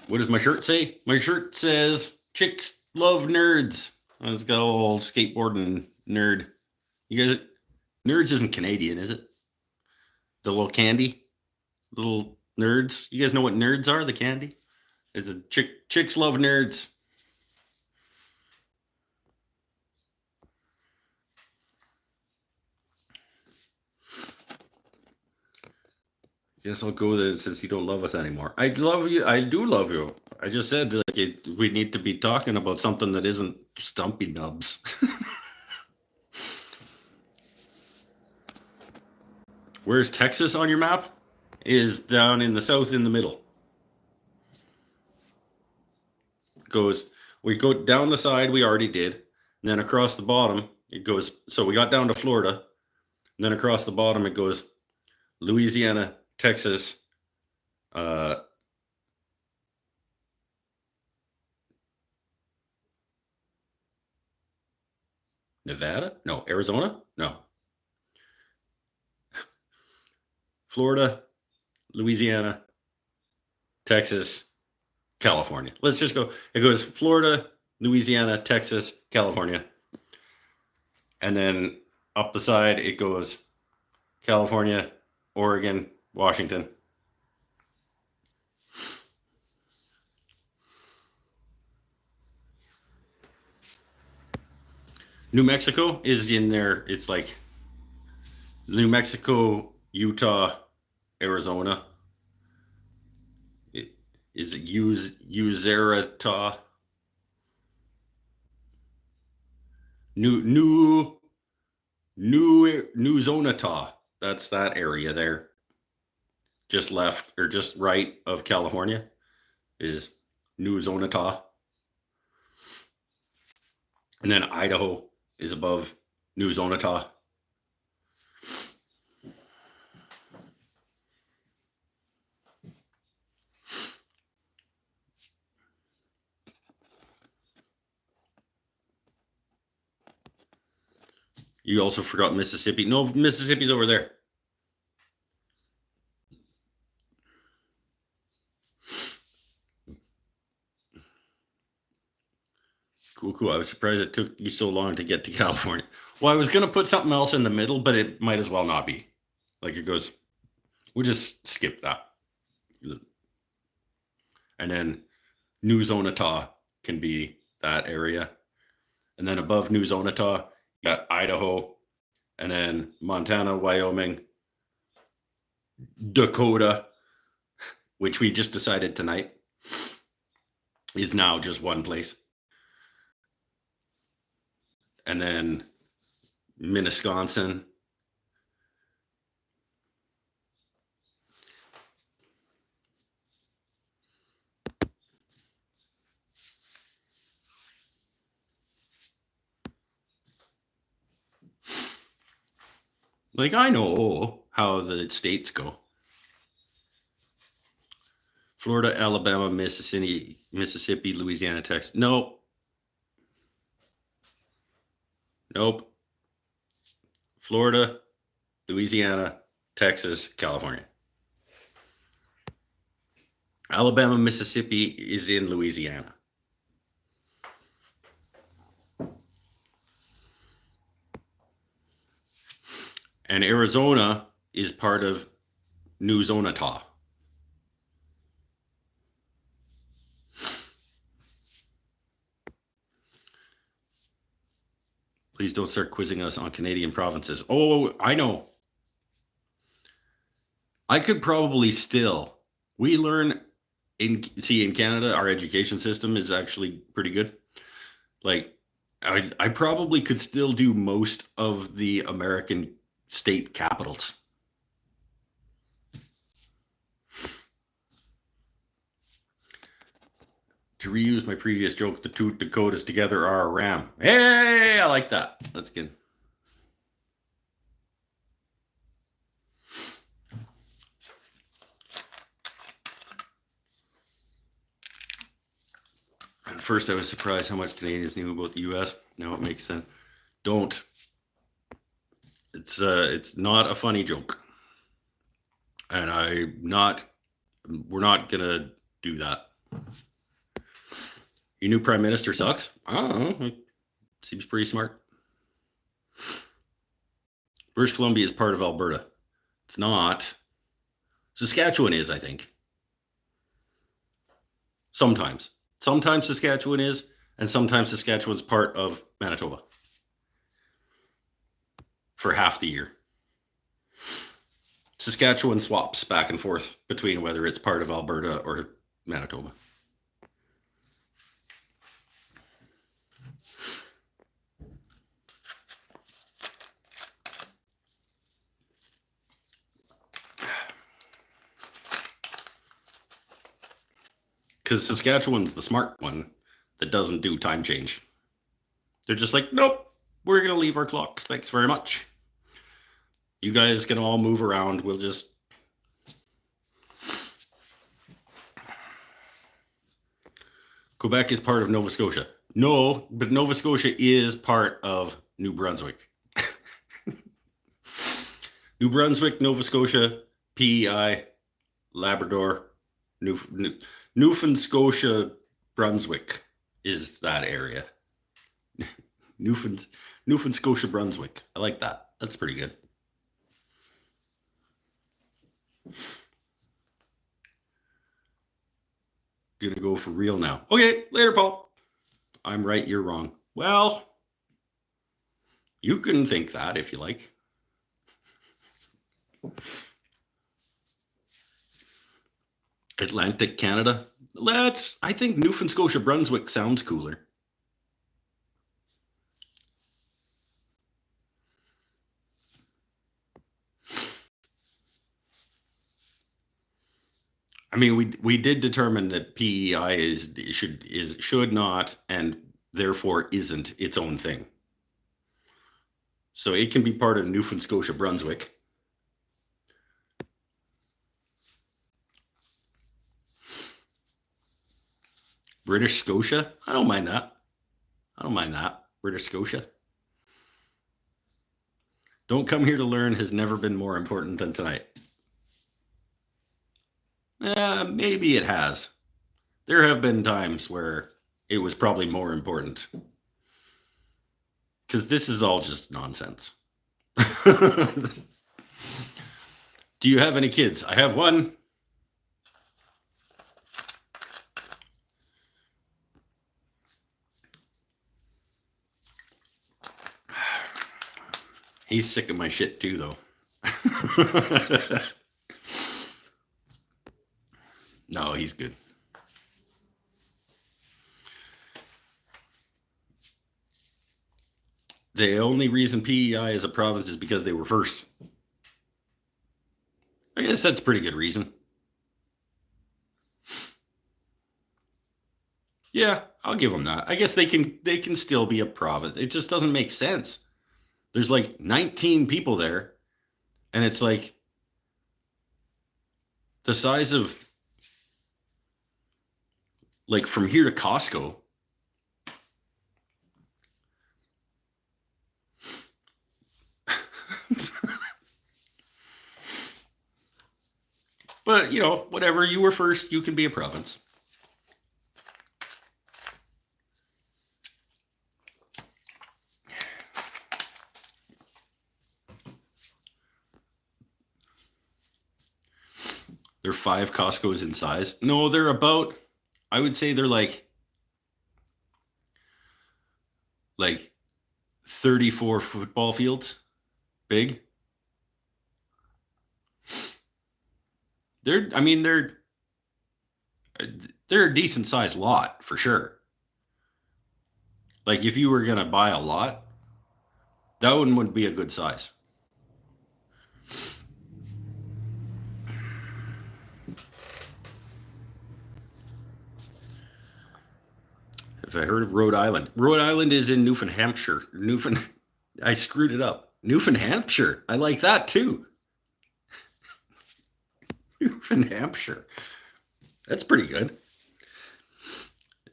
What does my shirt say? My shirt says "Chicks love nerds." And it's got a little skateboarding nerd. You guys, nerds isn't Canadian, is it? The little candy, little nerds. You guys know what nerds are? The candy. It's a chicks love nerds. Guess I'll go then since you don't love us anymore. I love you. I do love you. I just said like we need to be talking about something that isn't Stumpy Nubs. Where's Texas on your map? Is down in the south in the middle. We go down the side, we already did. And then across the bottom, it goes, so we got down to Florida. And then across the bottom, it goes Louisiana, Texas, Nevada? No, Arizona? No. Florida, Louisiana, Texas, California. Let's just go. It goes Florida, Louisiana, Texas, California. And then up the side, it goes California, Oregon, Washington. New Mexico is in there. It's like New Mexico, Utah, Arizona. Is it Uzerata? New Zonata. That's that area there. Just left or just right of California is New Zonata. And then Idaho is above New Zonata. You also forgot Mississippi. No, Mississippi's over there. Cool. I was surprised it took you so long to get to California. Well, I was going to put something else in the middle, but it might as well not be. Like it goes, we'll just skip that. And then New Zonata can be that area. And then above New Zonata, you got Idaho, and then Montana, Wyoming, Dakota, which we just decided tonight is now just one place. And then Minnetonka. Like, I know how the states go. Florida, Alabama, Mississippi, Louisiana, Texas. Nope. Florida, Louisiana, Texas, California. Alabama, Mississippi is in Louisiana. And Arizona is part of New Zonata. Please don't start quizzing us on Canadian provinces. Oh, I know. I could probably still. We learn in Canada, our education system is actually pretty good. Like, I probably could still do most of the American state capitals. To reuse my previous joke, the two Dakotas together are a ram. Hey, I like that. That's good. At first, I was surprised how much Canadians knew about the U.S. Now it makes sense. Don't. It's not a funny joke, and we're not gonna do that. Your new prime minister sucks. I don't know. It seems pretty smart. British Columbia is part of Alberta. It's not. Saskatchewan is, I think. Sometimes Saskatchewan is, and sometimes Saskatchewan's part of Manitoba for half the year. Saskatchewan swaps back and forth between whether it's part of Alberta or Manitoba. Because Saskatchewan's the smart one that doesn't do time change. They're just like, nope, we're going to leave our clocks. Thanks very much. You guys can all move around. We'll just... Quebec is part of Nova Scotia. No, but Nova Scotia is part of New Brunswick. New Brunswick, Nova Scotia, PEI, Labrador, Newfoundland Scotia, Brunswick is that area. Newfoundland Scotia, Brunswick. I like that. That's pretty good. Gonna go for real now. Okay, later, Paul. I'm right, you're wrong. Well, you can think that if you like. Atlantic Canada. I think Newfoundland Scotia, Brunswick sounds cooler. I mean, we did determine that PEI should not and therefore isn't its own thing. So it can be part of Newfoundland Scotia, Brunswick. British Scotia? I don't mind that. British Scotia. Don't come here to learn has never been more important than tonight. Maybe it has. There have been times where it was probably more important. Because this is all just nonsense. Do you have any kids? I have one. He's sick of my shit too, though. No, he's good. The only reason PEI is a province is because they were first. I guess that's a pretty good reason. Yeah, I'll give them that. I guess they can still be a province. It just doesn't make sense. There's like 19 people there, and it's like the size of like from here to Costco. But, whatever, you were first, you can be a province. They're 5 Costco's in size. No, they're about, I would say they're like 34 football fields big. They're a decent sized lot for sure. Like if you were gonna buy a lot, that one would be a good size. Have I heard of Rhode Island? Rhode Island is in Hampshire. I screwed it up. Hampshire. I like that too. Hampshire. That's pretty good.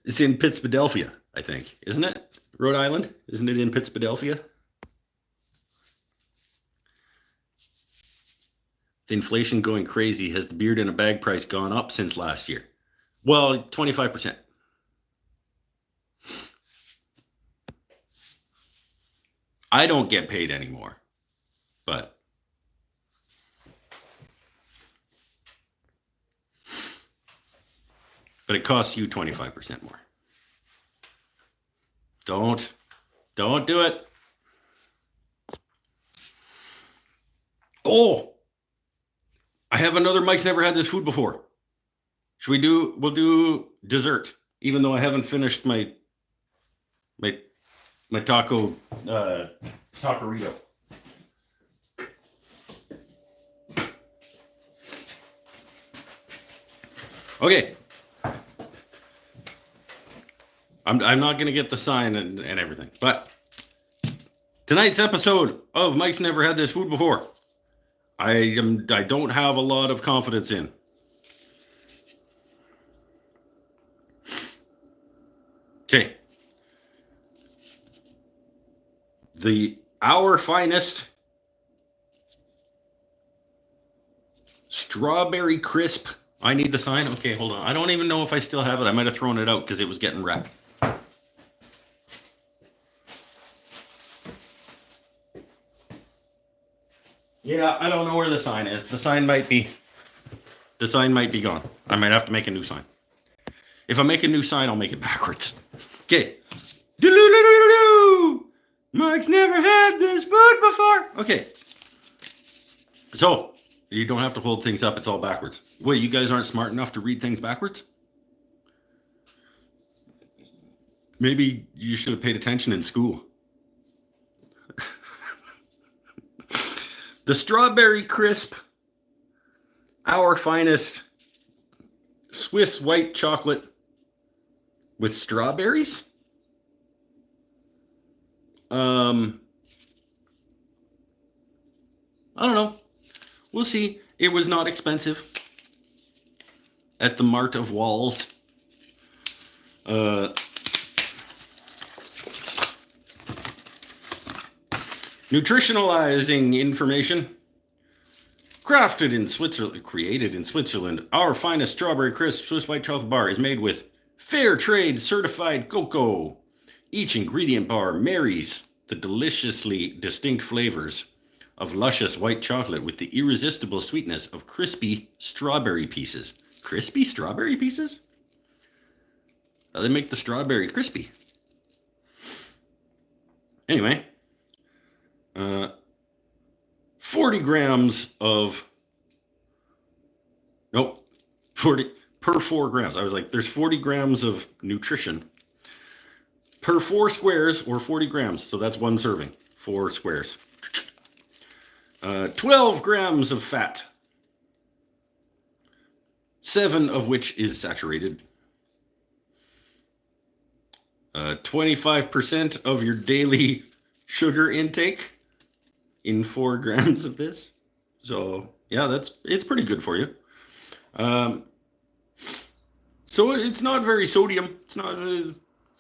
It's in Pittsfidelphia, I think, isn't it? Rhode Island? Isn't it in Pittsfidelphia? The inflation going crazy. Has the beard in a bag price gone up since last year? Well, 25%. I don't get paid anymore, but it costs you 25% more. Don't do it. Oh, I have another Mike's Never Had This Food Before. We'll do dessert, even though I haven't finished my taco, taquerito. Okay. I'm not going to get the sign and everything, but tonight's episode of Mike's Never Had This Food Before, I don't have a lot of confidence in. Okay. Our finest strawberry crisp. I need the sign. Okay, hold on. I don't even know if I still have it. I might have thrown it out because it was getting wrecked. Yeah, I don't know where the sign is. The sign might be gone. I might have to make a new sign. If I make a new sign, I'll make it backwards. Okay. Mike's never had this food before. Okay. So, you don't have to hold things up. It's all backwards. Wait, you guys aren't smart enough to read things backwards? Maybe you should have paid attention in school. The strawberry crisp, our finest Swiss white chocolate with strawberries. I don't know. We'll see. It was not expensive at the Mart of Walls. Nutritionalizing information. Created in Switzerland, our finest strawberry crisp Swiss white chocolate bar is made with fair trade certified cocoa. Each ingredient bar marries the deliciously distinct flavors of luscious white chocolate with the irresistible sweetness of crispy strawberry pieces. Crispy strawberry pieces? How do they make the strawberry crispy? Anyway, 40 grams of, nope, 40 per 4 grams. I was like, there's 40 grams of nutrition per 4 squares or 40 grams. So that's one serving, 4 squares. 12 grams of fat, 7 of which is saturated. 25% of your daily sugar intake in 4 grams of this. So yeah, it's pretty good for you. So it's not very sodium. It's not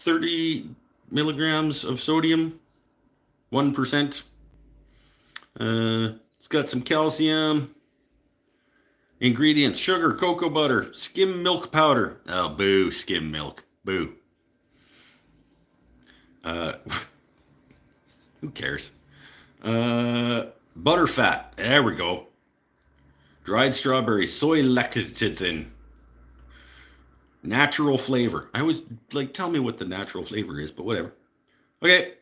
30 milligrams of sodium, 1%. It's got some calcium. Ingredients: sugar, cocoa butter, skim milk powder. Oh, boo, skim milk. Boo. Who cares? Butter fat. There we go. Dried strawberries, soy lecithin. Natural flavor. I always like, tell me what the natural flavor is, but whatever. Okay.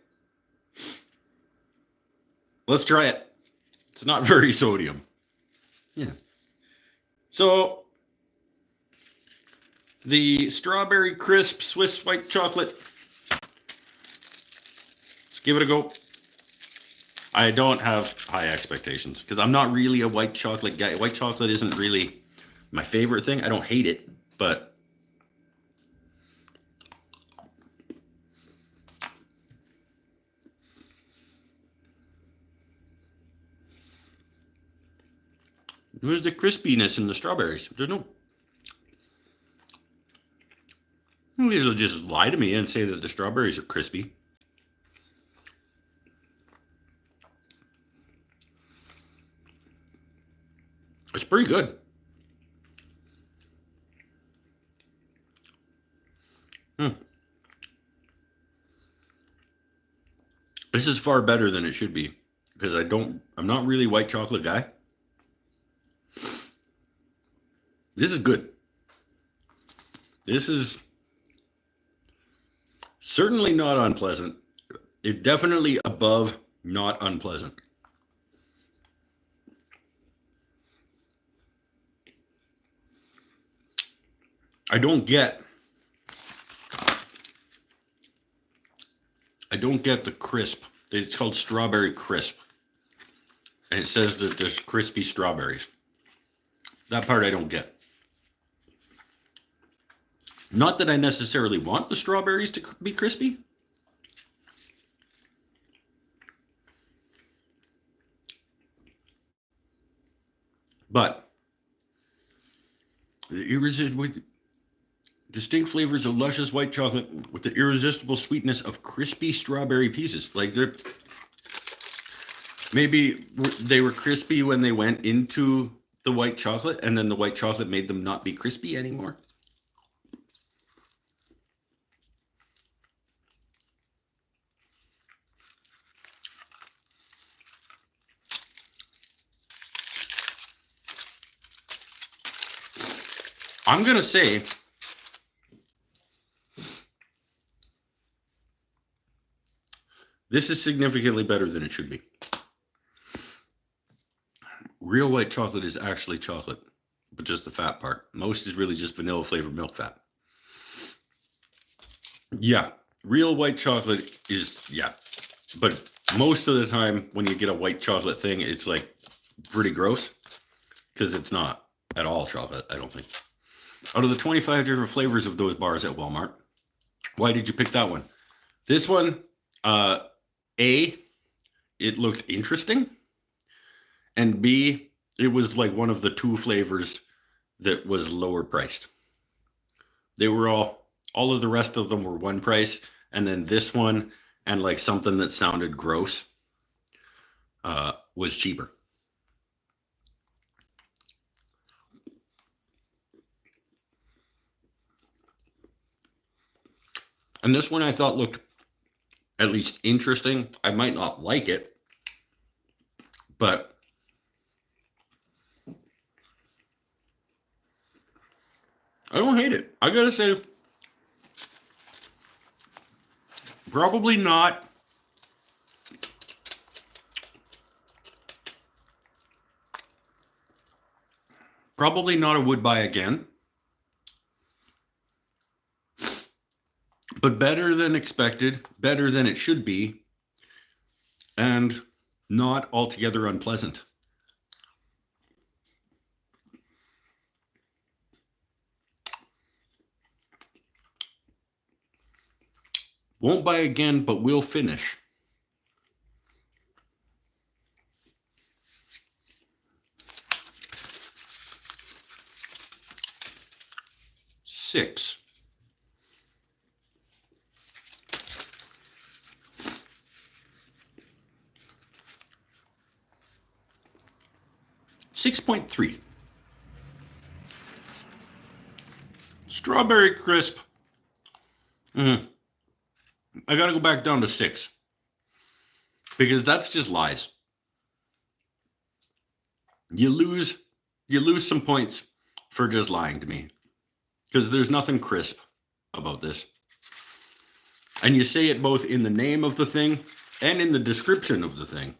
Let's try it. It's not very sodium. Yeah. So, the strawberry crisp Swiss white chocolate. Let's give it a go. I don't have high expectations because I'm not really a white chocolate guy. White chocolate isn't really my favorite thing. I don't hate it, but Where's the crispiness in the strawberries? There's no. They'll just lie to me and say that the strawberries are crispy. It's pretty good. This is far better than it should be because I'm not really a white chocolate guy. This is good. This is certainly not unpleasant. It's definitely above not unpleasant. I don't get the crisp. It's called strawberry crisp. And it says that there's crispy strawberries. That part I don't get. Not that I necessarily want the strawberries to be crispy. But with distinct flavors of luscious white chocolate with the irresistible sweetness of crispy strawberry pieces. Like maybe they were crispy when they went into the white chocolate, and then the white chocolate made them not be crispy anymore. I'm going to say this is significantly better than it should be. Real white chocolate is actually chocolate, but just the fat part. Most is really just vanilla flavored milk fat. Yeah, real white chocolate is, yeah. But most of the time when you get a white chocolate thing, it's like pretty gross because it's not at all chocolate, I don't think. Out of the 25 different flavors of those bars at Walmart, why did you pick that one? This one, A, it looked interesting, and B, it was like one of the two flavors that was lower priced. They were all of the rest of them were one price, and then this one and like something that sounded gross was cheaper. And this one I thought looked at least interesting. I might not like it, but I don't hate it. I gotta say, probably not a would buy again, but better than expected, better than it should be, and not altogether unpleasant. Won't buy again, but will finish. Six. $6.3. Strawberry crisp. I gotta go back down to 6 because that's just lies. You lose some points for just lying to me because there's nothing crisp about this. And you say it both in the name of the thing and in the description of the thing.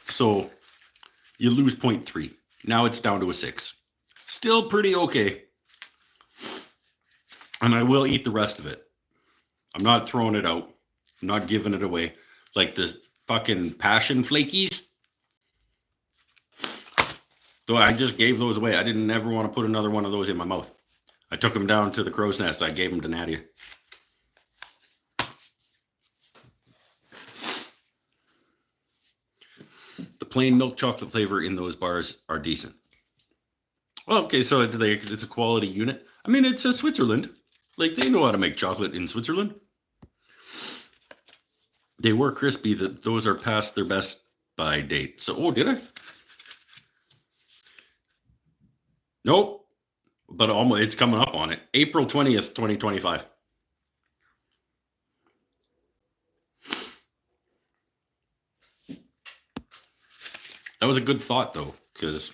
So you lose 0.3. Now it's down to a 6. Still pretty okay. And I will eat the rest of it. I'm not throwing it out. I'm not giving it away. Like the fucking passion flakies. So I just gave those away. I didn't ever want to put another one of those in my mouth. I took them down to the crow's nest. I gave them to Nadia. plain milk chocolate flavor in those bars are decent. Well, okay, so it's a quality unit. I mean, it's Switzerland. Like, they know how to make chocolate in Switzerland. They were crispy. Those are past their best by date. So, oh, did I? Nope. But almost, it's coming up on it. April 20th, 2025. That was a good thought, though, because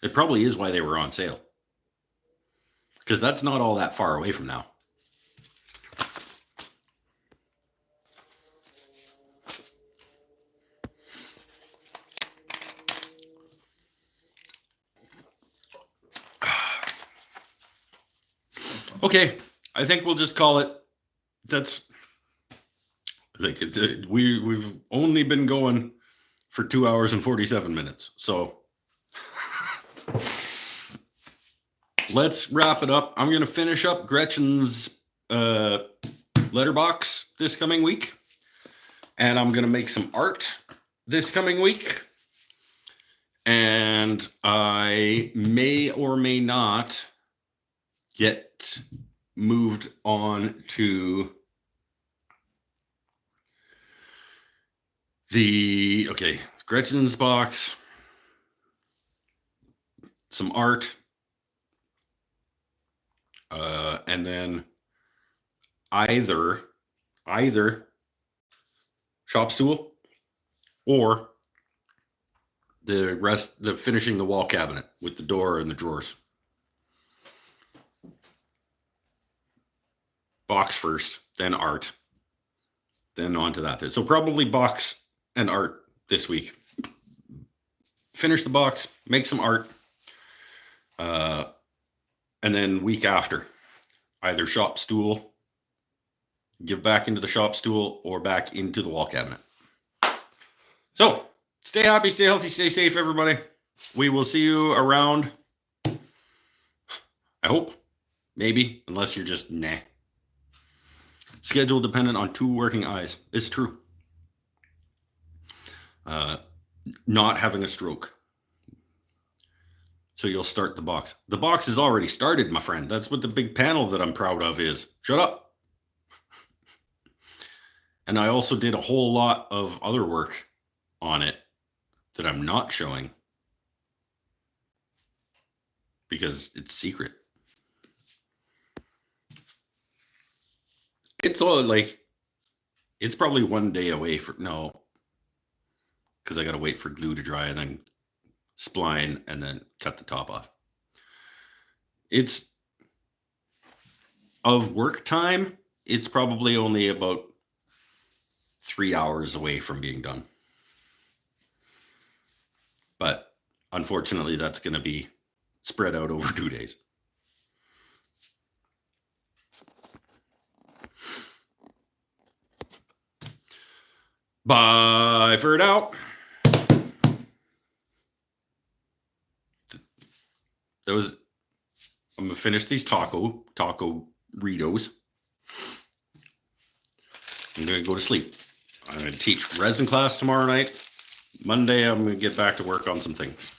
it probably is why they were on sale. Because that's not all that far away from now. Okay, I think we'll just call it. That's like we've only been going for 2 hours and 47 minutes. So let's wrap it up. I'm going to finish up Gretchen's letterbox this coming week. And I'm going to make some art this coming week. And I may or may not get moved on to Gretchen's box, some art, and then either shop stool or the finishing the wall cabinet with the door and the drawers. Box first, then art, then on to that. So probably box and art this week. Finish the box, make some art, and then week after, either shop stool, give back into the shop stool, or back into the wall cabinet. So stay happy, stay healthy, stay safe, everybody. We will see you around. I hope. Maybe, unless you're just nah. Schedule dependent on 2 working eyes. It's true. Not having a stroke. So you'll start the box. The box is already started, my friend. That's what the big panel that I'm proud of is. Shut up. And I also did a whole lot of other work on it that I'm not showing because it's secret. It's all like, it's probably 1 day away no, because I got to wait for glue to dry and then spline and then cut the top off. It's of work time. It's probably only about 3 hours away from being done. But unfortunately, that's going to be spread out over 2 days. Bye for now. I'm going to finish these taco Ritos. I'm going to go to sleep. I'm going to teach resin class tomorrow night. Monday, I'm going to get back to work on some things.